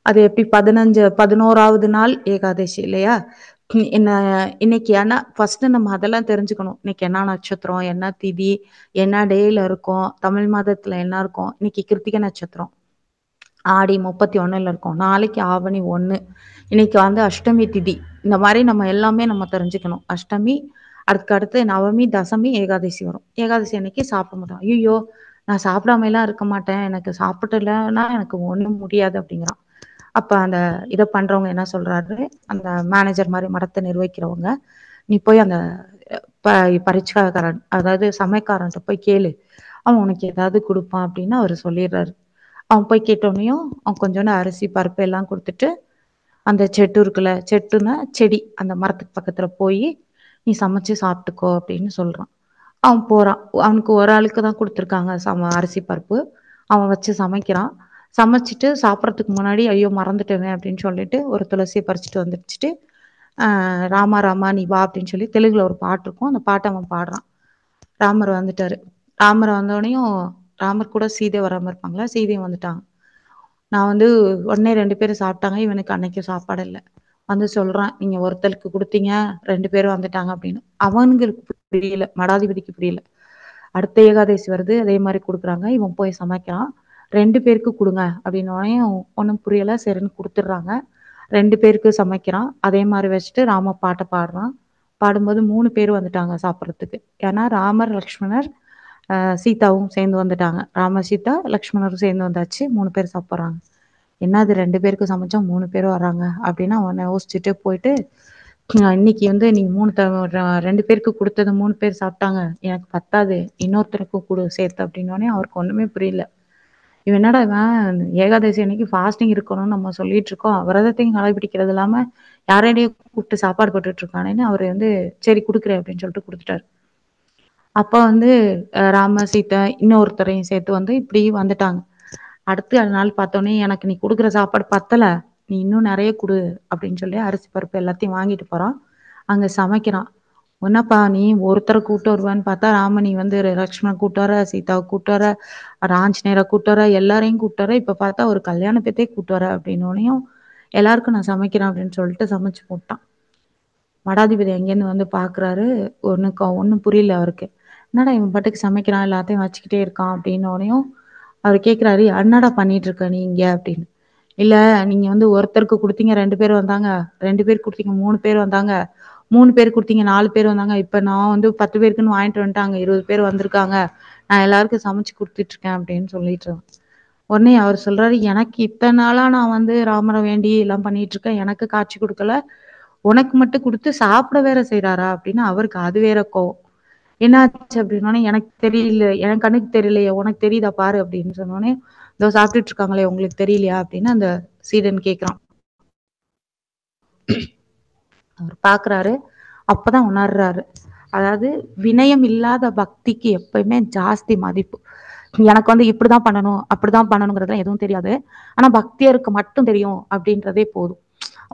அது எப்படி 11வது நாள் ஏகாதசி இல்லையா? என்ன இன்னைக்கு ஏன்னா ஃபர்ஸ்ட் நம்ம அதெல்லாம் தெரிஞ்சுக்கணும். இன்னைக்கு என்ன நட்சத்திரம், என்ன திதி, என்ன டேல இருக்கும், தமிழ் மாதத்துல என்ன இருக்கும். இன்னைக்கு கிருத்திகை நட்சத்திரம், ஆடி 31ல இருக்கும், நாளைக்கு ஆவணி 1, இன்னைக்கு வந்து அஷ்டமி திதி. இந்த மாதிரி நம்ம எல்லாமே நம்ம தெரிஞ்சுக்கணும். அஷ்டமி, அடுத்து நவமி, தசமி, ஏகாதசி வரும். ஏகாதசி அன்னைக்கு சாப்பிட மாட்டோம். ஐயோ நான் சாப்பிடாம எல்லாம் இருக்க மாட்டேன், எனக்கு சாப்பிடலன்னா எனக்கு ஒண்ணும் முடியாது அப்படிங்கிறான். அப்ப அந்த இதை பண்றவங்க என்ன சொல்றாரு, அந்த மேனேஜர் மாதிரி மடத்தை நிர்வகிக்கிறவங்க, நீ போய் அந்த பரிச்சாக்காரன் அதாவது சமையக்காரன்ட்ட போய் கேளு, அவன் உனக்கு ஏதாவது கொடுப்பான் அப்படின்னு அவர் சொல்லிடுறாரு. அவன் போய் கேட்டோன்னையும் அவன் கொஞ்சோண்டு அரிசி பருப்பு எல்லாம் கொடுத்துட்டு, அந்த செட்டு இருக்குல்ல, செட்டுன்னா செடி, அந்த மரத்துக்கு பக்கத்துல போய் நீ சமைச்சு சாப்பிட்டுக்கோ அப்படின்னு சொல்றான். அவன் போறான். அவனுக்கு ஒரு ஆளுக்கு தான் கொடுத்துருக்காங்க அரிசி பருப்பு. அவன் வச்சு சமைக்கிறான். சமைச்சிட்டு சாப்பிட்றதுக்கு முன்னாடி ஐயோ மறந்துட்டேன் அப்படின்னு சொல்லிட்டு ஒரு துளசியை பறிச்சுட்டு வந்துடுச்சுட்டு ராமா ராமா நீ வா அப்படின்னு சொல்லி தெலுங்குல ஒரு பாட்டு இருக்கும், அந்த பாட்டை அவன் பாடுறான். ராமர் வந்துட்டாரு. ராமர் வந்தோடனையும் ராமர் கூட சீதை வராம இருப்பாங்களா, சீதையும் வந்துட்டாங்க. நான் வந்து உடனே 2 பேரும் சாப்பிட்டாங்க. இவனுக்கு அன்னைக்கு சாப்பாடு இல்ல. வந்து சொல்றான், "நீங்க ஒருத்தருக்கு குடுத்தீங்க, 2 பேரும் வந்துட்டாங்க" அப்படின்னு. அவனுங்களுக்கு புரியல. மடாதிபதிக்கு புரியல. அடுத்த ஏகாதசி வருது. அதே மாரி குடுக்குறாங்க. இவன் போய் சமைக்கிறான். 2 பேருக்கு குடுங்க அப்படின்னோனயும் ஒண்ணும் புரியல. சரின்னு குடுத்துடுறாங்க. 2 பேருக்கு சமைக்கிறான். அதே மாரி வச்சுட்டு ராம பாட்ட பாடுறான். பாடும்போது 3 பேர் வந்துட்டாங்க சாப்பிடுறதுக்கு. ஏன்னா ராமர், லக்ஷ்மணர், சீதாவும் சேர்ந்து வந்துட்டாங்க. ராமர், சீதா, லக்ஷ்மணரும் சேர்ந்து வந்தாச்சு. 3 பேர் சாப்பிடுறாங்க. என்னது 2 பேருக்கு சமைச்சா 3 பேர் வராங்க அப்படின்னு அவன் யோசிச்சுட்டு போயிட்டு, இன்னைக்கு வந்து நீ 2 பேருக்கு குடுத்தது 3 பேர் சாப்பிட்டாங்க. எனக்கு பத்தாது. இன்னொருத்தருக்கும் குடு சேர்த்து அப்படின்னோனே அவருக்கு ஒண்ணுமே புரியல. இவன் என்னடா இவன் ஏகாதசி அன்னைக்கு ஃபாஸ்டிங் இருக்கணும்னு நம்ம சொல்லிட்டு இருக்கோம். விரதத்தையும் கடைபிடிக்கிறது இல்லாம யாரையும் கூப்பிட்டு சாப்பாடு போட்டுட்டு இருக்கானேன்னு அவரு வந்து சரி குடுக்குறேன் அப்படின்னு சொல்லிட்டு குடுத்துட்டாரு. அப்ப வந்து ராம, சீதை இன்னொருத்தரையும் சேர்த்து வந்து இப்படி வந்துட்டாங்க. அடுத்த நாள் பார்த்தோன்னே, "எனக்கு நீ குடுக்குற சாப்பாடு பத்தல. நீ இன்னும் நெறைய குடு" அப்படின்னு சொல்லி அரிசி, பருப்பு எல்லாத்தையும் வாங்கிட்டு போறான். அங்க சமைக்கிறான். "என்னப்பா நீ ஒருத்தர கூட்டு வருவான்னு பார்த்தா, ராம நீ வந்து லக்ஷ்மண கூட்டு வர, சீதாவ கூட்டு வர, ஆஞ்சநேயர கூட்டு வர, எல்லாரையும் கூட்டு வர. இப்ப பார்த்தா ஒரு கல்யாணத்தையே கூட்டு வர" அப்படின்னோனையும், "எல்லாருக்கும் நான் சமைக்கிறேன்" அப்படின்னு சொல்லிட்டு சமைச்சு போட்டான். மடாதிபதி அங்கேருந்து வந்து பார்க்குறாரு. ஒண்ணும் புரியல அவருக்கு. என்னடா இவன் பாட்டுக்கு சமைக்கிறான், எல்லாத்தையும் வச்சுக்கிட்டே இருக்கான் அப்படின்னோனையும், அவரு கேட்குறாரு, "என்னடா பண்ணிட்டு இருக்க நீ இங்க?" அப்படின்னு. "இல்ல நீங்க வந்து ஒருத்தருக்கு குடுத்தீங்க 2 பேர் வந்தாங்க. 2 பேருக்கு குடுத்தீங்க 3 பேர் வந்தாங்க. 3 பேருக்கு குடுத்தீங்க 4 பேர் வந்தாங்க. இப்ப நான் வந்து 10 பேருக்குன்னு வாங்கிட்டு வந்துட்டாங்க. 20 பேர் வந்திருக்காங்க. நான் எல்லாருக்கும் சமைச்சு குடுத்துட்டு இருக்கேன்" அப்படின்னு சொல்லிட்டு இருந்தான். உடனே அவர் சொல்றாரு, "எனக்கு இத்தன நாளா நான் வந்து ராமர வேண்டி எல்லாம் பண்ணிட்டு இருக்கேன். எனக்கு காட்சி குடுக்கல. உனக்கு மட்டும் குடுத்து சாப்பிட வேற செய்றாரா?" அப்படின்னு அவருக்கு அது வேற கோவம். "என்னாச்சு?" அப்படின்னோனே, "எனக்கு தெரியல. என் கண்ணுக்கு தெரியலையே. உனக்கு தெரியுதா பாரு" அப்படின்னு சொன்னோனே, "இதோ சாப்பிட்டுட்டு இருக்காங்களே உங்களுக்கு தெரியலையா?" அப்படின்னு அந்த சீடன் கேட்கிறான். அவர் பார்க்குறாரு. அப்பதான் உணர்றாரு. அதாவது வினயம் இல்லாத பக்திக்கு எப்பயுமே ஜாஸ்தி மதிப்பு. எனக்கு வந்து இப்படிதான் பண்ணணும், அப்படிதான் பண்ணணுங்கிறதுலாம் எதுவும் தெரியாது. ஆனா பக்தியருக்கு மட்டும் தெரியும் அப்படின்றதே போதும்.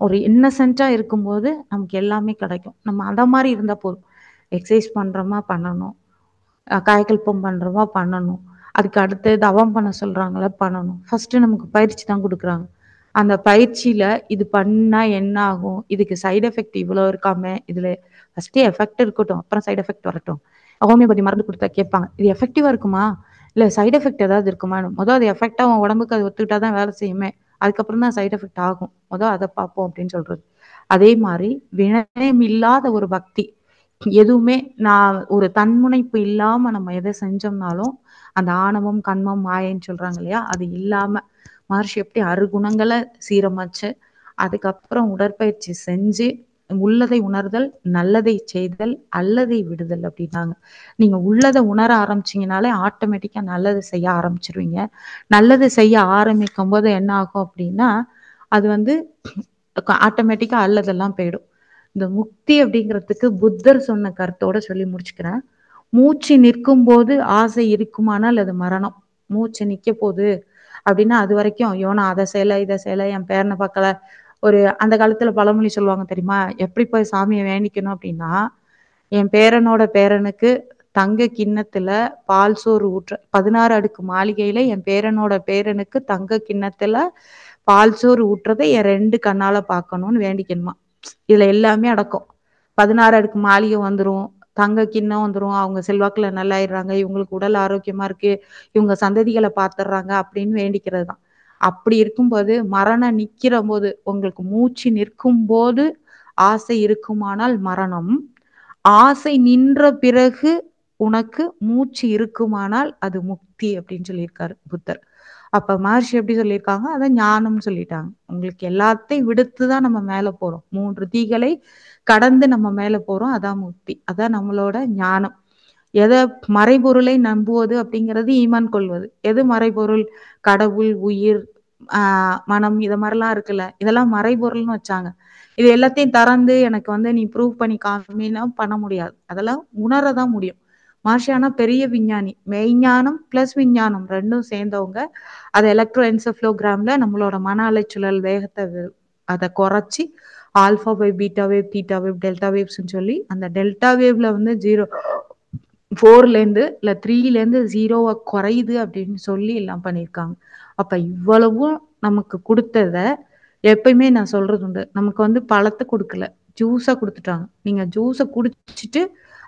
ஒரு இன்னசென்ட்டா இருக்கும்போது நமக்கு எல்லாமே கிடைக்கும். நம்ம அந்த மாரி இருந்தா போதும். எக்சர்சைஸ் பண்றோமா பண்ணணும். காயகல்பம் பண்றோமா பண்ணணும். அதுக்கு அடுத்து தவம் பண்ண சொல்றாங்களா பண்ணணும். ஃபர்ஸ்ட்டு நமக்கு பயிற்சி தான் குடுக்குறாங்க. அந்த பயிற்சியில இது பண்ணா என்ன ஆகும்? இதுக்கு சைட் எஃபெக்ட் இவ்வளோ இருக்காமே, இதுல ஃபர்ஸ்ட்டு எஃபெக்ட் இருக்கட்டும். அப்புறம் சைட் எஃபெக்ட் வரட்டும். ஹோமியோபதி மருந்து குடுத்தா கேட்பாங்க. இது எஃபெக்டிவா இருக்குமா? இல்ல சைட் எஃபெக்ட் ஏதாவது இருக்குமான்னு. அது எஃபெக்ட்டா உன் உடம்புக்கு அது ஒத்துக்கிட்டா தான் வேலை செய்யுமே. அதுக்கப்புறம் தான் சைட் எஃபெக்ட் ஆகும். அத பார்ப்போம் அப்படின்னு சொல்றது. அதே மாரி வினயம் இல்லாத ஒரு பக்தி. எதுவுமே நான் ஒரு தன்முனைப்பு இல்லாம நம்ம எத செஞ்சோம்னாலும், அந்த ஆணவம், கன்மம், மாயைன்னு சொல்றாங்க இல்லையா? அது இல்லாம மகர்ஷி எப்படி 6 குணங்கள சீரமைச்சு, அதுக்கப்புறம் உடற்பயிற்சி செஞ்சு, உள்ளதை உணர்தல், நல்லதை செய்தல், அல்லதை விடுதல் அப்படின்னாங்க. நீங்க உள்ளத உணர ஆரம்பிச்சீங்கனாலே ஆட்டோமேட்டிக்கா நல்லது செய்ய ஆரம்பிச்சுருவீங்க. நல்லது செய்ய ஆரம்பிக்கும்போது என்ன ஆகும் அப்படின்னா, அது வந்து ஆட்டோமேட்டிக்கா அல்லதெல்லாம் போயிடும். இந்த முக்தி அப்படிங்கிறதுக்கு புத்தர் சொன்ன கருத்தோட சொல்லி முடிச்சுக்கிறேன். மூச்சு நிற்கும்போது ஆசை இருக்குமானால் அது மரணம். மூச்சு நிக்க போது அப்படின்னா அது வரைக்கும் ஐயோ நான் அதை செய்யல இதை செய்யல என் பேரனை பார்க்கல. அந்த காலத்துல பழமொழி சொல்லுவாங்க தெரியுமா? எப்படி போய் சாமியை வேண்டிக்கணும் அப்படின்னா, என் பேரனோட பேரனுக்கு தங்க கிண்ணத்துல பால் சோறு ஊற்ற 16 அடுக்கு மாளிகையில என் பேரனோட பேரனுக்கு தங்க கிண்ணத்துல பால் சோறு ஊட்டுறதை என் 2 கண்ணால பார்க்கணும்னு வேண்டிக்கணுமா. இதுல எல்லாமே அடக்கம். 16 அடுக்கு மாளிகை வந்துரும். தங்க கிண்ணம் வந்துரும். அவங்க செல்வாக்குல நல்லாயிடுறாங்க. இவங்களுக்கு உடல் ஆரோக்கியமா இருக்கு. இவங்க சந்ததிகளை பார்த்துடுறாங்க அப்படின்னு வேண்டிக்கிறது தான். அப்படி இருக்கும்போது மரணம் நிக்கிறபோது உங்களுக்கு மூச்சு நிற்கும்போது ஆசை இருக்குமானால் மரணம். ஆசை நின்ற பிறகு உனக்கு மூச்சு இருக்குமானால் அது முக்தி அப்படின்னு சொல்லியிருக்காரு புத்தர். அப்ப மகர்ஷி எப்படி சொல்லியிருக்காங்க? அத ஞானம்னு சொல்லிட்டாங்க. உங்களுக்கு எல்லாத்தையும் விடுத்து தான் நம்ம மேல போறோம். 3 தீகளை கடந்து நம்ம மேல போறோம். அதான் முக்தி. அதான் நம்மளோட ஞானம். எத மறைபொருளை நம்புவது அப்படிங்கிறது ஈமான் கொள்வது. எது மறைபொருள்? கடவுள், உயிர், மனம் இத மாரிலாம் இருக்குல்ல. இதெல்லாம் மறைபொருள்னு வச்சாங்க. இது எல்லாத்தையும் திறந்து எனக்கு வந்து நீ ப்ரூவ் பண்ணி காமின்னா பண்ண முடியாது. அதெல்லாம் உணர தான் முடியும். மகர்ஷி ஆனா பெரிய விஞ்ஞானி. மெய்ஞானம் பிளஸ் விஞ்ஞானம் 2ம் சேர்ந்தவங்க. அத எலக்ட்ரோ என்செஃபலோகிராம்ல நம்மளோட மன அலைச்சூழல் வேகத்த அத குறைச்சு alpha wave, beta wave, theta wave, delta வேவ்ஸ்ன்னு சொல்லி அந்த டெல்டா வேவ்ல வந்து 0 4லேருந்து இல்ல 3லேருந்து 0 குறையுது அப்படின்னு சொல்லி எல்லாம் பண்ணியிருக்காங்க. அப்ப இவ்வளவும் நமக்கு கொடுத்தத எப்பயுமே நான் சொல்றது உண்டு. நமக்கு வந்து பழத்தை கொடுக்கல, ஜூஸா கொடுத்துட்டாங்க. நீங்க ஜூஸை குடிச்சிட்டு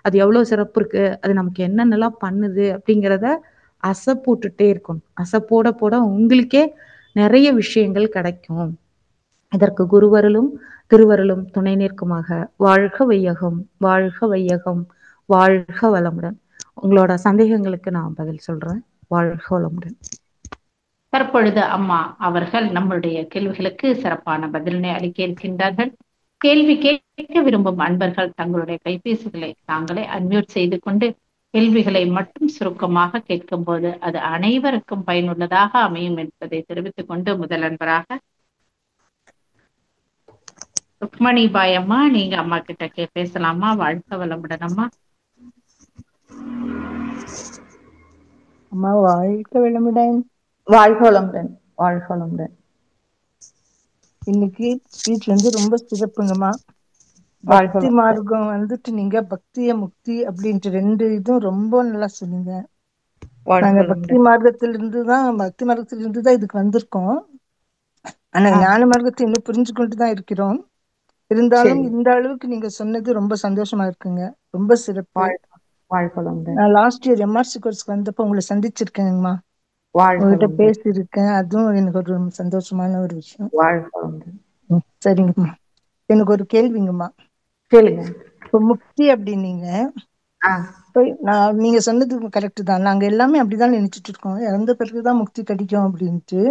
அது எவ்வளவு சிறப்பு இருக்கு, அது நமக்கு என்னென்னலாம் பண்ணுது அப்படிங்கிறத அசை போட்டுட்டே இருக்கணும். அசை போட போட உங்களுக்கே நிறைய விஷயங்கள் கிடைக்கும். இதற்கு குருவருளும் திருவருளும் துணை நிற்குமாக. வாழ்க வையகம், வாழ்க வையகம், வாழ்க வளமுடன். உங்களோட சந்தேகங்களுக்கு நான் பதில் சொல்றேன். வாழ்க வளமுடன். தற்பொழுது அம்மா அவர்கள் நம்முடைய கேள்விகளுக்கு சிறப்பான பதிலினை அளிக்க இருக்கின்றார்கள். கேள்வி கேட்க விரும்பும் அன்பர்கள் தங்களுடைய கைபேசிகளை தாங்களே அன்மியூட் செய்து கொண்டு கேள்விகளை மட்டும் சுருக்கமாக கேட்கும் போது அது அனைவருக்கும் பயனுள்ளதாக அமையும் என்பதை தெரிவித்துக் கொண்டு முதல் அன்பராக ருக்மணி பாய் அம்மா, நீங்க அம்மா கிட்ட பேசலாமா? வாழ்க வளமுடன் அம்மா. அம்மா வாழ்க வளமுடன். வாழ்க வளமுடன். வாழ்க வளமுடன். இன்னைக்கு வீட்டுல இருந்து ரொம்ப சிறப்புங்கம்மா. பக்தி மார்க்கம் வந்துட்டு நீங்க பக்திய முக்தி அப்படின்ட்டு 2 இதுவும் ரொம்ப நல்லா சொன்னீங்க. நாங்க பக்தி மார்க்கத்திலிருந்து தான் இதுக்கு வந்திருக்கோம். ஆனா ஞான மார்க்கத்தை இன்னும் புரிஞ்சு கொண்டுதான் இருக்கிறோம். இருந்தாலும் இந்த அளவுக்கு நீங்க சொன்னது ரொம்ப சந்தோஷமா இருக்குங்க. ரொம்ப சிறப்பு. நான் லாஸ்ட் இயர் MRC கோர்ஸ்க்கு வந்தப்ப உங்களை சந்திச்சிருக்கேங்கம்மா. உங்ககிட்ட பேசியிருக்கேன். அதுவும் எனக்கு ஒரு சந்தோஷமான ஒரு விஷயம். சரிங்கம்மா. எனக்கு ஒரு கேள்விங்கம்மா. கேளுங்க. இப்போ முக்தி அப்படின்னீங்க. நீங்க சொன்னது கரெக்ட் தான். நாங்க எல்லாமே அப்படிதான் நினைச்சிட்டு இருக்கோம், இறந்த பிறகுதான் முக்தி கிடைக்கும் அப்படின்ட்டு.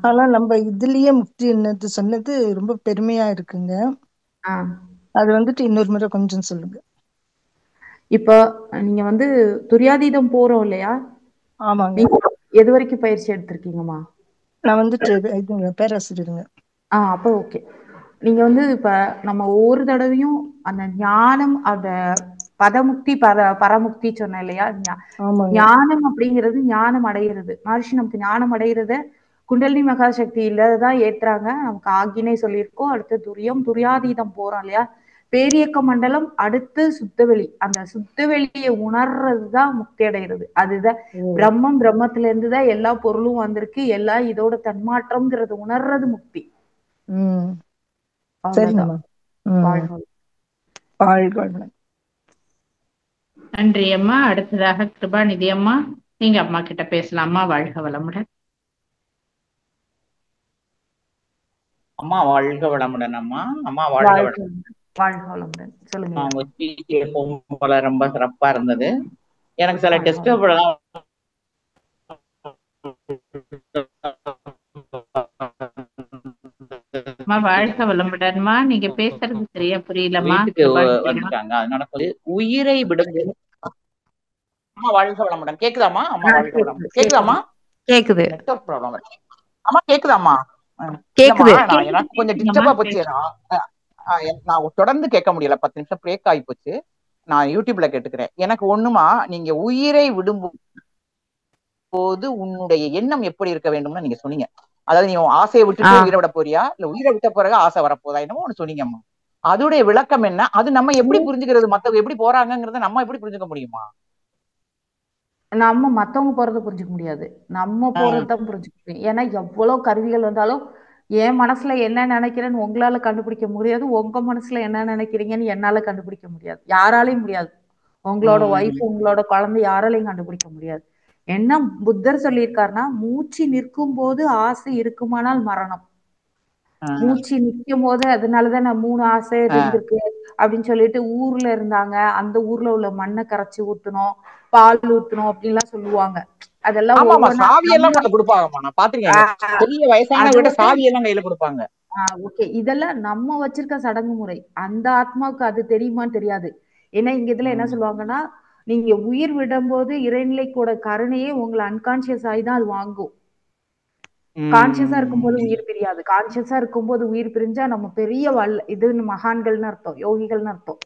ஆனா நம்ம இதுலயே முக்தி என்னது சொன்னது ரொம்ப பெருமையா இருக்குங்க. அது வந்துட்டு இன்னொரு முறை கொஞ்சம் சொல்லுங்க. இப்போ நீங்க வந்து துரியாதீதம் போறோம் இல்லையா? ஆமாங்க. நீங்க எது வரைக்கும் பயிற்சி எடுத்திருக்கீங்கம்மா? நான் வந்துட்டு இதுங்க பேராசிரியருங்க. அப்போ ஓகே. நீங்க வந்து இப்ப நம்ம ஒவ்வொரு தடவையும் அந்த ஞானம், அந்த பதமுக்தி பரமுக்தி சொன்னேன் இல்லையா? ஞானம் அப்படிங்கிறது ஞானம் அடைகிறது. மகர்ஷி நமக்கு ஞானம் அடைகிறத குண்டலினி மகாசக்தியில தான் ஏத்துறாங்க. நமக்கு ஆகினே சொல்லியிருக்கோம். அடுத்து துரியாதீதம் போறோம் இல்லையா? பேரியக்க மண்டலம், அடுத்து சுத்தவெளி. அந்த சுத்தவெளியை உணர்றதுதான் முக்தி அடைகிறது. அதுதான் பிரம்மத்துல இருந்துதான் எல்லா பொருளும் வந்திருக்கு, எல்லா இதோட தன்மாற்றம்ங்கிறது உணர்றது முக்தி. நன்றி அம்மா. அடுத்ததாக கிருபாநிதி அம்மா, நீங்க அம்மா கிட்ட பேசலாமா? வாழ்க வளமுடன். அம்மா வாழ்க வளமுடன். அம்மா வாழ்க வளமுடன். சொல்லுங்க. உங்க ஸ்பீச் எப்பவும் போல ரொம்ப சிறப்பா இருந்தது. எனக்கு சில டெஸ்ட் வாழ்க வளமுடன்மா. நீங்க பேசுறது சரியா புரியலமா. வீட்டுக்கு வந்துட்டாங்க, அதனால உயிரை விடும்போது. அம்மா வாழ்க வளமுடன். கேக்குதாமா? அம்மா வாழ்க வளமுடன். கேக்குதாமா? கேக்குது. Network problem. அம்மா கேக்குதாமா? கேக்குது. எனக்கு கொஞ்சம் டிஸ்டர்பா போச்சு. நான் தொடர்ந்து கேட்க முடியல. 10 நிமிஷம் பிரேக் ஆகி போச்சு. நான் யூடியூப்ல கேட்டுக்கிறேன். எனக்கு ஒண்ணுமா, நீங்க உயிரை விடும்போது உன்னுடைய எண்ணம் எப்படி இருக்க வேண்டும்னு நீங்க சொன்னீங்க. அதாவது நீ ஆசையை விட்டுட்டு உயிரை விட போறியா, இல்ல உயிரை விட்ட பிறகு ஆசை வரப்போதா, என்னமோ ஒண்ணு சொன்னீங்கம்மா. அதோடைய விளக்கம் என்ன? அது நம்ம எப்படி புரிஞ்சுக்கிறது? மத்தவங்க எப்படி போறாங்கிறத நம்ம எப்படி புரிஞ்சுக்க முடியுமா? நம்ம மத்தவங்க போறதை புரிஞ்சுக்க முடியாது, நம்ம போறதுதான் புரிஞ்சுக்க முடியும். ஏன்னா எவ்வளவு கருவிகள் வந்தாலும் என் மனசுல என்ன நினைக்கிறேன்னு உங்களால கண்டுபிடிக்க முடியாது, உங்க மனசுல என்ன நினைக்கிறீங்கன்னு என்னால கண்டுபிடிக்க முடியாது, யாராலையும் முடியாது. உங்களோட ஒய்ஃப், உங்களோட குழந்தை யாராலையும் கண்டுபிடிக்க முடியாது. என்ன புத்தர் சொல்லியிருக்காருன்னா, மூச்சு நிற்கும் போது ஆசை இருக்குமானால் மரணம். மூச்சு நிற்கும் போது, அதனாலதான் நான் 3 ஆசை இருந்திருக்கு அப்படின்னு சொல்லிட்டு ஊர்ல இருந்தாங்க. அந்த ஊர்ல உள்ள மண்ணை கரைச்சி ஊத்தணும், பால் ஊத்தணும் அப்படின்லாம் சொல்லுவாங்க. அதெல்லாம் சாவியெல்லாம் கொடுப்பாங்கம்மா, நான் பாத்திருக்கேன். பெரிய வயசானவங்க சாவியெல்லாம் கையில கொடுப்பாங்க. ஓகே, இதெல்லாம் நம்ம வச்சிருக்க சடங்கு முறை. அந்த ஆத்மாவுக்கு அது தெரியுமான்னு தெரியாது. ஏன்னா இங்க இதுல என்ன சொல்லுவாங்கன்னா, நீங்க உயிர் விடும்போது இறைநிலை கூட கருணையே உங்களை அன்கான்சியஸ் ஆகிதான் அது வாங்கும். கான்சியஸா இருக்கும்போது உயிர் பிரியாது. கான்சியஸா இருக்கும்போது உயிர் பிரிஞ்சா நம்ம பெரிய இதுன்னு மகான்கள்னு அர்த்தம், யோகிகள்னு அர்த்தம்.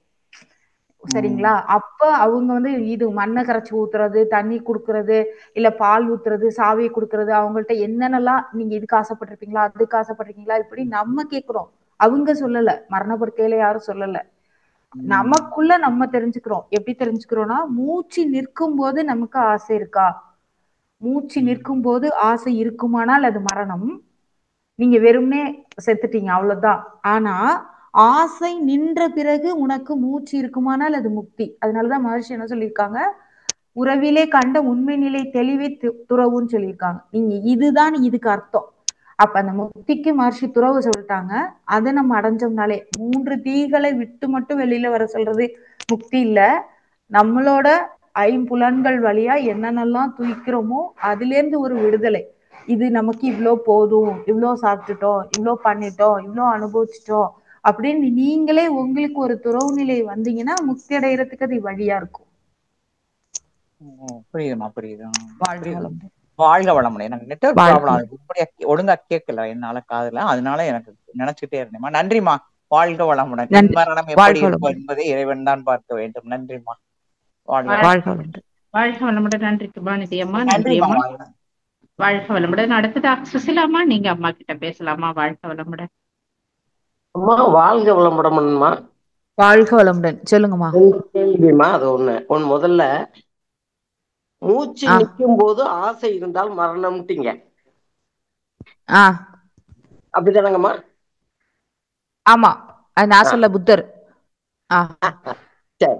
சரிங்களா? அப்ப அவங்க வந்து இது மண்ணை கரைச்சி ஊத்துறது, தண்ணி குடுக்கறது, இல்ல பால் ஊத்துறது, சாவியை குடுக்கறது, அவங்கள்ட்ட என்னென்னலாம் நீங்க இதுக்கு ஆசைப்பட்டிருப்பீங்களா, அதுக்கு ஆசைப்பட்டிருக்கீங்களா, இப்படி நம்ம கேட்கிறோம். அவங்க சொல்லல, மரணப்படுக்கையில யாரும் சொல்லல. நமக்குள்ள நம்ம தெரிஞ்சுக்கிறோம். எப்படி தெரிஞ்சுக்கிறோம்னா, மூச்சு நிற்கும் போது நமக்கு ஆசை இருக்கா? மூச்சு நிற்கும் போது ஆசை இருக்குமானால் அது மரணம். நீங்க வெறும்னே செத்துட்டீங்க, அவ்வளவுதான். ஆனா ஆசை நின்ற பிறகு உனக்கு மூச்சு இருக்குமானால் அது முக்தி. அதனாலதான் மகர்ஷி என்ன சொல்லியிருக்காங்க, உறவிலே கண்ட உண்மை நிலை தெளிவே துறவுன்னு சொல்லியிருக்காங்க. நீங்க இதுதான் இதுக்கு அர்த்தம். அப்ப அந்த முக்திக்கு மகர்ஷி துறவு சொல்லிட்டாங்க. அதை நம்ம அடைஞ்சோம்னாலே 3 தீகளை விட்டு மட்டும் வெளியில வர சொல்றது முக்தி இல்ல. நம்மளோட ஐம்புலன்கள் வழியா என்னென்னலாம் தூக்கிறோமோ அதுல இருந்து ஒரு விடுதலை. இது நமக்கு இவ்வளோ போதும், இவ்வளோ சாப்பிட்டுட்டோம், இவ்வளோ பண்ணிட்டோம், இவ்வளோ அனுபவிச்சிட்டோம் அப்படின்னு நீங்களே உங்களுக்கு ஒரு துறவு நிலை வந்தீங்கன்னா முக்தி அடைகிறதுக்கு அது வழியா இருக்கும். புரியுதுமா, புரியுது. வாழ்க வளமுடன். வாழ்க வளமுடன். எனக்கு நெட்வொர்க் ப்ராப்ளம், ஒழுங்கா கேட்கல என்னால காதுல, அதனால எனக்கு நினைச்சிட்டே இருந்தேம்மா. நன்றிமா. வாழ்க வளமுடன். மரணம் எப்படி இருக்கும் என்பதை இறைவன் தான் பார்க்க வேண்டும். நன்றிமா. வாழ்க வளமுடன். நன்றி கிருபாநிதி அம்மா. நன்றி அம்மா. வாழ்க வளமுடன். அடுத்தது சுசிலாமா, நீங்க அம்மா கிட்ட பேசலாமா? வாழ்க வளமுடன் அம்மா. வாழ்க வளமுடன்மா. வாழ்க வளமுடன். சொல்லுங்கம்மா. கேள்விமா. அது ஒண்ணு முதல்ல, மூச்சு நிற்கும் போது ஆசை இருந்தால் மரணம்ட்டீங்க, அப்படிதானங்கம்மா? ஆமா, நான் சொல்ல புத்தர். சரி,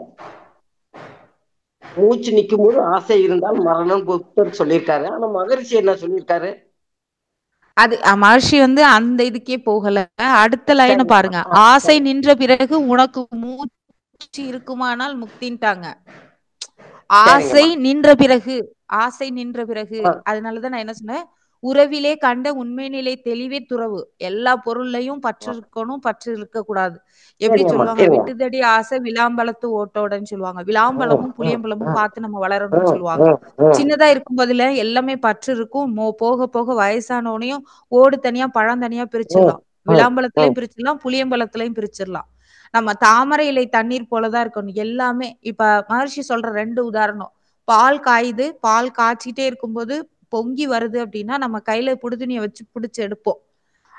மூச்சு நிற்கும் போது ஆசை இருந்தால் மரணம் புத்தர் சொல்லியிருக்காரு. ஆனா மகரிஷி என்ன சொல்லியிருக்காரு? அது மகர்ஷி அந்த இதுக்கே போகல. அடுத்த லைன் பாருங்க. ஆசை நின்ற பிறகு உனக்கு மூச்சு இருக்குமானால் முக்தின்ட்டாங்க. ஆசை நின்ற பிறகு, ஆசை நின்ற பிறகு. அதனாலதான் நான் என்ன சொன்னேன், உறவிலே கண்ட உண்மை நிலை தெளிவே துறவு. எல்லா பொருள்லையும் பற்று இருக்கணும், பற்று இருக்க கூடாது. எப்படி சொல்லுவாங்க, விட்டுதடி ஆசை விளாம்பழத்து ஓட்டோடன்னு சொல்லுவாங்க. விளாம்பழமும் புளியம்பழமும் பார்த்து நம்ம வளரணும்னு சொல்லுவாங்க. சின்னதா இருக்கும் போதுல எல்லாமே பற்று இருக்கும். போக போக வயசானோனையும் ஓடு தனியா பழம் தனியா பிரிச்சிடலாம். விளாம்பழத்திலையும் பிரிச்சிடலாம், புளியம்பழத்திலையும் பிரிச்சிடலாம். நம்ம தாமரை இலை தண்ணீர் போலதான் இருக்கணும் எல்லாமே. இப்ப மகர்ஷி சொல்ற 2 உதாரணம். பால் காயுது, பால் காய்ச்சிட்டே இருக்கும்போது பொங்கி வருது அப்படின்னா நம்ம கையில புடுதுணியை வச்சு பிடிச்சு எடுப்போம்.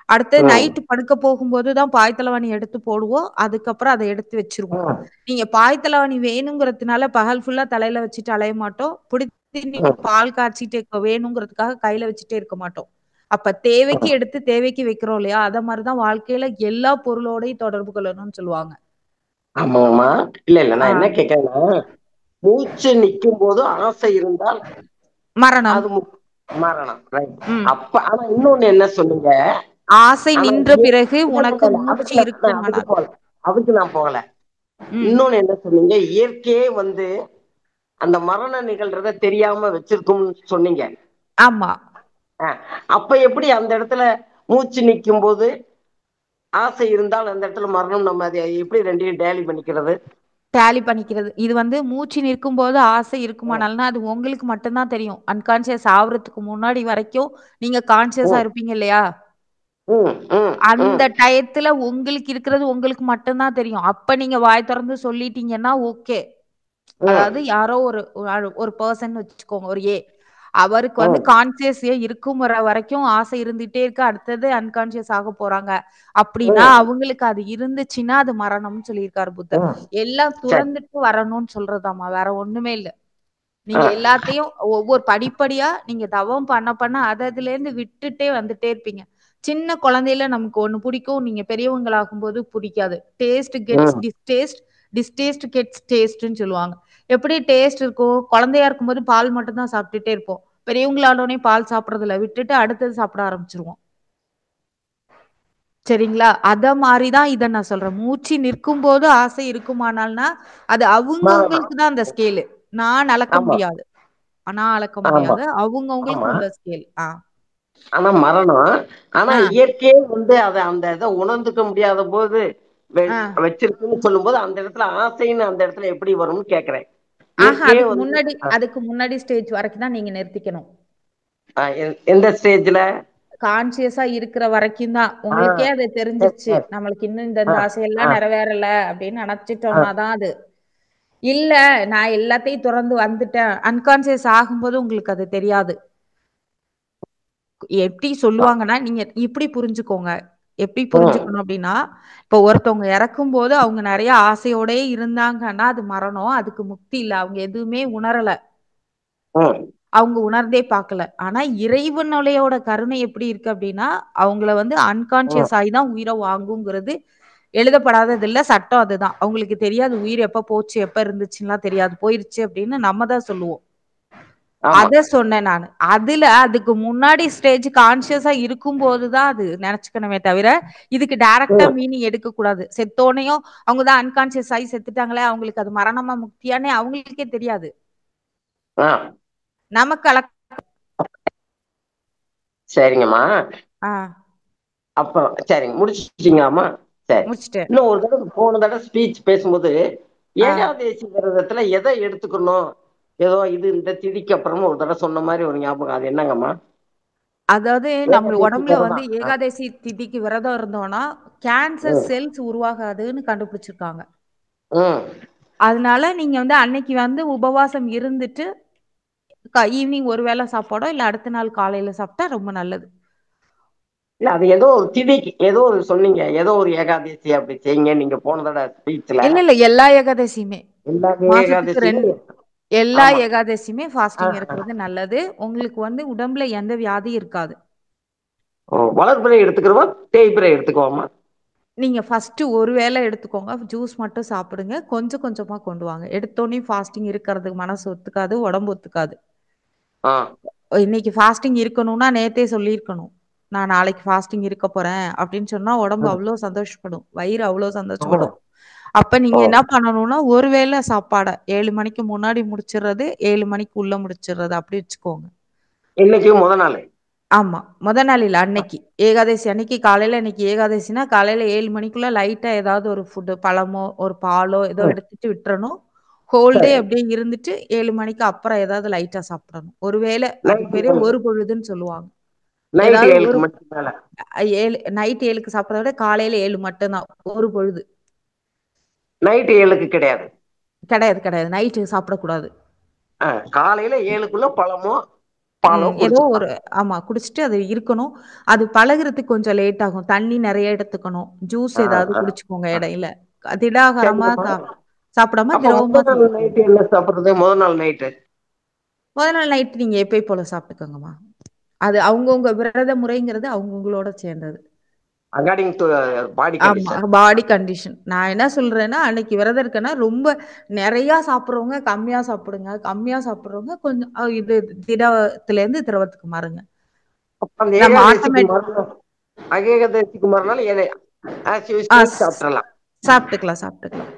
அடுத்து நைட்டு படுக்க போகும்போதுதான் பாய்த்தலவாணி எடுத்து போடுவோம். அதுக்கப்புறம் அதை எடுத்து வச்சிருவோம். நீங்க பாய்த்தலவாணி வேணுங்கிறதுனால பகல் ஃபுல்லா தலையில வச்சுட்டு அலைய மாட்டோம். பிடித்து பால் காய்ச்சிட்டு வேணுங்கிறதுக்காக கையில வச்சுட்டே இருக்க மாட்டோம். அப்ப தேவைக்கு எடுத்து தேவைக்கு வைக்கிறோம் இல்லையா? அத மாதிரிதான் வாழ்க்கையில எல்லா பொருளோடையும் தொடர்பு கொள்ளணும்னு சொல்லுவாங்க. ஆமாமா. இல்ல நான் என்ன கேட்கிறேன்னா, மூச்சு நிற்கும் போது ஆசை இருந்தால் மரணம், அது மரணம். அப்ப ஆனா இன்னொன்னு என்ன சொன்னீங்க, ஆசை நின்ற பிறகு உனக்கு மூச்சு இருக்கும். அதுக்கு நான் போகல. இன்னொன்னு என்ன சொன்னீங்க, இயற்கையே அந்த மரணம் நிகழ்றத தெரியாம வச்சிருக்கும்னு சொன்னீங்க. ஆமா. அப்ப எப்படி அந்த இடத்துல மூச்சு நிற்கும் போது ஆசை இருந்தால் அந்த இடத்துல மரணம், நம்ம அதை எப்படி ரெண்டையும் டேலி பண்ணிக்கிறது? டேலி பண்ணிக்கிறது இது மூச்சு நிற்கும் போது ஆசை இருக்குமானால்னா அது உங்களுக்கு மட்டும்தான் தெரியும். அன்கான்சியஸ் ஆகுறதுக்கு முன்னாடி வரைக்கும் நீங்க கான்சியஸா இருப்பீங்க இல்லையா? அந்த டயத்துல உங்களுக்கு இருக்கிறது உங்களுக்கு மட்டும்தான் தெரியும். அப்ப நீங்க வாய் திறந்து சொல்லிட்டீங்கன்னா ஓகே. அதாவது யாரோ ஒரு பர்சன் வச்சுக்கோங்க, ஒரு அவருக்கு கான்சியஸ் இருக்கும் வரைக்கும் ஆசை இருந்துட்டே இருக்கு. அடுத்தது அன்கான்சியஸ் ஆக போறாங்க அப்படின்னா அவங்களுக்கு அது இருந்துச்சுன்னா அது மரணம்னு சொல்லியிருக்காரு புத்தர். எல்லாம் துறந்துட்டு வரணும்னு சொல்றதாமா, வேற ஒண்ணுமே இல்ல. நீங்க எல்லாத்தையும் ஒவ்வொரு படிப்படியா நீங்க தவம் பண்ண அதுல இருந்து விட்டுட்டே வந்துட்டே இருப்பீங்க. சின்ன குழந்தையில நமக்கு ஒண்ணு பிடிக்கும், நீங்க பெரியவங்களாகும் போது பிடிக்காது. Taste gets distaste, distaste gets டேஸ்ட்னு சொல்லுவாங்க. எப்படி டேஸ்ட் இருக்கும், குழந்தையா இருக்கும்போது பால் மட்டும் தான் சாப்பிட்டுட்டே இருப்போம். பெரியவங்களானோடனே பால் சாப்பிடறதுல விட்டுட்டு அடுத்தது சாப்பிட ஆரம்பிச்சிருவோம். சரிங்களா? அத மாதிரிதான் இத நான் சொல்றேன். மூச்சு நிற்கும் போது ஆசை இருக்குமானால்னா அது அவங்கவுங்களுக்கு தான் அந்த ஸ்கேலு. நான் அளக்க முடியாது. அவங்கவுங்களுக்கு உள்ள ஸ்கேல். ஆனா மரணம், ஆனா இயற்கையே அதை அந்த இதை உணர்ந்துக்க முடியாத போது வச்சிருக்குன்னு சொல்லும் போது அந்த இடத்துல ஆசைன்னு அந்த இடத்துல எப்படி வரும்னு கேக்குறேன். அதுக்கு முன்னாடி ஸ்டேஜ் வரைக்கும் தான் நீங்க நிறுத்திக்கணும். எந்த ஸ்டேஜ்ல? கான்சியஸா இருக்கிற வரைக்கும் தான். உங்களுக்கே அது தெரிஞ்சிருச்சு, நம்மளுக்கு இன்னும் இந்த ஆசையெல்லாம் நிறைவேறல அப்படின்னு நினைச்சிட்டோம்னா தான் அது. இல்ல நான் எல்லாத்தையும் திறந்து வந்துட்டேன், அன்கான்சியஸ் ஆகும்போது உங்களுக்கு அது தெரியாது. எப்படி சொல்லுவாங்கன்னா, நீங்க இப்படி புரிஞ்சுக்கோங்க. எப்படி புரிஞ்சுக்கணும் அப்படின்னா, இப்போ ஒருத்தவங்க இறக்கும்போது அவங்க நிறைய ஆசையோடயே இருந்தாங்கன்னா அது மரணம். அதுக்கு முக்தி இல்ல. அவங்க எதுவுமே உணரல. அவங்க உணர்ந்தே பார்க்கல. ஆனா இறைவனுடையோட கருணை எப்படி இருக்கு அப்படின்னா, அவங்கள வந்து அன்கான்ஷியஸ் ஆகி தான் உயிரை வாங்குங்கிறது எழுதப்படாதது இல்ல. சட்டம் அதுதான். அவங்களுக்கு தெரியாது உயிர் எப்ப போச்சு, எப்ப இருந்துச்சுன்னுலாம் தெரியாது. போயிருச்சு அப்படின்னு நம்ம தான் சொல்லுவோம். அத சொன்னேன் நானு. அதுக்கு முன்னாடி ஸ்டேஜ் கான்ஷியஸா இருக்கும்போது தான் அது நினைச்சுக்கணுமே தவிர, இதுக்கு டைரக்ட்டா மீனிங் எடுக்க கூடாது. செத்தோனையும் அவங்க தான் அன்கான்ஷியஸ் ஆகி செத்துட்டாங்களே, அவங்களுக்கு அது மரணமா முக்தியானே அவங்களுக்கே தெரியாது. நமக்கு சரிங்கம்மா. ஆ. அப்ப சரிங்க. முடிச்சிட்டீங்களாம்மா? சரி. முடிச்சிட்டேன். இன்னும் ஒரு தடவை போன தடவை ஸ்பீச் பேசும்போது ஏகாதேசி விரதத்துல எதை எடுத்துக்கணும், ஏதோ இது இந்த திதிக்கு அப்புறமா ஒரு தடவை சொன்ன மாதிரி ஒரு ஞாபகம். அது என்னங்கம்மா? அதாவது நம்ம ஏகாதேசி உடம்புல வந்து விரதம். ஏகாதசி திதிக்கு விரதம் இருந்தோம்னா கேன்சர் செல்ஸ் உருவாகாதுன்னு கண்டுபிடிச்சிருக்காங்க. அதனால நீங்க வந்து அன்னைக்கு வந்து உபவாசம் இருந்துட்டு ஈவினிங் ஒரு வேளை சாப்பாடோ இல்ல அடுத்த நாள் காலையில சாப்பிட்டா ரொம்ப நல்லது. இல்ல அது ஏதோ ஒரு திதிக்கு ஏதோ ஒரு சொன்னீங்க, ஏதோ ஒரு ஏகாதசி அப்படி செய்யுங்க நீங்க போன தடவை ஸ்பீச்ல. இல்ல எல்லா ஏகாதசியுமே எல்லா மாசத்துக்கு எல்லா ஆமா. ஏகாதசியுமே ஃபாஸ்டிங் இருக்கிறது நல்லது. உங்களுக்கு வந்து உடம்புல எந்த வியாதியும் இருக்காது. வளர்பிறை எடுத்துக்கிறோம், தேய்பிறை எடுத்துக்கோமா? நீங்க ஃபர்ஸ்ட் ஒரு வேளை எடுத்துக்கோங்க. ஜூஸ் மட்டும் சாப்பிடுங்க. கொஞ்சம் கொஞ்சமா கொண்டு வாங்க. எடுத்தோனே ஃபாஸ்டிங் இருக்கிறதுக்கு மனசு ஒத்துக்காது, உடம்பு ஒத்துக்காது. இன்னைக்கு ஃபாஸ்டிங் இருக்கணும்னா நேத்தே சொல்லியிருக்கணும். நான் நாளைக்கு ஃபாஸ்டிங் இருக்க போறேன் அப்படின்னு சொன்னா உடம்பு அவ்வளோ சந்தோஷப்படும். வயிறு அவ்வளோ சந்தோஷப்படும். அப்ப நீங்க என்ன பண்ணணும்னா ஒரு வேளை சாப்பாடை 7 மணிக்கு முன்னாடி முடிச்சிடுறது, 7 மணிக்கு உள்ள முடிச்சிடுறது அப்படி வச்சுக்கோங்க. இன்னைக்கு முத நாள். ஆமா. முத நாள் இல்ல அன்னைக்கு. ஏகாதசி அன்னைக்கு காலையில இன்னைக்கு ஏகாதசினா காலையில 7 மணிக்குள்ள லைட்டா ஏதாவது ஒரு ஃபுட் பழமோ, ஒரு பாலோ ஏதோ எடுத்துட்டு விட்டுறணும். ஹோல் டே அப்படியே இருந்துட்டு 7 மணிக்கு அப்புறம் ஏதாவது லைட்டா சாப்பிடணும். ஒருவேளை அது பேரே ஒரு பொழுதுன்னு சொல்லுவாங்க. ஏதாவது ஒரு நைட் 7க்கு சாப்பிடறத விட காலையில 7 மட்டும்தான் ஒரு பொழுது. நைட் 7க்கு கிடையாது. கிடையாது. நைட்டு சாப்பிடக்கூடாது. காலையில 7க்குள்ள பழமோ ஏதோ ஒரு ஆமா குடிச்சிட்டு அது இருக்கணும். அது பழகுறதுக்கு கொஞ்சம் லேட் ஆகும். தண்ணி நிறைய எடுத்துக்கணும். ஜூஸ் ஏதாவது குடிச்சுக்கோங்க இடையில. திடாகாரமா சாப்பிடாம திரவமா நைட் என்ன சாப்பிடுறது? முதல் நாள் நைட்டு நீங்க எப்பயும் போல சாப்பிட்டுக்கோங்கம்மா. அது அவங்கவுங்க விரத முறைங்கிறது அவங்கவுங்களோட சேர்ந்தது. According to body condition. Body condition. நான் என்ன சொல்றேன்னா அன்னைக்கு விரதம் இருக்கேன்னா ரொம்ப நிறைய சாப்பிடுறவங்க கம்மியா சாப்பிடுங்க. கம்மியா சாப்பிடுறவங்க கொஞ்சம் இது திடவத்துல இருந்து திரவத்துக்கு மாறுங்க. ஏகாதசிக்கு மறுநாள் சாப்பிட்டுக்கலாம்.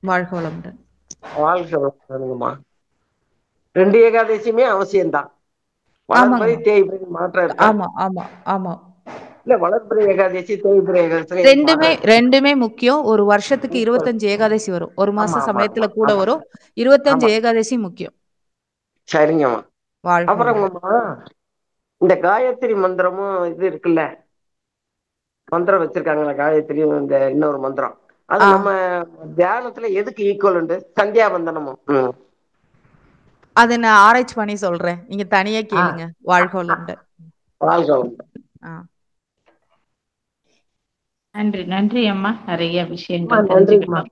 வாழ்க வளமுடன். வாழ்க வளமுடன்மா. 2 ஏகாதசியுமே அவசியம்தான். வளர்பிறை தேய்பிறை மாற்றம் இருக்கா? ஆமா. இல்ல வளர்பிறை ஏகாதசி தேய்பிறை ஏகாதசி ரெண்டுமே முக்கியம். ஒரு வருஷத்துக்கு 25 ஏகாதசி வரும். ஒரு மாச சமயத்துல கூட வரும். 25 ஏகாதசி முக்கியம். சரிங்கம்மா. அப்புறம்மா இந்த காயத்ரி மந்திரமும் இது இருக்குல்ல, மந்திரம் வச்சிருக்காங்களா காயத்ரி, இந்த இன்னொரு மந்திரம், அது நம்ம தியானத்துல எதுக்கு ஈக்குவல்? சந்தியாவந்தனமும் அதை நான் ஆராய்ச்சி பண்ணி சொல்றேன். நீங்க தனியா கேளுங்க. வாழ்க வளமுடன். நன்றி அம்மா. நிறைய விஷயங்கள் தெரிஞ்சுக்கிட்டோம்.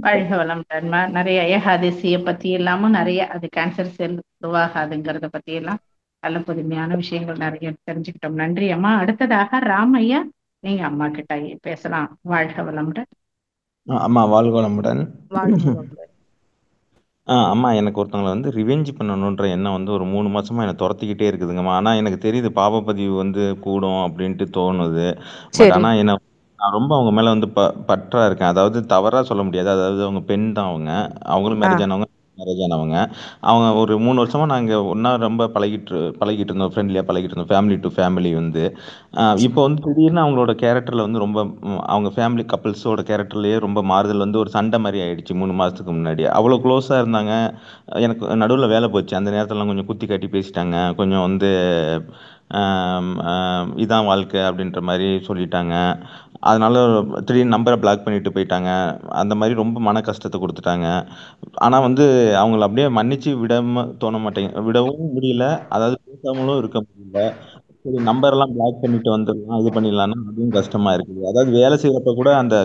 வாழ்க வளமுடன்மா. நிறைய ஏகாதசியை பத்தி எல்லாமும் நிறைய அது கேன்சர் செல் உருவாகாதுங்கிறத பத்தி எல்லாம் நல்ல புதுமையான விஷயங்கள் நிறைய தெரிஞ்சுக்கிட்டோம். நன்றி அம்மா. அடுத்ததாக ராமையா, நீங்க அம்மா கிட்ட பேசலாம். வாழ்க வளமுடன். அம்மா வாழ்க வளமுடன். அம்மா எனக்கு ஒருத்தவங்களை வந்து ரிவெஞ்ச் பண்ணணுன்ற எண்ணம் வந்து ஒரு 3 மாசமா என்னை துரத்திக்கிட்டே இருக்குதுங்கம்மா. ஆனால் எனக்கு தெரியுது பாவப்பதிவு வந்து கூடும் அப்படின்ட்டு தோணுது. பட் ஆனால் என்ன நான் ரொம்ப அவங்க மேலே வந்து பற்றா இருக்கேன். அதாவது தவறாக சொல்ல முடியாது. அதாவது அவங்க பெண் தான். அவங்களும் மேரேஜ் ஆனவங்க. அவங்க ஒரு 3 வருஷமா நாங்கள் ஒன்றா ரொம்ப பழகிட்டு இருந்தோம். ஃப்ரெண்ட்லியாக பழகிட்டு இருந்தோம். ஃபேமிலி டு ஃபேமிலி வந்து இப்போ வந்து திடீர்னு அவங்களோட கேரக்டரில் வந்து ரொம்ப அவங்க ஃபேமிலி கப்பிள்ஸோட கேரக்டர்லேயே ரொம்ப மாறுதல் வந்து ஒரு சண்டை மாதிரி ஆயிடுச்சு 3 மாதத்துக்கு முன்னாடி. அவ்வளோ க்ளோஸாக இருந்தாங்க. எனக்கு நடுவில் வேலை போச்சு. அந்த நேரத்துலலாம் கொஞ்சம் குத்தி காட்டி பேசிட்டாங்க. கொஞ்சம் வந்து இதான் வாழ்க்கை அப்படின்ற மாதிரி சொல்லிட்டாங்க. அதனால திடீர்னு நம்பரை பிளாக் பண்ணிட்டு போயிட்டாங்க. அந்த மாதிரி ரொம்ப மன கஷ்டத்தை கொடுத்துட்டாங்க. ஆனால் வந்து அவங்கள அப்படியே மன்னிச்சு விடவும் முடியல. அதாவது பேசாமலும் இருக்க முடியல. சரி நம்பர் எல்லாம் பிளாக் பண்ணிட்டு வந்துடலாம், இது பண்ணிடலாம்னா அதுவும் கஷ்டமா இருக்குது. அதாவது வேலை செய்யறப்ப கூட அந்த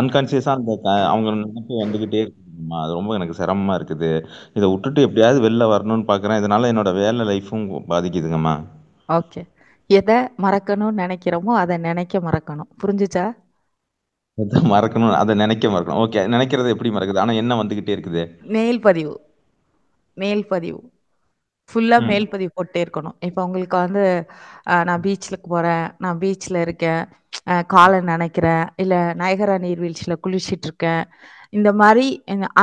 அன்கான்சியஸா அந்த அவங்க நினைப்பு வந்துகிட்டே இருக்குதுமா. அது ரொம்ப எனக்கு சிரமமா இருக்குது. இதை விட்டுட்டு எப்படியாவது வெளில வரணும்னு பாக்குறேன். இதனால என்னோட வேலை லைஃபும் பாதிக்குதுங்கம்மா. ஓகே. எதை மறக்கணும்னு நினைக்கிறோமோ அதை நினைக்க மறக்கணும். புரிஞ்சுச்சா? எதை மறக்கணும், அதை நினைக்க மறக்கணும். ஓகே, நினைக்கிறது எப்படி மறக்குது, ஆனா என்ன வந்துகிட்டே இருக்குது? மேல் பதிவு மேல் பதிவு ஃபுல்லாக ம் மேல் பதிவு போட்டே இருக்கணும். இப்போ உங்களுக்கு வந்து நான் பீச்சில் போகிறேன், நான் பீச்சில் இருக்கேன், காலை நினைக்கிறேன், இல்லை நயகரா நீர்வீழ்ச்சியில் குளிச்சிட்டு இருக்கேன். இந்த மாதிரி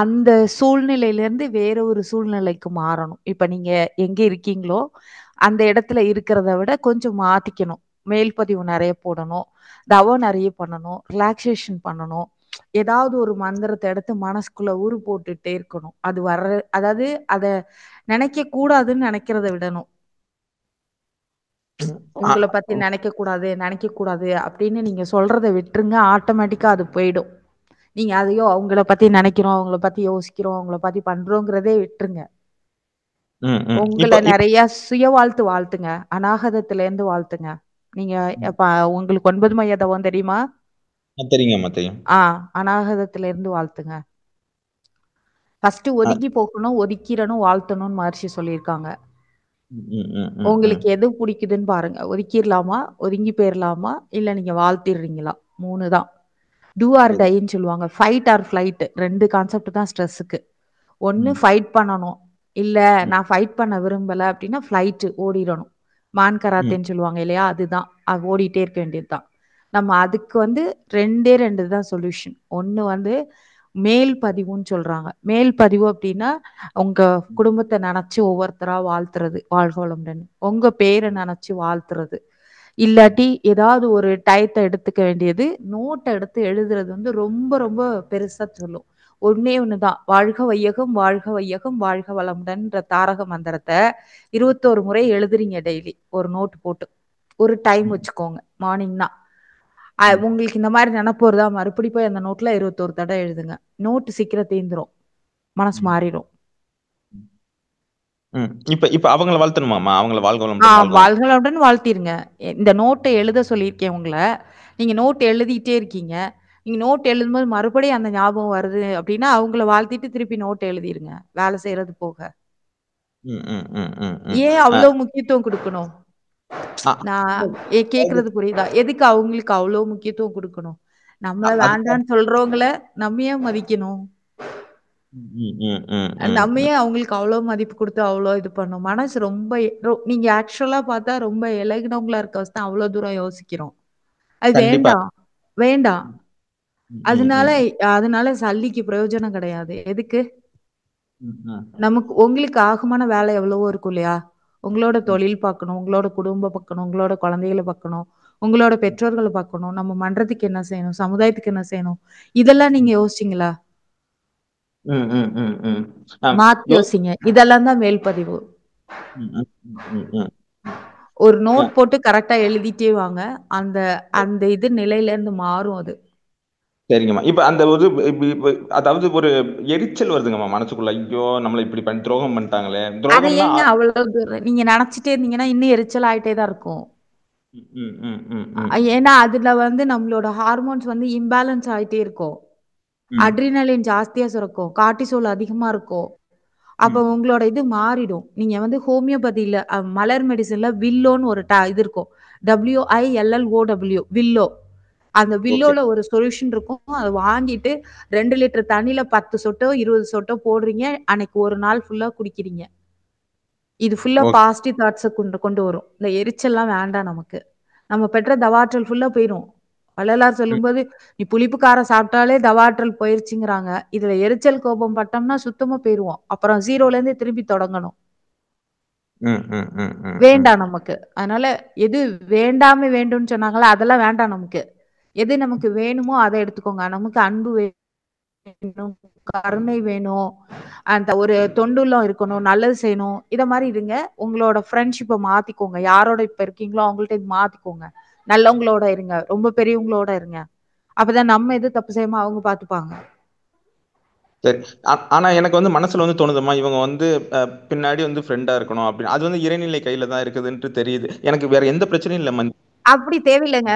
அந்த சூழ்நிலையிலேருந்து வேற ஒரு சூழ்நிலைக்கு மாறணும். இப்போ நீங்கள் எங்கே இருக்கீங்களோ அந்த இடத்துல இருக்கிறத விட கொஞ்சம் மாற்றிக்கணும். மேல் பதிவு நிறைய போடணும், தவம் நிறைய பண்ணணும், ரிலாக்ஸேஷன் பண்ணணும். ஏதாவது ஒரு மந்திரத்தை எடுத்து மனசுக்குள்ள ஊறு போட்டுட்டே இருக்கணும். அது வர்ற, அதாவது அதை நினைக்க கூடாதுன்னு நினைக்கிறத விடணும். உங்களை பத்தி நினைக்க கூடாது அப்படின்னு நீங்க சொல்றதை விட்டுருங்க. ஆட்டோமேட்டிக்கா அது போயிடும். நீங்க அதையோ அவங்கள பத்தி நினைக்கிறோம், அவங்கள பத்தி யோசிக்கிறோம், அவங்கள பத்தி பண்றோங்கிறதே விட்டுருங்க. உங்களை நிறைய சுய வாழ்த்துங்க, அநாகதத்துல இருந்து வாழ்த்துங்க. நீங்க உங்களுக்கு 9 மைய தவம் தெரியுமா? அநாகதத்துல இருந்து வாழ்த்துங்க. ஃபர்ஸ்ட் ஒதுக்கி போகணும், ஒதுக்கிடணும், வாழ்த்தணும்னு மகர்ஷி சொல்லியிருக்காங்க. உங்களுக்கு எது பிடிக்குதுன்னு பாருங்க. ஒதுக்கிடலாமா, ஒதுங்கி போயிடலாமா, இல்ல நீங்க வாழ்த்திடுறீங்களா? 3 தான். டூ ஆர் டைன்னு சொல்லுவாங்க. ஃபைட் ஆர் ஃபிளைட், 2 கான்செப்ட் தான் ஸ்ட்ரெஸ்ஸுக்கு. ஒன்னு ஃபைட் பண்ணணும், இல்ல நான் ஃபைட் பண்ண விரும்பல அப்படின்னா ஃபிளைட் ஓடிடணும். மான் கராத்தேன்னு சொல்லுவாங்க இல்லையா, அதுதான். அது ஓடிட்டே இருக்க வேண்டியதுதான். நம்ம அதுக்கு வந்து 2 தான் சொல்யூஷன். ஒன்னு வந்து மேல் பதிவுன்னு சொல்றாங்க. மேல் பதிவு அப்படின்னா உங்க குடும்பத்தை நினைச்சு ஒவ்வொருத்தரா வாழ்த்துறது, வாழ்க வளமுடன், உங்க பேரை நினைச்சு வாழ்த்துறது. இல்லாட்டி ஏதாவது ஒரு டயத்தை எடுத்துக்க வேண்டியது, நோட்டை எடுத்து எழுதுறது வந்து ரொம்ப ரொம்ப பெருசா சொல்லும். ஒண்ணுதான், வாழ்க வையகம், வாழ்க வையகம், வாழ்க வளமுடன்ற தாரக மந்திரத்தை 21 முறை எழுதுறீங்க டெய்லி. ஒரு நோட்டு போட்டு ஒரு டைம் வச்சுக்கோங்க. மார்னிங்னா உங்களுக்கு இந்த மாதிரி நினைப்பு வருதா, மறுபடி போய் அந்த நோட்ல 21 தடவை எழுதுங்க. நோட்டு சீக்கிரம் தீந்துரும், மனசு மாறிடும். இப்ப அவங்கள வாழ்த்தணுமாமா? அவங்கள வாழ்க வளமுடன் வாழ்த்திருங்க. இந்த நோட்டை எழுத சொல்லியிருக்கேன் உங்களை. நீங்க நோட் எழுதிட்டே இருக்கீங்க. நீங்க நோட் எழுதும்போது மறுபடியும் அந்த ஞாபகம் வருது அப்படின்னா அவங்கள வாழ்த்திட்டு திருப்பி நோட் எழுதிருங்க, வேலை செய்யறது போக. ஏன் அவ்வளவு முக்கியத்துவம் கொடுக்கணும்? நான் கேக்குறது புரியுதா? எதுக்கு அவங்களுக்கு அவ்வளவு முக்கியத்துவம் கொடுக்கணும்? நம்மள வேண்டான்னு சொல்றவங்கள நம்ம ஏன் மதிக்கணும்? நம்ம ஏன் அவங்களுக்கு அவ்வளவு மதிப்பு கொடுத்து அவ்வளவு இது பண்ணும்? மனசு ரொம்ப நீங்க ஆக்சுவலா பார்த்தா ரொம்ப இலகினவங்களா இருக்க வச்சுதான் அவ்வளவு தூரம் யோசிக்கிறோம். அது வேண்டாம் வேண்டாம். அதனால சல்லிக்கு பிரயோஜனம் கிடையாது. எதுக்கு? நமக்கு உங்களுக்கு ஆகுமான வேலை எவ்வளவோ இருக்கும் இல்லையா? உங்களோட தொழில் பார்க்கணும், உங்களோட குடும்பம் பார்க்கணும், உங்களோட குழந்தைகளை பார்க்கணும், உங்களோட பெற்றோர்களை பார்க்கணும், நம்ம மன்றத்துக்கு என்ன செய்யணும், சமுதாயத்துக்கு என்ன செய்யணும், இதெல்லாம் நீங்க யோசிச்சீங்களா? மாத்தி யோசிங்க. இதெல்லாம் தான் மேல் பதிவு. ஒரு நோட் போட்டு கரெக்டா எழுதிட்டே வாங்க. அந்த அந்த இது நிலையில இருந்து மாறும் அது. சரிங்கம்மா. இப்ப அந்த ஒரு அதாவது ஒரு எரிச்சல் வருதுங்கம்மா மனசுக்குள்ள. ஐயோ நம்மள இப்படி துரோகம் பண்ணிட்டாங்களே. அதை ஏங்க அவ்வளவு நீங்க நினைச்சிட்டே இருந்தீங்கன்னா இன்னும் எரிச்சல் ஆயிட்டே தான் இருக்கும். ஏன்னா அதுல வந்து நம்மளோட ஹார்மோன்ஸ் வந்து இம்பேலன்ஸ் ஆயிட்டே இருக்கும். அட்ரினலின் ஜாஸ்தியா சுரக்கும், கார்டிசோல் அதிகமா இருக்கும். அப்ப உங்களோட இது மாறிடும். நீங்க வந்து ஹோமியோபதியில மலர் மெடிசன்ல வில்லோன்னு ஒரு இது இருக்கும், WILLOW, வில்லோ. அந்த வில்லோல ஒரு சொல்யூஷன் இருக்கும். அதை வாங்கிட்டு 2 லிட்டர் தண்ணியில 10 சொட்டோ 20 சொட்டோ போடுறீங்க. அன்னைக்கு ஒரு நாள் ஃபுல்லா குடிக்கிறீங்க. இது ஃபுல்லா பாசிட்டிவ் தாட்ஸை கொண்டு வரும். இந்த எரிச்சல்லாம் வேண்டாம் நமக்கு. நம்ம பெற்ற தவாற்றல் ஃபுல்லா போயிரும். வள்ளலார் சொல்லும்போது நீ புளிப்பு காரம் சாப்பிட்டாலே தவாற்றல் போயிருச்சுங்கிறாங்க. இதுல எரிச்சல் கோபம் பட்டோம்னா சுத்தமா போயிருவோம். அப்புறம் 0ல இருந்து திரும்பி தொடங்கணும். வேண்டாம் நமக்கு. அதனால எது வேண்டாமே வேண்டும்னு சொன்னாங்களா, அதெல்லாம் வேண்டாம் நமக்கு. எது நமக்கு வேணுமோ அதை எடுத்துக்கோங்க. நமக்கு அன்பு வேணும், கருணை வேணும், அந்த ஒரு தொண்டுள்ளம் இருக்கணும், நல்லது செய்யணும், இத மாதிரி இருங்க. உங்களோட ஃப்ரெண்ட்ஷிப்பை மாத்திக்கோங்க. யாரோட இப்ப இருக்கீங்களோ அவங்கள்ட்ட மாத்திக்கோங்க. நல்லவங்களோட இருங்க, ரொம்ப பெரியவங்களோட இருங்க. அப்பதான் நம்ம எது தப்பு செய்யாம அவங்க பாத்துப்பாங்க. சரி. ஆனா எனக்கு வந்து மனசுல வந்து தோணுதம்மா, இவங்க வந்து பின்னாடி வந்து ஃப்ரெண்டா இருக்கணும் அப்படின்னு. அது வந்து இறைநிலை கையில தான் இருக்குதுன்ட்டு தெரியுது. எனக்கு வேற எந்த பிரச்சனையும் இல்லம்மா. அப்படி தேவையில்லைங்க.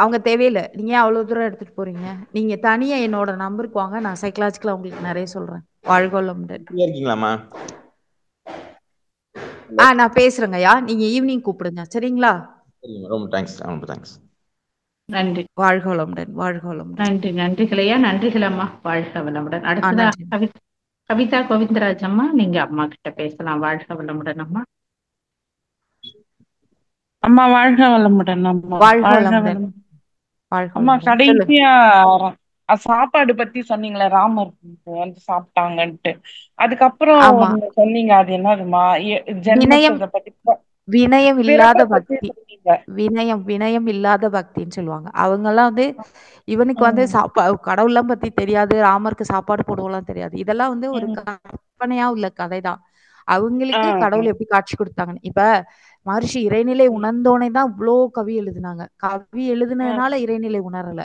அவங்க தேவையில்ல. நீங்க ஏன் அவ்வளவு தூரம் எடுத்துட்டு போறீங்க? நீங்க தனியா என்னோட நம்பருக்கு வாங்க. நான் சைக்காலஜிக்கலா உங்களுக்கு நிறைய சொல்றேன். வாழ்க வளமுடன். ஃப்ரீயா இருக்கீங்களாம்மா? நான் பேசுறேங்கய்யா. நீங்க ஈவினிங் கூப்பிடுங்க. சரிங்களா? சரிம்மா. ரொம்ப தேங்க்ஸ். ரொம்ப தேங்க்ஸ். நன்றி. வாழ்க வளமுடன். வாழ்க வளமுடன். நன்றி. நன்றிகளையா. நன்றிகள் அம்மா. வாழ்க வளமுடன். அடுத்ததா நன்றி. கவிதா கோவிந்தராஜ் அம்மா, நீங்க அம்மா கிட்ட பேசலாம். வாழ்க வளமுடன் அம்மா. அம்மா வாழ்க வளமுடன் அம்மா. வாழ்க வாழ்க வளமுடன். வளமுடன் வாழ்க அம்மா. வளமுடன். சொல்லுங்க. கடைசியா சாப்பாடு பத்தி சொன்னீங்களே, ராமர் வந்து சாப்பிட்டாங்கன்ட்டு. அதுக்கப்புறம் ஆமா. ஒண்ணு சொன்னீங்க, அது என்னதுமா? வினயம் ஜென்மத்தை பத்தி, வினயம் இல்லாத பிறப்பை பத்தி பக்தி. சொன்னீங்க. வினயம் இல்லாத பக்தின்னு சொல்லுவாங்க. அவங்க எல்லாம் வந்து இவனுக்கு வந்து கடவுள்லாம் பத்தி தெரியாது, ராமருக்கு சாப்பாடு போடுவோம்லாம் தெரியாது. இதெல்லாம் வந்து ஒரு கற்பனையா உள்ள கதைதான். அவங்களுக்கு கடவுள் எப்படி காட்சி கொடுத்தாங்கன்னு. இப்ப மகர்ஷி இறைநிலை உணர்ந்தோனே தான் இவ்வளோ கவி எழுதுனாங்க. கவி எழுதுனதுனால இறைநிலை உணரல.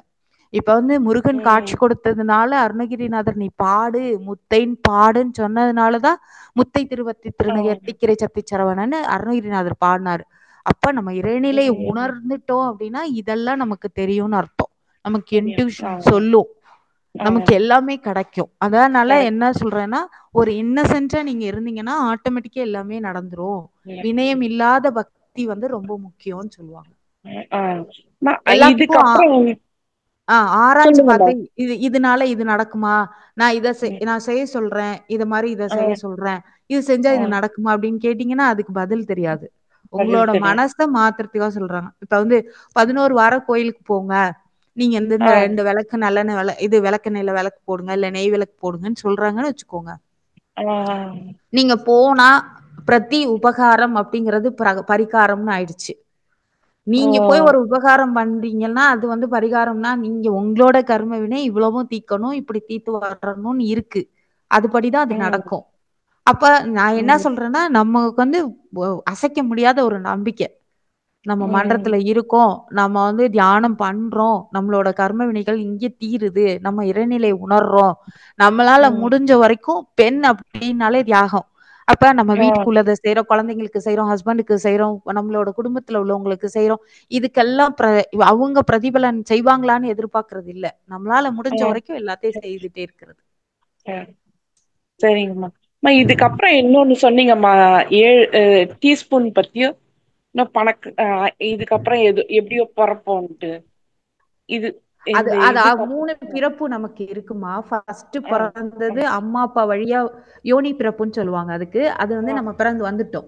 இப்ப வந்து முருகன் காட்சி கொடுத்ததுனால அருணகிரிநாதர் நீ பாடு முத்தைன்னு பாடுன்னு சொன்னதுனாலதான் முத்தை திருவத்தி திருநகை சத்தி சரவணன்னு அருணகிரிநாதர் பாடினாரு. அப்ப நம்ம இறைநிலை உணர்ந்துட்டோம் அப்படின்னா இதெல்லாம் நமக்கு தெரியும்னு அர்த்தம். நமக்கு இன்ட்யூஷன் சொல்லும், நமக்கு எல்லாமே கிடைக்கும். அதனால என்ன சொல்றேன்னா, ஒரு இன்னசென்ட்டா நீங்க இருந்தீங்கன்னா ஆட்டோமேட்டிக்கா எல்லாமே நடந்துரும். வினயம் இல்லாத பக்தி வந்து ரொம்ப முக்கியம்னு சொல்லுவாங்க. எல்லாத்துக்கும் ஆராய்ச்சி பார்த்து இதனால இது நடக்குமா, நான் செய்ய சொல்றேன், மாதிரி இதை செய்ய சொல்றேன், இது செஞ்சா இது நடக்குமா அப்படின்னு கேட்டீங்கன்னா அதுக்கு பதில் தெரியாது. உங்களோட மனசை மாத்துறதுக்காக சொல்றாங்க. இப்ப வந்து 11 வாரம் கோயிலுக்கு போங்க, நீங்க இந்த 2 விளக்கு நல்லெண்ணெய் இது விளக்கெண்ணெயில விளக்கு போடுங்க, இல்ல நெய் விளக்கு போடுங்கன்னு சொல்றாங்கன்னு வச்சுக்கோங்க. நீங்க போனா பிரதி உபகாரம் அப்படிங்கிறது பரிகாரம்னு ஆயிடுச்சு. நீங்க போய் ஒரு உபகாரம் பண்றீங்கன்னா அது வந்து பரிகாரம்னா நீங்க உங்களோட கர்ம வினை இவ்வளவும் தீக்கணும், இப்படி தீர்த்து வரணும்னு இருக்கு. அதுபடிதான் அது நடக்கும். அப்ப நான் என்ன சொல்றேன்னா, நமக்கு வந்து அசைக்க முடியாத ஒரு நம்பிக்கை. நம்ம மன்றத்துல இருக்கோம், நம்ம வந்து தியானம் பண்றோம், நம்மளோட கர்ம வினைகள் இங்கே தீருது, நம்ம இறைநிலை உணர்றோம், நம்மளால முடிஞ்ச வரைக்கும் பெண் அப்படின்னாலே தியாகம். அப்ப நம்ம வீட்டுக்குள்ளதை செய்யறோம், குழந்தைங்களுக்கு செய்யறோம், ஹஸ்பண்டுக்கு செய்யறோம், நம்மளோட குடும்பத்துல உள்ளவங்களுக்கு செய்யறோம். இதுக்கெல்லாம் அவங்க பிரதிபலன் செய்வாங்களான்னு எதிர்பார்க்கறது இல்ல. நம்மளால முடிஞ்ச வரைக்கும் எல்லாத்தையும் செய்துட்டே இருக்கிறது. சரிங்கம்மா. இதுக்கப்புறம் இன்னொன்னு சொன்னீங்கம்மா, 7 டீஸ்பூன் பத்தியும் இதுக்கப்புறம் எப்படியோ பிறப்போம்ட்டு. இது அது 3 பிறப்பு நமக்கு இருக்குமா. ஃபர்ஸ்ட் பிறந்தது அம்மா அப்பா வழியா யோனி பிறப்புன்னு சொல்லுவாங்க அதுக்கு. அது வந்து நம்ம பிறந்து வந்துட்டோம்.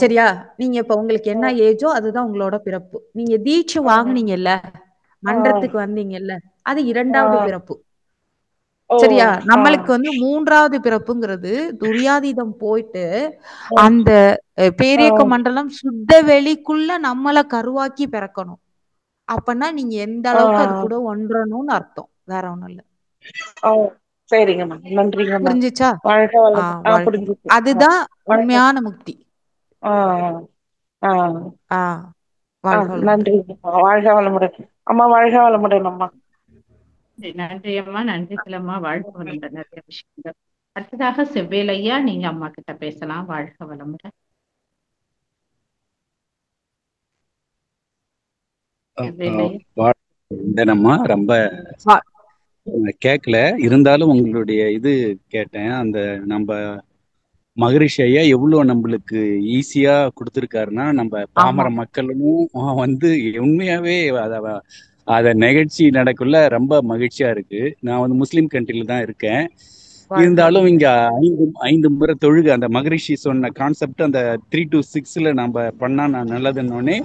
சரியா? நீங்க இப்ப உங்களுக்கு என்ன ஏஜோ அதுதான் உங்களோட பிறப்பு. நீங்க தீட்சை வாங்குனீங்கல்ல, மன்றத்துக்கு வந்தீங்கல்ல, அது 2வது பிறப்பு. சரியா? நம்மளுக்கு வந்து 3வது பிறப்புங்கிறது துரியாதீதம் போயிட்டு அந்த பேரியக்க மண்டலம் சுத்த வெளிக்குள்ள நம்மள கருவாக்கி பிறக்கணும். அப்பனா நீங்க எந்த அளவுக்கு அது கூட ஒன்றணும்னு அர்த்தம், வேற ஒண்ணும் இல்ல. சரிங்கம்மா. நன்றிங்கம்மா. புரிஞ்சுச்சா? அதுதான் உண்மையான முக்தி. நன்றி. வாழ்க வளமுடன் அம்மா. வாழ்க வளமுடன் அம்மா. நன்றி அம்மா. நன்றிகளம்மா. வாழ்க வளமுடன். நிறைய விஷயங்கள். அடுத்ததாக செவ்வேலையா, நீங்க அம்மா கிட்ட பேசலாம். வாழ்க வளமுடன். அம்மா ரொம்ப கேட்கல, இருந்தாலும் உங்களுடைய இது கேட்டேன். அந்த நம்ம மகரிஷி ஐயா எவ்வளவு நம்மளுக்கு ஈஸியா கொடுத்துருக்காருன்னா, நம்ம பாமர மக்களும் வந்து உண்மையாவே அத நிகழ்ச்சி நடக்குள்ள ரொம்ப மகிழ்ச்சியா இருக்கு. நான் வந்து முஸ்லீம் கண்ட்ரில தான் இருக்கேன். இருந்தாலும் இங்க 5 முறை தொழுகை அந்த மகரிஷி சொன்ன கான்செப்ட் அந்த 3 to 6 நம்ம பண்ணா நான் நல்லதுன்னொடனே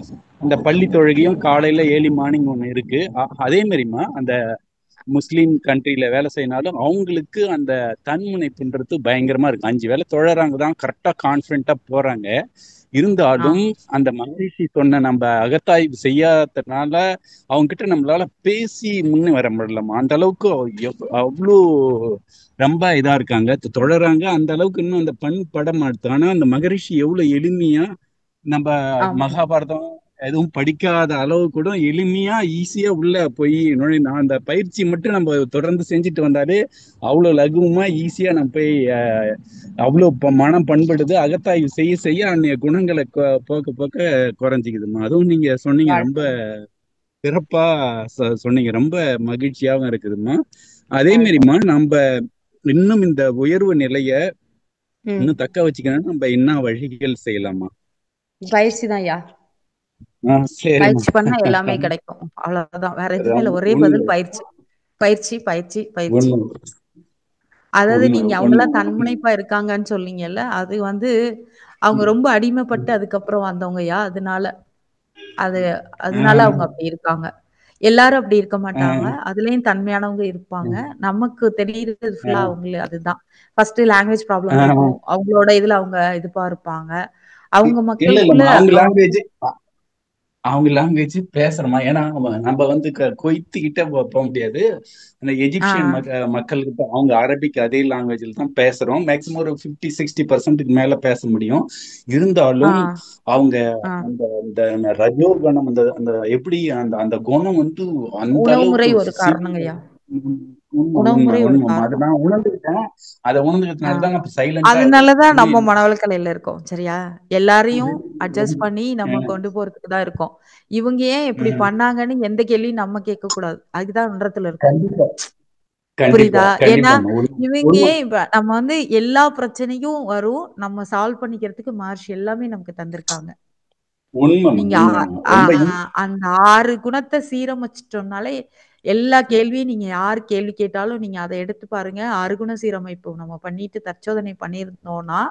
அந்த பள்ளி தொழுகையும் காலையில ஏர்லி மார்னிங் ஒண்ணு இருக்கு. அதே மாதிரிமா அந்த முஸ்லீம் கண்ட்ரில வேலை செய்யினாலும் அவங்களுக்கு அந்த தன்முனைப்புன்றது பயங்கரமா இருக்கு. 5 வேலை தொழறாங்க தான், கரெக்டா கான்பிடண்டா போறாங்க. இருந்தாலும் அந்த மகரிஷி சொன்ன நம்ம அகத்தாய்வு செய்யாததுனால அவங்க கிட்ட நம்மளால பேசி முன்னே வர முடியலமா. அந்த அளவுக்கு அவ்வளோ ரொம்ப இதா இருக்காங்க, தொழறாங்க. அந்த அளவுக்கு இன்னும் அந்த படம் எடுத்து. ஆனா அந்த மகரிஷி எவ்வளவு எளிமையா நம்ம மகாபாரதம் எதுவும் படிக்காத அளவு கூட எளிமையா ஈஸியா உள்ள போய் நான் அந்த பயிற்சி மட்டும் நம்ம தொடர்ந்து செஞ்சுட்டு வந்தாலே அவ்வளவு லகுவமா ஈஸியா நம்ம போய் அவ்வளவு மனம் பண்படுது. அகத்தாய்வு செய்ய செய்ய அன்னைய குணங்களை போக்க போக்க குறைஞ்சிக்குதுமா. அதுவும் நீங்க சொன்னீங்க, ரொம்ப சிறப்பா சொன்னீங்க, ரொம்ப மகிழ்ச்சியாவும் இருக்குதுமா. அதே மாதிரிமா நம்ம இன்னும் இந்த உயர்வு நிலைய இன்னும் தக்க வச்சுக்கணும், நம்ம என்ன வழிகள் செய்யலாமா? பயிற்சி தான் ஐயா. பயிற்சி பண்ணா எல்லாமே கிடைக்கும், அவ்வளவுதான், வேற எதுவுமே இல்ல. ஒரே பதில் பயிற்சி பயிற்சி பயிற்சி பயிற்சி. அதாவது நீங்க அவங்களாம் தன்முனைப்பா இருக்காங்கன்னு சொன்னீங்கல்ல, அது வந்து அவங்க ரொம்ப அடிமைப்பட்டு அதுக்கப்புறம் வந்தவங்கயா, அதனால அவங்க அப்படி இருக்காங்க. எல்லாரும் அப்படி இருக்க மாட்டாங்க, அதுலயும் தன்மையானவங்க இருப்பாங்க. நமக்கு தெரியுறது ஃபுல்லா அவங்களே அதுதான். ஃபர்ஸ்ட் லாங்குவேஜ் ப்ராப்ளம் இருக்கும், அவங்களோட இதுல அவங்க இதுப்பா இருப்பாங்க. அவங்க மக்களுக்குள்ள அவங்க லாங்குவேஜ் பேசுறோமா, ஏன்னா நம்ம வந்து கொய்த்துக்கிட்ட போக முடியாது. அந்த எஜிப்சியன் மக்கள்கிட்ட அவங்க அரபிக் அதே லாங்குவேஜ்ல தான் பேசுறோம். மேக்சிமம் ஒரு 50-60% மேல பேச முடியும். இருந்தாலும் அவங்க அந்த ரஜோ குணம், அந்த எப்படி அந்த குணம் வந்து அந்த அளவுக்கு அதை நான் உணர்ந்துக்கிட்டேன். அதை உணர்ந்துக்கிறதுனாலதான் சைலண்டா, அதனாலதான் நம்ம மனவளக்கலையில இருக்கோம். சரியா, எல்லாரையும் அட்ஜஸ்ட் பண்ணி நம்ம கொண்டு போறதுக்கு தான் இருக்கோம். இவங்க ஏன் இப்படி பண்ணாங்கன்னு எந்த கேள்வியும் நம்ம கேட்க கூடாது, அதுதான் மன்றத்துல இருக்கும். புரியுதா? ஏன்னா இவங்க ஏன் இப்ப நம்ம வந்து எல்லா பிரச்சனையும் வரும், நம்ம சால்வ் பண்ணிக்கிறதுக்கு மகர்ஷி எல்லாமே நமக்கு தந்திருக்காங்க. நீங்க அந்த 6 குணத்தை சீரமைச்சிட்டோம்னாலே எல்லா கேள்வியும் நீங்க யார் கேள்வி கேட்டாலும் நீங்க அதை எடுத்து பாருங்க. 6 குண சீரமைப்பு நம்ம பண்ணிட்டு தற்சோதனை பண்ணிருந்தோம்னா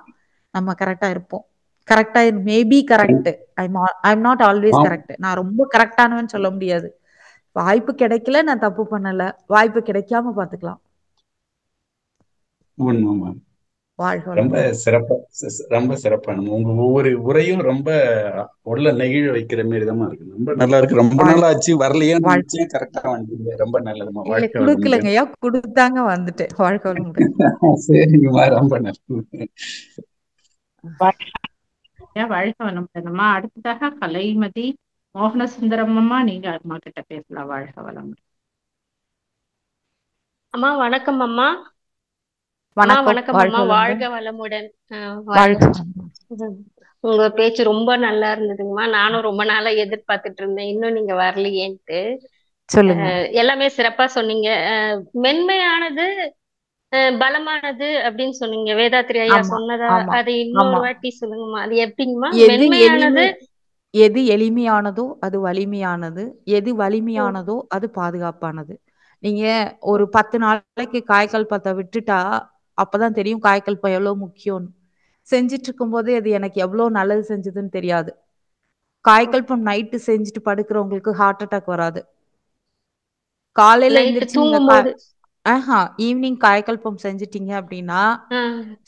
நம்ம கரெக்டா இருப்போம். கரெக்டா, maybe correct, I'm not always correct. நான் ரொம்ப கரெக்டானவன்னு சொல்ல முடியாது. வாய்ப்பு கிடைக்கல, நான் தப்பு பண்ணல, வாய்ப்பு கிடைக்காம பாத்துக்கலாம். ரொம்ப சிறப்பா, ரொம்ப சிறப்பான உங்க ஒவ்வொரு உரையும் ரொம்ப உள்ள நெகிழ வைக்கிற மாதிரி தான் இருக்கு. ரொம்ப நல்லா இருக்கு. ரொம்ப நாள் ஆச்சு வரலையே, கரெக்டா வந்தீங்க, ரொம்ப நல்லதுமா. வாழ்க்கை கொடுக்கலங்கய்யா, கொடுத்தாங்க வந்துட்டேன். வாழ்க்கை வளமுடன். சரிங்கம்மா, ரொம்ப நல்லது. வாழ்க்கை வளமுடன்மா. அடுத்ததாக கலைமதி மோகனசுந்தரம் அம்மா, நீங்க அம்மா கிட்ட பேசலாம். வாழ்க வளமுடன் அம்மா. வணக்கம் அம்மா. வணக்கம் அம்மா. வாழ்க வளமுடன். உங்க பேச்சு ரொம்ப நல்லா இருந்ததுங்கம்மா. நானும் ரொம்ப நாளா எதிர்பார்த்துட்டு இருந்தேன், இன்னும் நீங்க வரலையேன்ட்டு. எல்லாமே சிறப்பா சொன்னீங்க. மென்மையானது பலமானது அப்படின்னு சொன்னீங்க, வேதாத்ரி ஐயா சொன்னதா? அது இன்னொரு வாட்டி சொல்லுங்கம்மா, அது எப்படிங்கம்மா? மென்மையானது எது எளிமையானதோ அது வலிமையானது, எது வலிமையானதோ அது பாதுகாப்பானது. நீங்க ஒரு 10 நாளைக்கு காய்கல்பத்தை விட்டுட்டா அப்பதான் தெரியும் காய்கல்பம் எவ்வளவு முக்கியம்னு. செஞ்சிட்டு இருக்கும் போது அது எனக்கு எவ்வளவு நல்லது செஞ்சதுன்னு தெரியாது. காய்கல்பம் நைட்டு செஞ்சுட்டு படுக்கிறவங்களுக்கு ஹார்ட் அட்டாக் வராது. காலையில எந்திரிச்சு ஈவினிங் காய்கல்பம் செஞ்சிட்டீங்க அப்படின்னா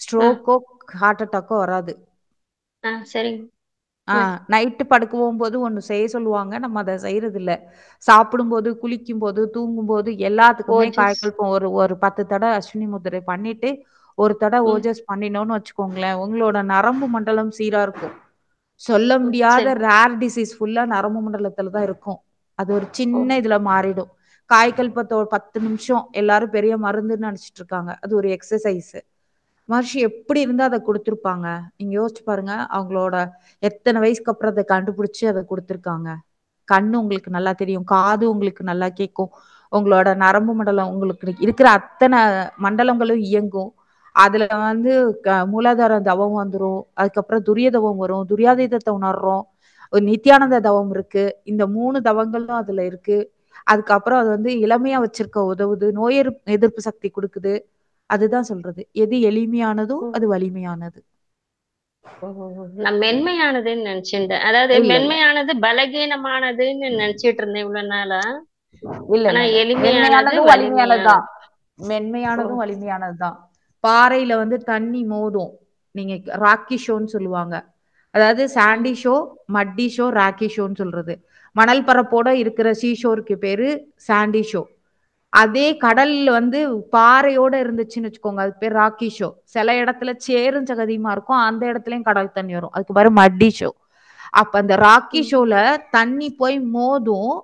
ஸ்ட்ரோக்கோ ஹார்ட் அட்டாக்கோ வராது. நைட்டு படுக்க போகும்போது ஒண்ணு செய்ய சொல்லுவாங்க, நம்ம அதை செய்யறது இல்ல. சாப்பிடும் போது, குளிக்கும் போது, தூங்கும் போது எல்லாத்துக்குமே காய்கல்பம் ஒரு 10 தடவை அஸ்வினி முத்திரை பண்ணிட்டு ஒரு தடவை ஓஜஸ் பண்ணினோம்னு வச்சுக்கோங்களேன், உங்களோட நரம்பு மண்டலம் சீரா இருக்கும். சொல்ல முடியாத ரேர் டிசீஸ் ஃபுல்லா நரம்பு மண்டலத்துல தான் இருக்கும். அது ஒரு சின்ன இதுல மாறிடும். காய்கல்பத்தோட 10 நிமிஷம் எல்லாரும் பெரிய மருந்துன்னு நினைச்சிட்டு இருக்காங்க, அது ஒரு எக்ஸசைஸ். மகர்ஷி எப்படி இருந்தா அதை கொடுத்துருப்பாங்க, நீங்க யோசிச்சு பாருங்க. அவங்களோட எத்தனை வயசுக்கு அப்புறம் அதை கண்டுபிடிச்சு அதை கொடுத்துருக்காங்க. கண்ணு உங்களுக்கு நல்லா தெரியும், காது உங்களுக்கு நல்லா கேட்கும், உங்களோட நரம்பு மண்டலம், உங்களுக்கு இருக்கிற அத்தனை மண்டலங்களும் இயங்கும். அதுல வந்து மூலாதார தவம் வந்துரும், அதுக்கப்புறம் துரிய தவம் வரும், துரியாதீதத்தை உணர்றோம், ஒரு நித்தியானந்த தவம் இருக்கு. இந்த 3 தவங்களும் அதுல இருக்கு. அதுக்கப்புறம் அது வந்து இளமையா வச்சிருக்க உதவுது, நோய் எதிர்ப்பு சக்தி கொடுக்குது. அதுதான் சொல்றது, எது எளிமையானதோ அது வலிமையானது. நான் மென்மையானதுன்னு நினைச்சிருந்தேன். அதாவது மென்மையானது பலகீனமானதுன்னு நினைச்சிட்டு இருந்தேன் இவ்வளவு நாளா. இல்ல, எளிமையானதும் வலிமையானதுதான். மென்மையானதும் வலிமையானதுதான். பாறையில வந்து தண்ணி மோதும், நீங்க ராக்கி ஷோன்னு சொல்லுவாங்க. அதாவது சாண்டி ஷோ, மட்டி ஷோ, ராக்கி ஷோன்னு சொல்றது. மணல் பரப்போட இருக்கிற சீஷோருக்கு பேரு சாண்டி ஷோ. அதே கடல்ல வந்து பாறையோட இருந்துச்சுன்னு வச்சுக்கோங்க, அது பேர் ராக்கி ஷோ. சில இடத்துல சேரும் சகதியுமா இருக்கும், அந்த இடத்துலயும் கடல் தண்ணி வரும், அதுக்கு பேரு மட்டி ஷோ. அப்ப அந்த ராக்கி ஷோல தண்ணி போய் மோதும்.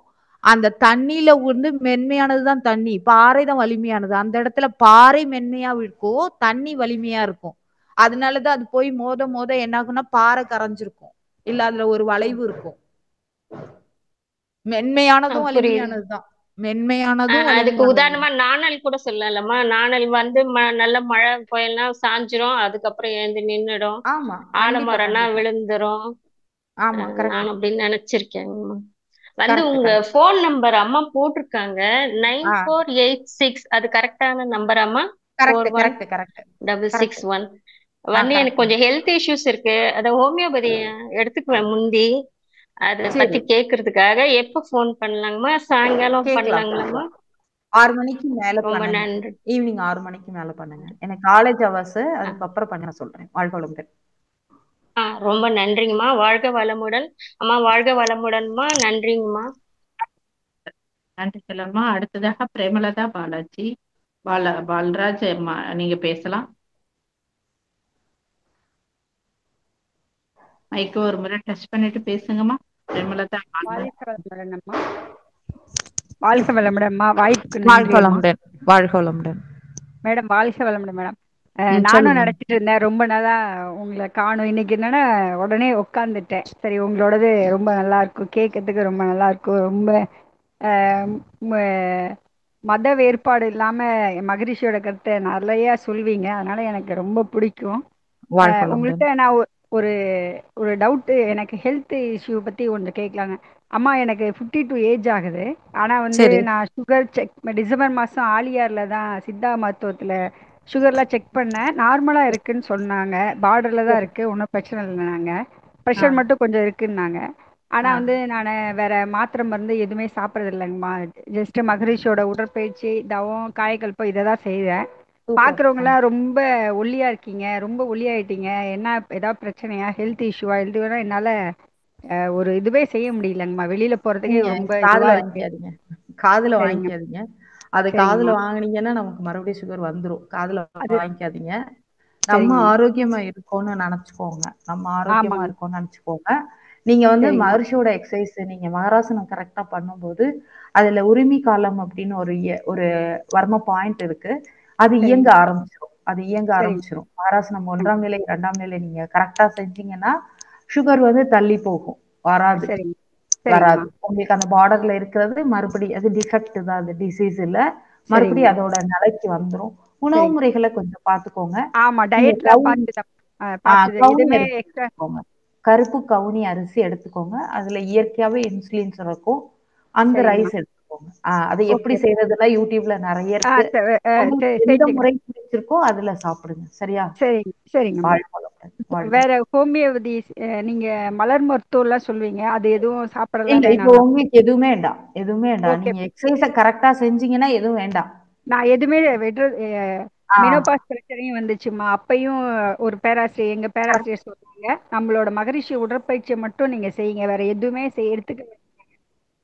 அந்த தண்ணியில வந்து மென்மையானதுதான் தண்ணி, பாறை தான் வலிமையானது. அந்த இடத்துல பாறை மென்மையா இருக்கும், தண்ணி வலிமையா இருக்கும். அதனாலதான் அது போய் மோத மோத என்ன ஆகும்னா பாறை கரைஞ்சிருக்கும், இல்ல அதுல ஒரு வளைவு இருக்கும். மென்மையானதும் புரியுது. வலிமையானதுதான், மென்மையானதும் அதுக்கு வலிமையானதுதான். உதாரணமா நாணல் கூட சொல்லலாமா? நாணல் வந்து நல்ல மழை புயல்னா சாஞ்சிரும், அதுக்கப்புறம் எழுந்து நின்னுடும். ஆமா, கண்டிப்பா ஆலமரம்னா கண்டிப்பா. விழுந்துரும். ஆமா, நான் கரெக்ட் அப்படின்னு நினைச்சிருக்கேங்கம்மா. வந்து கரெக்ட் உங்க கரெக்ட். போன் நம்பர் அம்மா போட்டிருக்காங்க 9486, அது கரெக்டான நம்பராமா? Correct correct correct correct 416661. வந்து எனக்கு கரெக்ட். கொஞ்சம் ஹெல்த் இஷ்யூஸ் இருக்கு, அத ஹோமியோபதி எடுத்துக்குவேன் முந்தி. அதை பத்தி சரி, கேக்குறதுக்காக எப்ப போன் பண்ணலாங்கம்மா? சாயங்காலம் கேட்கலாம் பண்ணலாங்களாம்மா? கேட்கலாம். 6 மணிக்கு மேல ரொம்ப பண்ணுங்க, நன்றி. ஈவினிங் 6 மணிக்கு மேல பண்ணுங்க. எனக்கு காலேஜ் ஹவர்ஸ், அதுக்கப்புறம் பண்ண சொல்றேன். வாழ்க வளமுடன். ரொம்ப நன்றிங்கம்மா. வாழ்க வளமுடன் அம்மா. வாழ்க வளமுடன்மா. நன்றிங்கம்மா. நன்றி செல்லம்மா. அடுத்ததாக பிரேமலதா பாலாஜி, பாலராஜ் அம்மா, நீங்க பேசலாம். மைக்கு ஒரு முறை டச் பண்ணிட்டு பேசுங்கம்மா. பிரேமலதா வாழ்க வளமுடன்மா. வாழ்க வளமுடன்மா. வாய்ப்புக்கு வாழ்க நன்றி அம்மா. வளமுடன். வாழ்க வளமுடன் மேடம். வாழ்க வளமுடன் மேடம். நானும் சொல்லுங்க. நினைச்சிட்டு இருந்தேன், ரொம்ப நாளா உங்களை காணும். இன்னைக்கு என்னன்னா உடனே உட்காந்துட்டேன். சரி, உங்களோடது ரொம்ப நல்லா இருக்கும், கேட்கறதுக்கு ரொம்ப நல்லா இருக்கும். ரொம்ப மத வேறுபாடு இல்லாம மகரிஷியோட கருத்தை நிறைய சொல்வீங்க, அதனால எனக்கு ரொம்ப பிடிக்கும். வாழ்க வளமுடன். உங்கள்கிட்ட நான் ஒரு ஒரு டவுட்டு, எனக்கு ஹெல்த் இஷ்யூ பற்றி கொஞ்சம் கேட்கலாங்க. அம்மா, எனக்கு 52 ஏஜ் ஆகுது. ஆனால் வந்து சரி நான் சுகர் செக் டிசம்பர் மாதம் ஆலியாரில் தான் சித்தா மருத்துவத்தில் சுகர்லாம் செக் பண்ணேன். நார்மலாக இருக்குன்னு சொன்னாங்க, பார்டரில் தான் இருக்குது, ஒன்றும் பிரச்சனை இல்லைனாங்க. ப்ரெஷர் மட்டும் கொஞ்சம் இருக்குன்னாங்க. ஆனால் வந்து நான் வேற மாத்திரை மருந்து எதுவுமே சாப்பிட்றது இல்லைங்கம்மா. ஜஸ்ட் மகரிஷியோட உடற்பயிற்சி, தவம், காயக்கல்பம் இதை தான் செய்கிறேன். பார்க்குறவங்களாம் ரொம்ப ஒல்லியா இருக்கீங்க, ரொம்ப ஒல்லியாயிட்டீங்க, என்ன ஏதாவது பிரச்சனையா, ஹெல்த் இஷ்யூவா, எழுதுவேனா என்னால் ஒரு இதுவே செய்ய முடியலங்கம்மா. வெளியில போகிறதுக்கே நீங்க ரொம்ப காதுல இதுவாக இருக்கு. வாங்கிக்காதீங்க, காதுல சரிங்க வாங்கிக்காதீங்க. அது காதுல சரிங்கம்மா. வாங்குனீங்கன்னா நமக்கு மறுபடியும் சுகர் வந்துரும். காதுல அது வாங்கிக்காதீங்க. நம்ம சரிங்கம்மா. ஆரோக்கியமா இருக்கோம்னு நினைச்சுக்கோங்க, நம்ம ஆரோக்கியமா ஆமாங்க. இருக்கோம்னு நினைச்சுக்கோங்க. நீங்க வந்து சரிங்கம்மா. மகர்ஷியோட எக்ஸசைஸ், நீங்க மகராசனம் கரெக்டா பண்ணும்போது அதுல உரிமை காலம் அப்படின்னு ஒரு வர்ம பாயிண்ட் இருக்கு, அது இயங்க சரிங்க ஆரம்பிச்சிடும். அது இயங்க சரிங்க ஆரம்பிச்சிடும். மகராசனம் 1ஆம் நிலை 2ஆம் நிலை நீங்க கரெக்டா செஞ்சீங்கன்னா சுகர் வந்து தள்ளி போகும், வராது. சரிங்க வராது. சரிங்கம்மா. உங்களுக்கு அந்த பார்டர்ல இருக்கிறது மறுபடியும் அது டிஃபெக்ட் தான், அது டிசீஸ் இல்ல. மறுபடியும் சரிங்கம்மா. அதோட நிலைக்கு வந்துரும். உணவு சரிங்க. முறைகளை கொஞ்சம் பார்த்துக்கோங்க. ஆமாம், நீங்க டயட்ல கவுனி பார்த்துதான் பார்த்துது கவுனி எதுவுமே அரிசி எக்ஸ்ட்ரா. எடுத்துக்கோங்க. கருப்பு கவுனி அரிசி எடுத்துக்கோங்க. அதுல இயற்கையாவே இன்சுலின் சுரக்கும். அந்த சரிங்கம்மா. ரைஸ் எடுத்துக்கோங்க. அதை எப்படி ஓகே. செய்யறதுன்னா யூடியூப்ல நிறைய இருக்கு. உங்களுக்கு எந்த செஞ்சுக்கிறேன். முறை பிடிச்சிருக்கோ அதுல சாப்பிடுங்க. சரியா? சரிங்க சரிங்கம்மா. வாழ்க வளமுடன். வாழ்க வேற வளமுடன். ஹோமியோபதி நீங்க மலர் மருத்துவம்லாம் சொல்வீங்க, அது எதுவும் சாப்பிடலாம் இல்ல, இப்போ வேணாங்களா? உங்களுக்கு எதுவுமே வேண்டாம், எதுவுமே வேண்டாம். ஓகே. நீங்க எக்ஸசைஸ கரெக்டா செஞ்சீங்கன்னா எதுவும் வேண்டாம். நான் எதுவுமே ஆ மெனோபாஸ் பிரச்சனையும் வந்துச்சுமா. அப்பையும் ஒரு பேராசிரியர், எங்க correct. பேராசிரியர் சொல்றாங்க, நம்மளோட மகரிஷி உடற்பயிற்சியை மட்டும் நீங்க செய்யுங்க, வேற எதுவுமே எடுத்துக்க வேண்டாம்.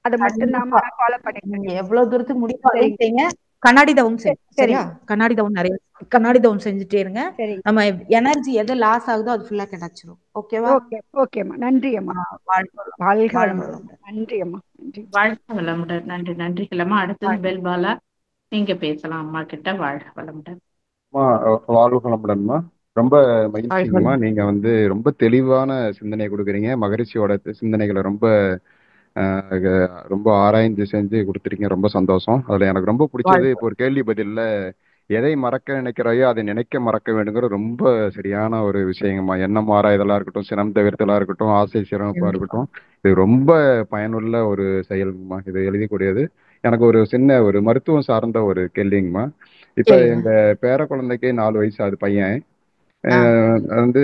அதை மட்டும்தான் கண்டிப்பா நான் ஃபாலோ பண்ணிட்டு நீங்க இருக்கேன். எவ்வளவு தூரத்துக்கு முடியுமோ அதையும் சரிங்க செய்யுங்க. கண்ணாடி தவம் செய்யுங்க. சரியா? சரிங்க கண்ணாடி தவம் நிறைய கண்ணாடி தவம் செஞ்சுட்டே இருங்க. சரிங்க. நம்ம எனர்ஜி எது லாஸ் ஆகுதோ அது ஃபுல்லா கிடைச்சிரும். ஓகேவா? ஓகே ஓகேம்மா. நன்றி அம்மா. வாழ்க வளமுடன். வாழ்க வாழ்க வளமுடன். வளமுடன். நன்றி அம்மா. நன்றி. வாழ்க வளமுடன். நன்றி நன்றிகளம்மா. அடுத்தது பெல்பாலா, நீங்க பேசலாம் அம்மா கிட்ட. வாழ்க வளமுடன். வாழ்க வளமுடன்மா. ரொம்ப வாழ்க மகிழ்ச்சிங்கம்மா. வளமுடன். நீங்க வந்து ரொம்ப தெளிவான சிந்தனை கொடுக்குறீங்க. மகரிஷியோட சிந்தனைகளை ரொம்ப ரொம்ப ஆராய்ந்து செஞ்சு கொடுத்துருக்கீங்க. ரொம்ப சந்தோஷம். அதுல எனக்கு ரொம்ப பிடிச்சது, வாழ்க இப்போ ஒரு கேள்வி பதில்ல எதை மறக்க நினைக்கிறாயோ அதை நினைக்க மறக்க வேண்டுங்கிற ரொம்ப சரியான ஒரு விஷயங்கம்மா. எண்ணம் ஆராய்தலா இருக்கட்டும், சினம் தவிர்த்தலா இருக்கட்டும், ஆசை சிறப்பா கண்டிப்பா. இருக்கட்டும், இது ரொம்ப பயனுள்ள ஒரு செயல்ங்கம்மா. இது எழுதிக்கூடியது. எனக்கு ஒரு சின்ன ஒரு மருத்துவம் சார்ந்த ஒரு கேள்விங்கம்மா. இப்ப கேளுங்க. எங்க பேர குழந்தைக்கு 4 வயசு ஆகுது, பையன். ஆ வந்து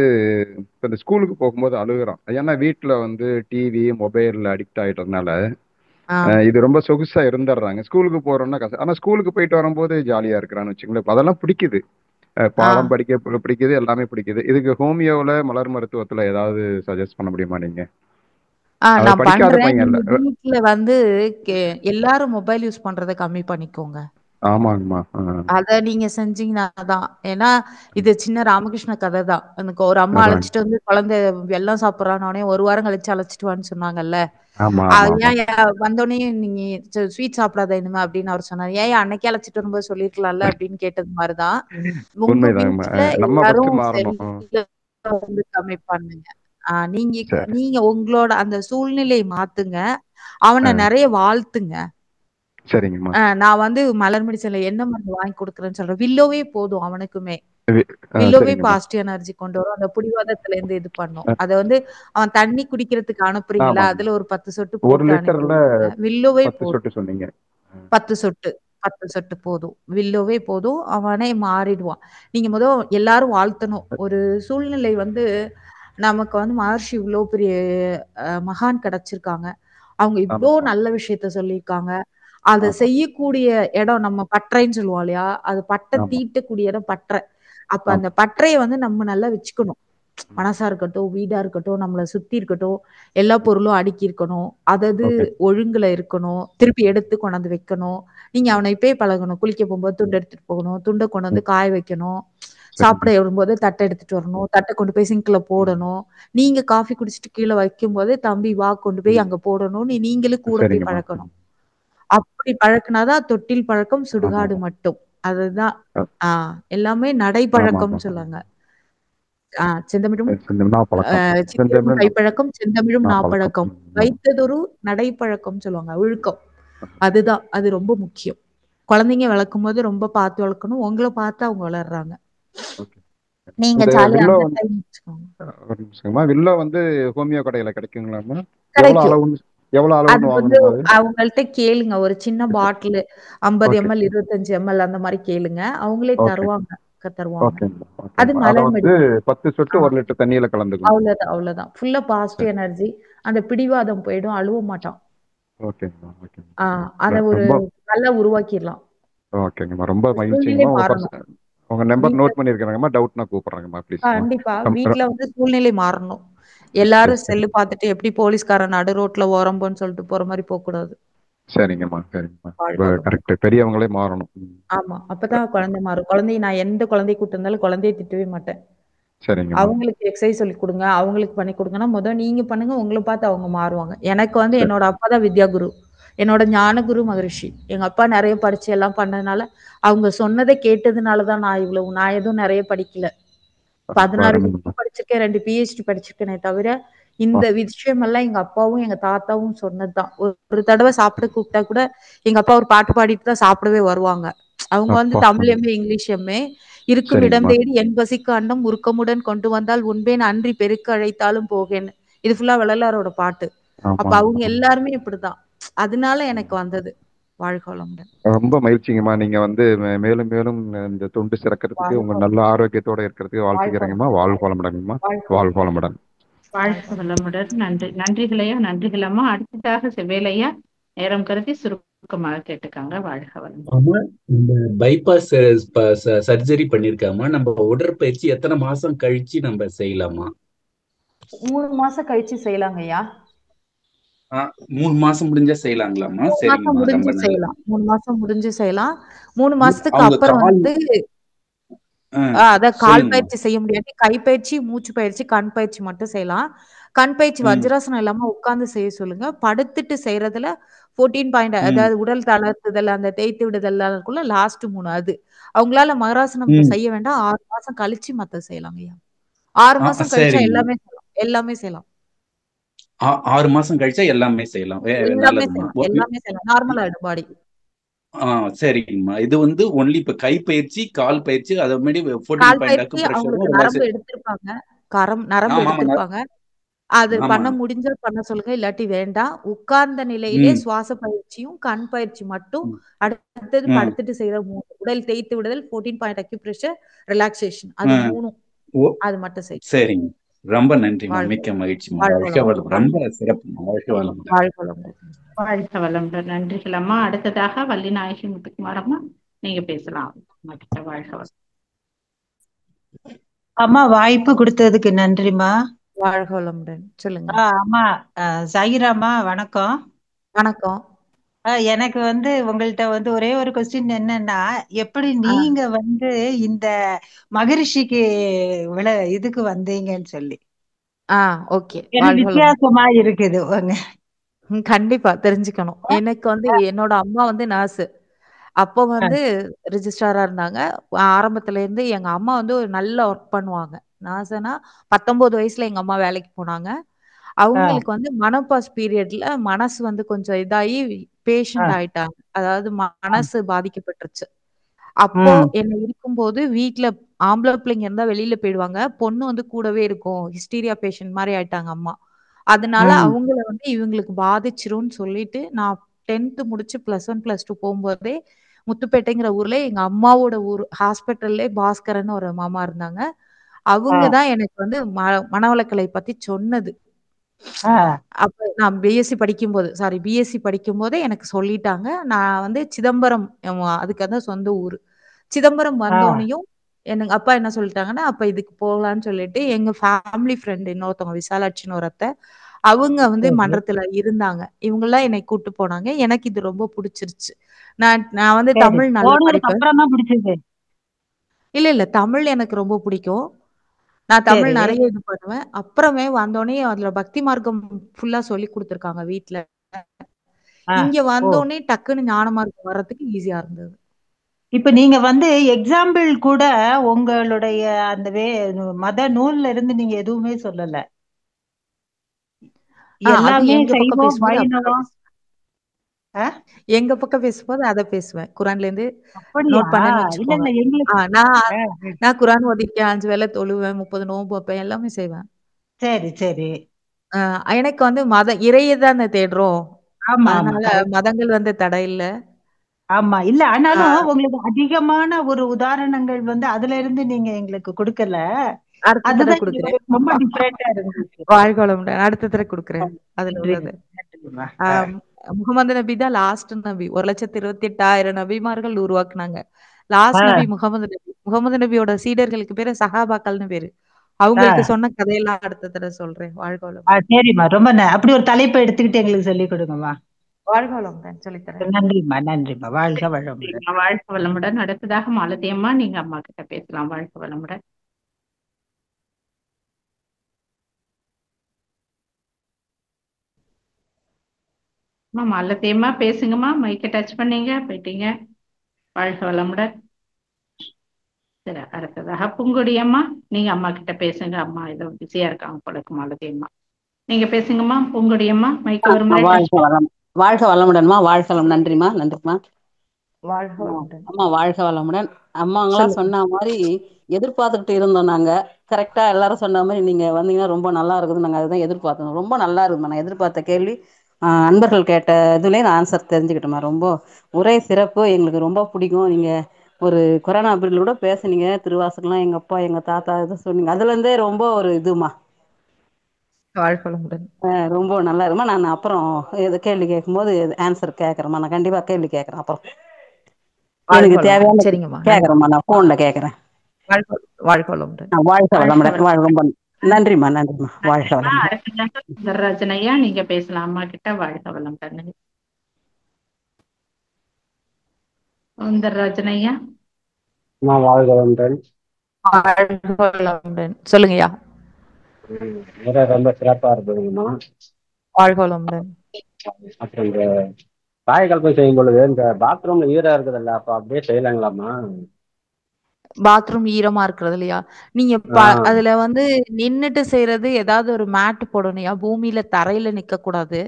இப்ப இந்த ஸ்கூலுக்கு போகும்போது அழுகுறான். ஏன்னா வீட்டுல வந்து டிவி மொபைல்ல அடிக்ட் ஆயிட்டதுனால ஆ இது ரொம்ப சொகுசா இருந்துடுறாங்க. ஸ்கூலுக்கு போறோம்னா கஷ்டம். ஆனா ஸ்கூலுக்கு போயிட்டு வரும்போது ஜாலியா இருக்கிறான்னு வச்சுங்களேன். இப்ப அதெல்லாம் பிடிக்குது. ஆ பாடம் படிக்க பிடிக்குது, எல்லாமே பிடிக்குது. இதுக்கு ஹோமியோல மலர் மருத்துவத்துல ஏதாவது சஜஸ்ட் பண்ண முடியுமா நீங்க? அவர் நான் படிக்காத பண்றேன். பையன் நீங்க இல்ல. வீட்டுல வந்து எல்லாரும் மொபைல் யூஸ் பண்றதை கம்மி பண்ணிக்கோங்க. ஆமாங்கம்மா. அத நீங்க செஞ்சீங்கன்னா தான். ஏன்னா இது சின்ன ராமகிருஷ்ண கதை தான். எனக்கு ஒரு அம்மா அதாங்க. அழைச்சிட்டு வந்து குழந்தை வெல்லம் சாப்பிட்றானோடனே ஒரு வாரம் கழிச்சு அழைச்சிட்டு வான்னு சொன்னாங்கல்ல. ஆமா ஆமா ஆமா. ஏன் வந்தோடனே நீங்க ஸ்வீட் சாப்பிடாத இனிமே அப்படின்னு அவர் சொன்னார். ஏன் அன்னைக்கே அழைச்சிட்டு வரும்போது சொல்லிருக்கலாம்ல அப்படின்னு கேட்டது மாதிரிதான். உங்க உண்மைதாங்கம்மா. வீட்டுல நம்ம ஃபர்ஸ்ட் எல்லாரும் மாறணும். செல்ல வந்து கம்மி பண்ணுங்க. நீங்க சரி. நீங்க உங்களோட அந்த சூழ்நிலை மாத்துங்க. அவனை நிறைய வாழ்த்துங்க. சரிங்கம்மா. நான் வந்து மலர் மெடிசன்ல என்ன மருந்து வாங்கி கொடுக்குறேன்னு சொல்றேன். வில்லோவே போதும் அவனுக்குமே. வி- வில்லோவே சரிங்கம்மா. பாசிட்டிவ் எனர்ஜி கொண்டு வரும். அந்த புடிவாதத்துல இருந்து இது பண்ணும். அத வந்து அவன் தண்ணி குடிக்கிறதுக்கு அனுப்புறீங்களா, ஆமாங்க. அதுல ஒரு 10 சொட்டு 1 போட்டு அனுப்பி லிட்டர்ல விட்டுருங்க. வில்லோவே 10 போதும். சொட்டு சொன்னீங்க. 10 சொட்டு 10 சொட்டு போதும். வில்லோவே போதும். அவனே மாறிடுவான். நீங்க எல்லாரும் வாழ்த்தணும். ஒரு சூழ்நிலை வந்து நமக்கு வந்து மகர்ஷி இவ்ளோ பெரிய மகான் கிடைச்சிருக்காங்க. அவங்க இவ்ளோ ஆமாங்கம்மா. நல்ல விஷயத்த சொல்லியிருக்காங்க. அத ஆமா செய்யக்கூடிய இடம் நம்ம பட்டறைன்னு சொல்லுவோம் இல்லையா? அது பட்டை ஆமா. தீட்டக்கூடிய இடம் பட்டறை. அப்ப ஆமா. அந்த பட்டறைய வந்து நம்ம நல்லா வச்சுக்கணும். மனசா இருக்கட்டும், வீடா இருக்கட்டும், நம்மள சுத்தி இருக்கட்டும், எல்லா பொருளும் அடுக்கி இருக்கணும். அதது ஓகே. ஒழுங்குல இருக்கணும். திருப்பி எடுத்து கொண்டாந்து வைக்கணும். நீங்க அவன இப்பயே பழகணும். குளிக்க போகும்போது துண்டு எடுத்துட்டு போகணும். துண்ட கொண்டு வந்து காய வைக்கணும். சாப்பிட சரிங்க. வரும்போது தட்டை எடுத்துட்டு வரணும். தட்டை கொண்டு போய் சிங்க்ல போடணும். நீங்க காஃபி குடிச்சிட்டு கீழ வைக்கும்போது, "தம்பி வா கொண்டு போய் அங்க போடணும்னு" நீங்களும் கூட போய் சரிங்கம்மா. பழக்கணும். அப்படி பழக்குனாதான் தொட்டில் பழக்கம் ஆமா சுடுகாடு ஆமா. மட்டும். அதுதான் அ- எல்லாமே ஆமா நடைப்பழக்கம்னு ஆமா. சொல்லுவாங்க. செந்தமிழும் செந்தமிழ்னா பழக்கம். சிறியரும் செந்தமிழ் கைப்பழக்கம், செந்தமிழும் பழக்கம். நாப்பழக்கம். வைத்ததொரு நடைப்பழக்கம் சொல்லுவாங்க. ஒழுக்கம். அதுதான். அது ரொம்ப முக்கியம். குழந்தைங்க வளர்க்கும்போது ரொம்ப பார்த்து வளர்க்கணும். உங்கள பார்த்து அவங்க வளர்றாங்க. ஓகே. நீங்க இந்த ஜாலியா வில்லோ அந்த வந்து டைம் வச்சுக்கோங்க. ஒரு நிமிஷங்கம்மா. வில்லோ வந்து ஹோமியோ கடையில கிடைக்குங்களாம்மா? எவ்வளவு கிடைக்கும். அளவுன்னு எவ்வளவு அது அளவுன்னு வந்து வாங்கணுமா அது? அவங்கள்ட்ட கேளுங்க. ஒரு சின்ன பாட்டிலு 50 ஓகே. எம்எல், 25 எம்எல் அந்த மாரி கேளுங்க. அவங்களே ஓகே. தருவாங்க. தருவாங்க. ஓகேங்கம்மா. அது ஓகேங்கம்மா. அத மலர் வந்து மெடிசன். 10 சொட்டு 1 லிட்டர் தண்ணியில கலந்துக்கணும். அவ்வளவுதான், அவ்வளவுதான். ஃபுல்லா பாசிட்டிவ் எனர்ஜி. அந்த பிடிவாதம் போயிடும். அழுவ மாட்டான். ஓகேங்கம்மா. ஓகேங்கம்மா. அத ஒரு ரொம்ப நல்லா உருவாக்கிடலாம். ஓகேங்கம்மா. ரொம்ப சூழ்நிலை மகிழ்ச்சிங்கம்மா. மாறணும். உங்க நம்பர் வீட்ல நோட் பண்ணியிருக்கிறேங்கம்மா. டவுட்னா கூப்பிடுறேங்கம்மா ப்ளீஸ்மா. கண்டிப்பா. வீட்ல வந்து சூழ்நிலை மாறணும். எல்லாரும் செல்லு பார்த்துட்டு எப்படி போலீஸ்காரன் நடு ரோட்ல ஓரம்போன்னு சொல்லிட்டு போற மாரி போக்கூடாது. சரிங்கம்மா. சரிங்கம்மா. வாழ்க்கை. கரெக்ட். பெரியவங்களே மாறணும். ஆமா. அப்பதான் குழந்தை மாறும். குழந்தைய நான் எந்த குழந்தைய கூட்டு வந்தாலும் குழந்தைய திட்டவே மாட்டேன். சரிங்கம்மா. அவங்களுக்கு எக்சர்சைஸ் சொல்லிக் குடுங்க. அவங்களுக்கு பண்ணி குடுங்கன்னா, நீங்க பண்ணுங்க. உங்கள பார்த்து அவங்க மாறுவாங்க. எனக்கு வந்து என்னோட அப்பா தான் வித்யா குரு. என்னோட ஞானகுரு மகரிஷி. எங்க அப்பா நெறைய படிச்சு எல்லாம் பண்ணதுனால, அவங்க சொன்னத கேட்டதுனால தான் நான் எதுவும் நெறைய படிக்கல. 16 டிகிரி படிச்சிருக்கேன். 2 பிஹெச்டி படிச்சிருக்கேனே தவிர, இந்த விஷயமெல்லாம் எங்க அப்பாவும், எங்க தாத்தாவும் சொன்னதுதான். ஒரு தடவ சாப்பிட கூப்பிட்டா கூட, எங்க அப்பா ஒரு பாட்டு பாடிட்டு தான் சாப்பிடவே வருவாங்க. அவங்க வந்து தமிழ் எம்ஏ, இங்கிலீஷ் எம்ஏ. இருக்கும் இடம் தேடி என் பசிக்கு அன்னம் உருக்கமுடன் கொண்டு வந்தால் உண்பேன் அன்றி பெருக்க அழைத்தாலும் போகேன். இது ஃபுல்லா வள்ளலாரோட பாட்டு. அப்ப அவங்க எல்லாருமே இப்படிதான். அதனால எனக்கு வந்தது. வாழ்க வளமுடன். ரொம்ப மகிழ்ச்சிங்கம்மா. நீங்க வந்து மேலும் மேலும் இந்த தொண்டு சிறக்கிறதுக்கு உங்க நல்ல ஆரோக்கியத்தோட இருக்கிறதுக்கு வாழ்த்துக்கிறேங்கம்மா. வாழ்க வளமுடன்ங்கம்மா. வாழ்க வளமுடன். வாழ்க வளமுடன். நன்றி. நன்றிகளையா, நன்றிகளம்மா. அடுத்ததாக செவ்வேலையா நேரம் கருதி சுருக்கமாக கேட்டுக்காங்க. வாழ்க வளமுடன். ஆமா, இந்த பைபாஸ் சர்ஜரி பண்ணிருக்காமா, நம்ம உடற்பயிற்சி எத்தனை மாசம் கழிச்சு நம்ம செய்யலாமா? 3 மாசம் கழிச்சு செய்யலாங்கய்யா. 3 மாசம் முடிஞ்சா செய்யலாங்களாமா? 3 மாசம் சரிங்கம்மா, ரொம்ப முடிஞ்சு நல்லது. செய்யலாம். 3 மாசம் முடிஞ்சு செய்யலாம். 3 மாசத்துக்கு அவங்க அப்புறம் கால் வந்து அதான் கால் சொல்லுங்கம்மா. பயிற்சி செய்ய முடியாது. கைப்பயிற்சி, மூச்சு பயிற்சி, கண் பயிற்சி மட்டும் செய்யலாம். கண் பயிற்சி வஜ்ராசனம் இல்லாம உட்கார்ந்து செய்ய சொல்லுங்க. படுத்துட்டு செய்யறதுல 14 பாயிண்ட் அதாவது உடல் தளர்த்துதல், அந்த தேய்த்து விடுதல் இருக்குள்ள லாஸ்ட் 3 அது. அவங்களால மகராசனம் இப்ப செய்ய வேண்டாம். 6 மாசம் கழிச்சு மத்த செய்யலாங்கய்யா. 6 மாசம் கழிச்சா சரிங்க. எல்லாமே செய்யலாம். எல்லாமே செய்யலாம். 6 மாசம் கழிச்சா எல்லாமே செய்யலாம். எல்லாமே நல்லதுமா. செய்யலாம். எல்லாமே செய்யலாம். நார்மல் ஆயிடும் பாடி. சரிங்கம்மா. இது வந்து ஒன்லி இப்ப கை பயிற்சி, கால் பயிற்சி, அது மாதிரி 14 கால் பாயிண்ட் பயிற்சி அக்குப்ரெஷரும் அவங்களுக்கு நரம்பு எடுத்திருப்பாங்க. நரம்பு ஆமா, எடுத்திருப்பாங்க. அது ஆமா. பண்ண முடிஞ்சா பண்ண சொல்லுங்க. இல்லாட்டி வேண்டாம். உட்கார்ந்த நிலையிலே சுவாச பயிற்சியும், கண் பயிற்சி மட்டும் அடுத்தது படுத்துட்டு செய்யற 3 உடல் தேய்த்து விடுதல், 14 பாயிண்ட் அக்யூப்ரெஷர், ரிலாக்சேஷன். அது 3ம் அது மட்டும் செய்யும். சரிங்க. ரொம்ப நன்றிமா. மிக்க மகிழ்ச்சிமா. வாழ்க வளம். ரொம்ப சிறப்புமா. வாழ்க வளமுடன். வாழ்க வளமுடன். வாழ்க வளமுடன். நன்றிகளம்மா. அடுத்ததாக வள்ளிநாயகி முத்துக்குமாரம்மா நீங்க பேசலாம். வாழ்க வளம். அம்மா வாய்ப்பு கொடுத்ததுக்கு நன்றிமா. வாழ்க வளமுடன். சொல்லுங்க. அம்மா ஜாகிராமா வணக்கம். வணக்கம். எனக்கு உங்கள்ட்ட ஒரே ஒரு கொஸ்டின் என்னன்னா, எப்படி நீங்க இந்த மகரிஷிக்கு இதுக்கு வந்தீங்கன்னு சொல்லி. ஓகே. வித்தியாசமா இருக்குது. கண்டிப்பா தெரிஞ்சுக்கணும். எனக்கு என்னோட அம்மா நர்ஸ். அப்போ ரிஜிஸ்ட்ராரா இருந்தாங்க. ஆரம்பத்துல இருந்து எங்க அம்மா ஒரு நல்ல ஒர்க் பண்ணுவாங்க. நர்ஸ்னா 19 வயசுல எங்க அம்மா வேலைக்கு போனாங்க. அவங்களுக்கு மனோபாஸ் பீரியட்ல மனசு கொஞ்சம் இதாகி பேஷண்ட் ஆயிட்டாங்க. அதாவது மனசு பாதிக்கப்பட்டுருச்சு. அப்போ என்ன இருக்கும்போது வீட்ல ஆம்பளை பிள்ளைங்க இருந்தா வெளியில போயிடுவாங்க. பொண்ணு கூடவே இருக்கும். ஹிஸ்டீரியா பேஷண்ட் மாரி ஆயிட்டாங்க அம்மா. அதனால அவங்கள இவங்களுக்கு பாதிச்சிரும்னு சொல்லிட்டு நான் 10th முடிச்சு +1 +2 போகும்போதே முத்துப்பேட்டைங்கிற ஊர்ல எங்க அம்மாவோட ஊர் ஹாஸ்பிட்டல்லே பாஸ்கரன் ஒரு மாமா இருந்தாங்க. அவங்க தான் எனக்கு மனவளக்கலை பத்தி சொன்னது. அப்ப நான் பிஎஸ்சி படிக்கும்போதே எனக்கு சொல்லிட்டாங்க. நான் சிதம்பரம் அதுக்கு சொந்த ஊரு. சிதம்பரம் வந்தோனையும் எங்க அப்பா என்ன சொல்லிட்டாங்கன்னா, அப்ப இதுக்கு போகலான்னு சொல்லிட்டு எங்க ஃபேமிலி ஃப்ரெண்ட் இன்னொருத்தவங்க விசாலாட்சின்னு ஒரு அத்தை, அவங்க மன்றத்துல இருந்தாங்க. இவங்கலாம் என்னை கூட்டு போனாங்க. எனக்கு இது ரொம்ப புடிச்சிருச்சு. நான் தமிழ் நல்லா படிப்பேன். அப்புறம் தான் பிடிச்சது. இல்ல தமிழ் எனக்கு ரொம்ப பிடிக்கும். நான் தமிழ் நெறைய இது பண்ணுவேன். அப்புறமே வந்தோனே அதுல பக்தி மார்க்கம் ஃபுல்லா சொல்லிக் குடுத்துருக்காங்க வீட்ல. இங்க வந்தோனே டக்குன்னு ஞான மார்க்கம் வர்றதுக்கு ஈஸியா இருந்தது. இப்ப நீங்க எக்ஸாம்பிள் கூட உங்களுடைய அந்த மத நூல்ல இருந்து நீங்க எதுவுமே சொல்லல. எல்லாமே சைவம், வைணவம். எங்க பக்கம் பேசும்போது அத பேசுவேன். குரான்ல இருந்து அப்படியா? நோட் பண்ணேன்னு வச்சுக்கோங்க. இல்ல எங்களுக்கு நான் குரான் ஓதிப்பேன், 5 வேளை தொழுவேன், 30 நோன்பு வைப்பேன், எல்லாமே செய்வேன். சரி. எனக்கு இறைய தானே தேடுறோம். ஆமா. அதனால மதங்கள் தடை இல்ல. ஆமா. இல்ல ஆனாலும் உங்களுக்கு அதிகமான ஒரு உதாரணங்கள் அதுல இருந்து நீங்க எங்களுக்கு கொடுக்கல. அடுத்த தடவை அதுதான் குடுக்குறேன். ரொம்ப டிஃபரெண்டா இருந்துச்சு. வாழ்க வளமுடன். அடுத்த தடவை குடுக்குறேன். அதுல உள்ளது. முகமது நபி தான் லாஸ்ட் நபி. 1,28,000 நபிமார்கள் உருவாக்குனாங்க. லாஸ்ட் நபி முகமது நபி. முகமது நபியோட சீடர்களுக்கு பேரு சஹாபாக்கள்னு பேரு. அவங்களுக்கு சொன்ன கதையெல்லாம் அடுத்த தடவை சொல்றேன். வாழ்க வளமுடன். சரிம்மா. ரொம்ப அப்படி ஒரு தலைப்பை எடுத்துக்கிட்டு எங்களுக்கு சொல்லிக் கொடுங்கம்மா. வாழ்க வளமுடன் சொல்லித்தரேன். நன்றிம்மா. வாழ்க வளமுடன். வாழ்க வளமுடன். அடுத்ததாக மாலதியம்மா, நீங்க அம்மா கிட்ட பேசலாம். வாழ்க வளமுடன். மாலதியம்மா பேசுங்கம்மா. மைக்க டச் பண்ணீங்க போயிட்டீங்க. வாழ்க வளமுடன். சரி, அடுத்ததாக பூங்கொடியம்மா, நீங்க அம்மா கிட்ட பேசுங்க. அம்மா ஏதோ பிஸியா இருக்காங்க போலக்கு. மாலதியம்மா நீங்க பேசுங்கம்மா. பூங்கொடியம்மா மைக்க ஒரு முறை வாழ்க வளமுடன்மா. வாழ்க வளம். நன்றிம்மா. வாழ்க வளமுடன். அம்மா வாழ்க வளமுடன். அம்மாங்களா சொன்ன மாதிரி எதிர்பார்த்துக்கிட்டு இருந்தோம் நாங்க. கரெக்டா எல்லாரும் சொன்ன மாதிரி நீங்க வந்தீங்கன்னா ரொம்ப நல்லா இருக்குது. நாங்க அதுதான் எதிர்பார்த்தோம். ரொம்ப நல்லா இருக்குமா. நான் எதிர்பார்த்த கேள்வி அன்பர்கள் கேட்ட இதுலயே நான் ஆன்சர் தெரிஞ்சுக்கிட்டோமா. ரொம்ப ஒரே சிறப்பு. எங்களுக்கு ரொம்ப பிடிக்கும். நீங்க ஒரு கொரோனா பீரியட்ல கூட பேசுனீங்க. திருவாசகம்லாம் எங்க அப்பா எங்க தாத்தா இதை சொன்னீங்க. அதுல இருந்தே ரொம்ப ஒரு இதுமா. ரொம்ப நல்லா இருக்குமா. நான் அப்புறம் கேள்வி கேட்கும்போது ஆன்சர் கேட்கறேம்மா. நான் கண்டிப்பா கேள்வி கேட்கறேன். அப்புறம் எனக்கு தேவையான கேட்கறேம்மா. நான் போன்ல கேட்கறேன். வாழ்க வளமுடன். வாழ்க வளமுடன். ரொம்ப நன்றிம்மா. வாழ்க வளமுடன். சுந்தரராஜன் ஐயா, நீங்க பேசலாம் அம்மா கிட்ட. வாழ்க வளமுடன். சுந்தரராஜன் ஐயா. வாழ்க வளமுடன். சொல்லுங்கய்யா. ரொம்ப சிறப்பா இருக்குதுங்கம்மா. வாழ்க வளமுடன். அப்புறம் இந்த காயக்கல்பம் செய்யும் பொழுது இந்த பாத்ரூம்ல ஈரம் இருக்குதுல்ல, அப்ப அப்படியே செய்யலாங்களாமா? பாத்ரூம் ஈரமா இருக்கிறது இல்லையா? நீங்க அதுல நின்னுட்டு செய்யறது ஏதாவது ஒரு மேட் போடணும்யா. பூமியில தரையில நிக்க கூடாது.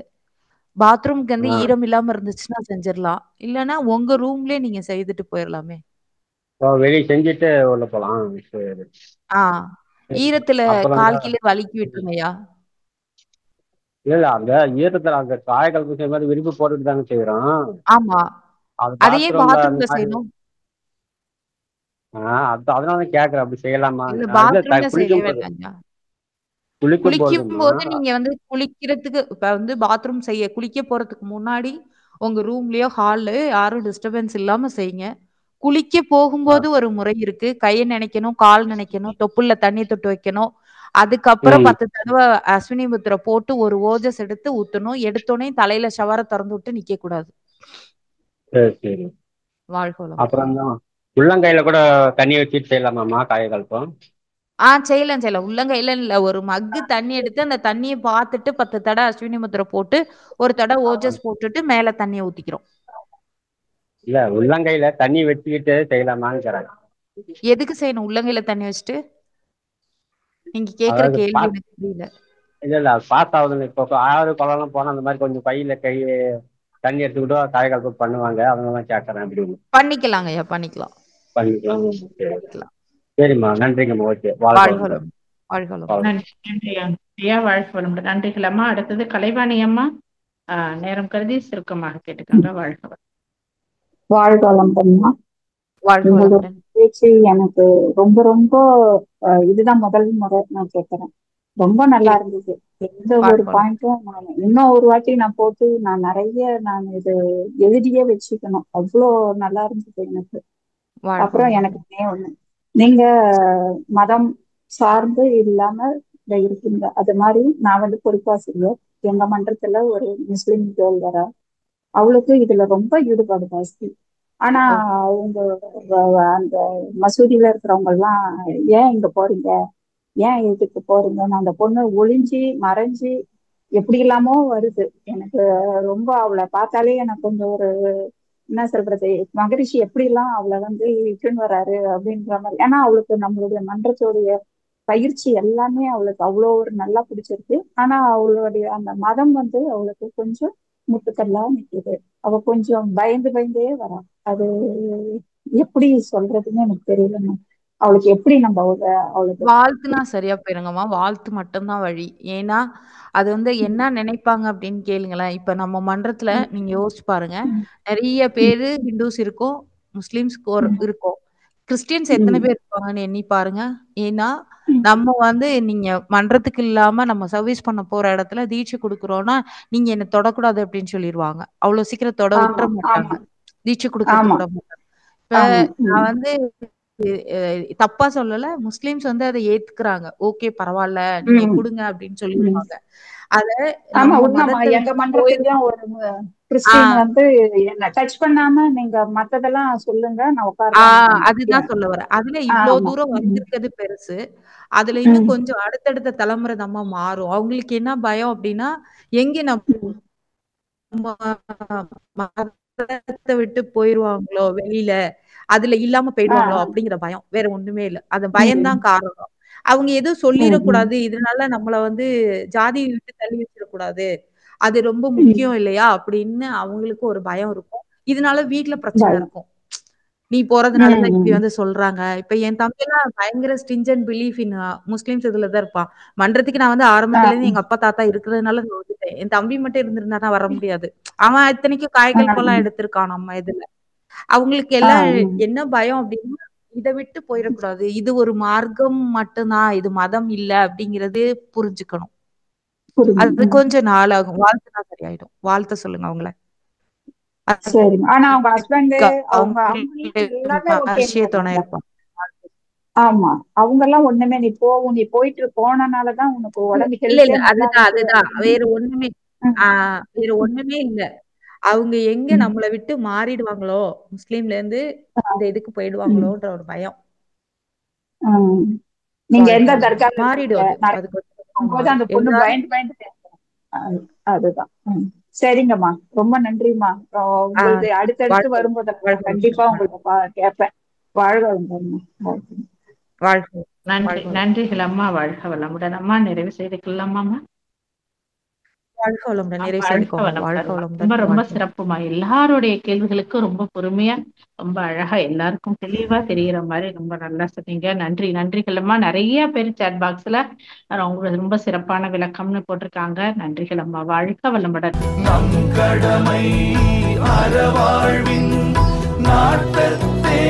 பாத்ரூம்க்கு ஈரம் இல்லாம இருந்துச்சுன்னா செஞ்சிடலாம். இல்லன்னா உங்க ரூம்லயே நீங்க செய்துட்டு போயிடலாமே. வெளியே செஞ்சுட்டு உள்ள போலாம். ஈரத்துல கால் கீழே வலிக்கி விட்டுருங்கய்யா. இல்ல அந்த ஈரத்துல அந்த காயக்கல்பம் செய்யும் போது விரிப்பு போட்டுட்டு தாங்க செய்யறோம். ஆமா. அதையே பாத்ரூம்ல செய்யணும். அதனால கேக்குறேன். அப்படி செய்யலாமா? குளிக்கும் போது நீங்க குளிக்கிறதுக்கு இப்ப பாத்ரூம் குளிக்க போறதுக்கு முன்னாடி உங்க ரூம்லயோ ஹால்ல யாரும் டிஸ்டர்பன்ஸ் இல்லாம செய்யுங்க. குளிக்க போகும்போது ஒரு முறை இருக்கு. கையை நினைக்கணும், கால் நினைக்கணும், தொப்புள்ள தண்ணி தொட்டு வைக்கணும். அதுக்கப்புறம் 10 தடவை அஸ்வினி முத்திரை போட்டு ஒரு ஓஜஸ் எடுத்து ஊத்தணும். எடுத்தோடனே தலையில ஷவரை திறந்து விட்டு நிக்க கூடாது. சரி சரி. வாழ்க வளம். அப்புறம் தான் உள்ளங்கையில கூட தண்ணி வச்சுட்டு செய்யலாமாம்மா காயகல்பம்? செய்யலாம். உள்ளங்கையில இல்ல, ஒரு மக்கு தண்ணி எடுத்து அந்த தண்ணிய பார்த்துட்டு 10 தடவை அஸ்வினி முத்திரை போட்டு, ஒரு தடவை ஓஜஸ் போட்டுட்டு மேல தண்ணிய ஊத்திக்கிறோம். இல்ல உள்ளங்கையில தண்ணி வச்சுக்கிட்டு செய்யலாமான்னு கேக்குறேன். எதுக்கு செய்யணும் உள்ளங்கையில தண்ணி வச்சுட்டு? நீங்க கேக்குற அதாவது கேள்வி எனக்கு புரியல. இல்ல அது பாஸ் ஆகுதுன்னு இப்போ ஆறு குளம்லாம் போனா அந்த மாதிரி கொஞ்சம் கையில தண்ணி எடுத்துக்கிட்டோ காயகல்பம் பண்ணுவாங்க, அதனாலதான் கேட்கறேன் அப்படின்னு. பண்ணிக்கலாங்க ஐயா, பண்ணிக்கலாம். சரிம்மா, நன்றிங்கம்மா. ஓகே, வாழ்க வளம். வாழ்க வளம். நன்றி ஐயா, வாழ்க வளம். நன்றிகள் அம்மா. அடுத்தது கலைவாணி அம்மா, நேரம் கருதி சுருக்கமாக கேட்டுக்கோங்க. வாழ்க வளம். வாழ்க வளம்புமா. பேச்சு எனக்கு ரொம்ப ரொம்ப இதுதான் முதல் முறை நான் கேட்கிறேன். ரொம்ப நல்லா இருந்தது. எந்த ஒரு பாயிண்ட்டும் நான் இன்னும் ஒரு வாட்டி நான் போட்டு நான் இது எழுதியே வச்சுக்கணும். அவ்வளோ நல்லா இருந்தது எனக்கு. அப்புறம் எனக்கு ஒண்ணு, நீங்க மதம் சார்ந்து இல்லாம இருக்கீங்க. அது மாதிரி நான் பொறுப்பாசிரியர். எங்க மன்றத்துல ஒரு முஸ்லிம் கேர்ள் வரா. அவளுக்கு இதுல ரொம்ப ஈடுபாடு ஜாஸ்தி. ஆனா அவங்க அந்த மசூதியில இருக்கிறவங்க எல்லாம், ஏன் இங்க போறீங்க, ஏன் இதுக்கு போறீங்கன்னு அந்த பொண்ணு ஒளிஞ்சு மறைஞ்சு எப்படி இல்லாமோ வருது. எனக்கு ரொம்ப அவளை பார்த்தாலே எனக்கு கொஞ்சம் ஒரு என்ன சொல்றது, மகரிஷி எப்படி எல்லாம் அவளை இட்டுன்னு வராரு அப்படின்ற மாதிரி. ஏன்னா அவளுக்கு நம்மளுடைய மன்றத்தோடைய பயிற்சி எல்லாமே அவளுக்கு அவ்வளோ ஒரு நல்லா பிடிச்சிருக்கு. ஆனா அவளுடைய அந்த மதம் அவளுக்கு கொஞ்சம் முட்டுக்கல்லா நிக்குது. அவ கொஞ்சம் பயந்தே வரா. அது எப்படி சொல்றதுன்னு எனக்கு தெரியலங்க. அவளுக்கு எப்படி நம்ம அவளுக்கு வாழ்த்துனா சரியா போயிருங்கம்மா. வாழ்த்து மட்டும்தான் வழி. ஏன்னா அது என்ன நினைப்பாங்க அப்படின்னு கேளுங்களேன். இப்ப நம்ம மன்றத்துல நீங்க யோசிச்சு பாருங்க, நிறைய பேரு ஹிந்துஸ் இருக்கோம், முஸ்லிம்ஸ் இருக்கோம், கிறிஸ்டியன்ஸ் எத்தனை பேர் இருப்பாங்கன்னு எண்ணி பாருங்க. ஏன்னா நம்ம நீங்க மன்றத்துக்கு இல்லாம நம்ம சர்வீஸ் பண்ண போற இடத்துல தீட்சை கொடுக்குறோம்னா, நீங்க என்ன தொடக்கூடாது அப்படின்னு சொல்லிடுவாங்க. அவ்வளவு சீக்கிரம் தொட விட்டுற மாட்டாங்க, தீட்சை கொடுக்கறது கூட மாட்டாங்க. இப்ப நான் தப்பா சொல்லல, முஸ்லிம்ஸ் அதை ஏத்துக்கிறாங்க. ஓகே பரவாயில்ல, நீங்க கொடுங்க அப்படின்னு சொல்லிடுவாங்க. அத எங்க மன்றத்துலயும் ஒரு கிறிஸ்டின் என்ன டச் பண்ணாம நீங்க மத்ததெல்லாம் சொல்லுங்க, நான் உட்கார்றேன். அதுதான் சொல்ல வரேன். அதுல இவ்வளவு தூரம் வந்திருக்கிறது பெருசு. அதுல இன்னும் கொஞ்சம் அடுத்தடுத்த தலைமுறை நம்ம மாறும். அவங்களுக்கு என்ன பயம் அப்படின்னா, எங்க நம்ம மதத்தை விட்டு போயிருவாங்களோ வெளியில, அதுல இல்லாம போயிடுவாங்களோ அப்படிங்கிற பயம், வேற ஒண்ணுமே இல்ல. அந்த பயம்தான் காரணம். அவங்க எதுவும் சொல்லிடக்கூடாது, இதனால நம்மள ஜாதி விட்டு தள்ளி வச்சிடக்கூடாது, அது ரொம்ப முக்கியம் இல்லையா அப்படின்னு அவங்களுக்கு ஒரு பயம் இருக்கும். இதனால வீட்டுல பிரச்சனை இருக்கும். நீ போறதுனாலதான் இப்படி சொல்றாங்க. இப்ப என் தம்பி எல்லாம் பயங்கர ஸ்ட்ரிஞ்சன்ட் பிலீஃப் இன் முஸ்லிம்ஸ் இதுலதான் இருப்பான். மன்றத்துக்கு நான் ஆரம்பத்துல இருந்து எங்க அப்பா தாத்தா இருக்கிறதுனால நான் வந்துட்டேன். என் தம்பி மட்டும் இருந்திருந்தானா வர முடியாது. அவன் இத்தனைக்கும் காய்கல்பெல்லாம் எடுத்திருக்கான் நம்ம இதுல. அவங்களுக்கு எல்லாம் என்ன பயம் அப்படின்னா, இதை விட்டு போயிடக்கூடாது, இது ஒரு மார்க்கம் மட்டும்தான், இது மதம் இல்ல அப்படிங்கறது புரிஞ்சுக்கணும். அது கொஞ்சம் நாள் ஆகும். வாழ்த்துனா சரியாயிடும். வாழ்த்த சொல்லுங்க அவங்கள. சரி. ஆனா அவங்க ஹஸ்பண்ட் அவங்க எல்லாமே ஓகே. ஆமா, அவங்க எல்லாம் ஒண்ணுமே நீ போயிட்டு போனனாலதான் உனக்கு உடம்பு இல்ல அதுதான் வேற ஒண்ணுமே இல்ல. அவங்க எங்க நம்மள விட்டு மாறிடுவாங்களோ, முஸ்லீம்ல இருந்து இந்த இதுக்கு போயிடுவாங்களோன்ற ஒரு பயம். நீங்க எந்த தர்கா மாறிடும். அந்த பொண்ணு பயந்து அதுதான். சரிங்கம்மா, ரொம்ப நன்றிம்மா. உங்களுக்கு அடுத்தடுத்து வரும்போது கண்டிப்பா உங்களுக்கு கேட்பேன். வாழ்க நன்றிகள் அம்மா. வாழ்க வளமுடன் அம்மா. நிறைவு செய்துக்கலாமா? ரொம்ப சிறப்புமா. எல்லாருடைய கேள்விகளுக்கும் ரொம்ப பொறுமையா, ரொம்ப அழகா, எல்லாருக்கும் தெளிவா தெரிகிற மாதிரி ரொம்ப நல்லா சொன்னீங்க. நன்றிகள் அம்மா. நிறைய பேர் சாட் பாக்ஸ்ல உங்களுக்கு ரொம்ப சிறப்பான விளக்கம்னு போட்டிருக்காங்க. நன்றிகள் அம்மா. வாழ்க வளமுடன். நம் கடமை அறவாழ்வின் நாட்டத்தே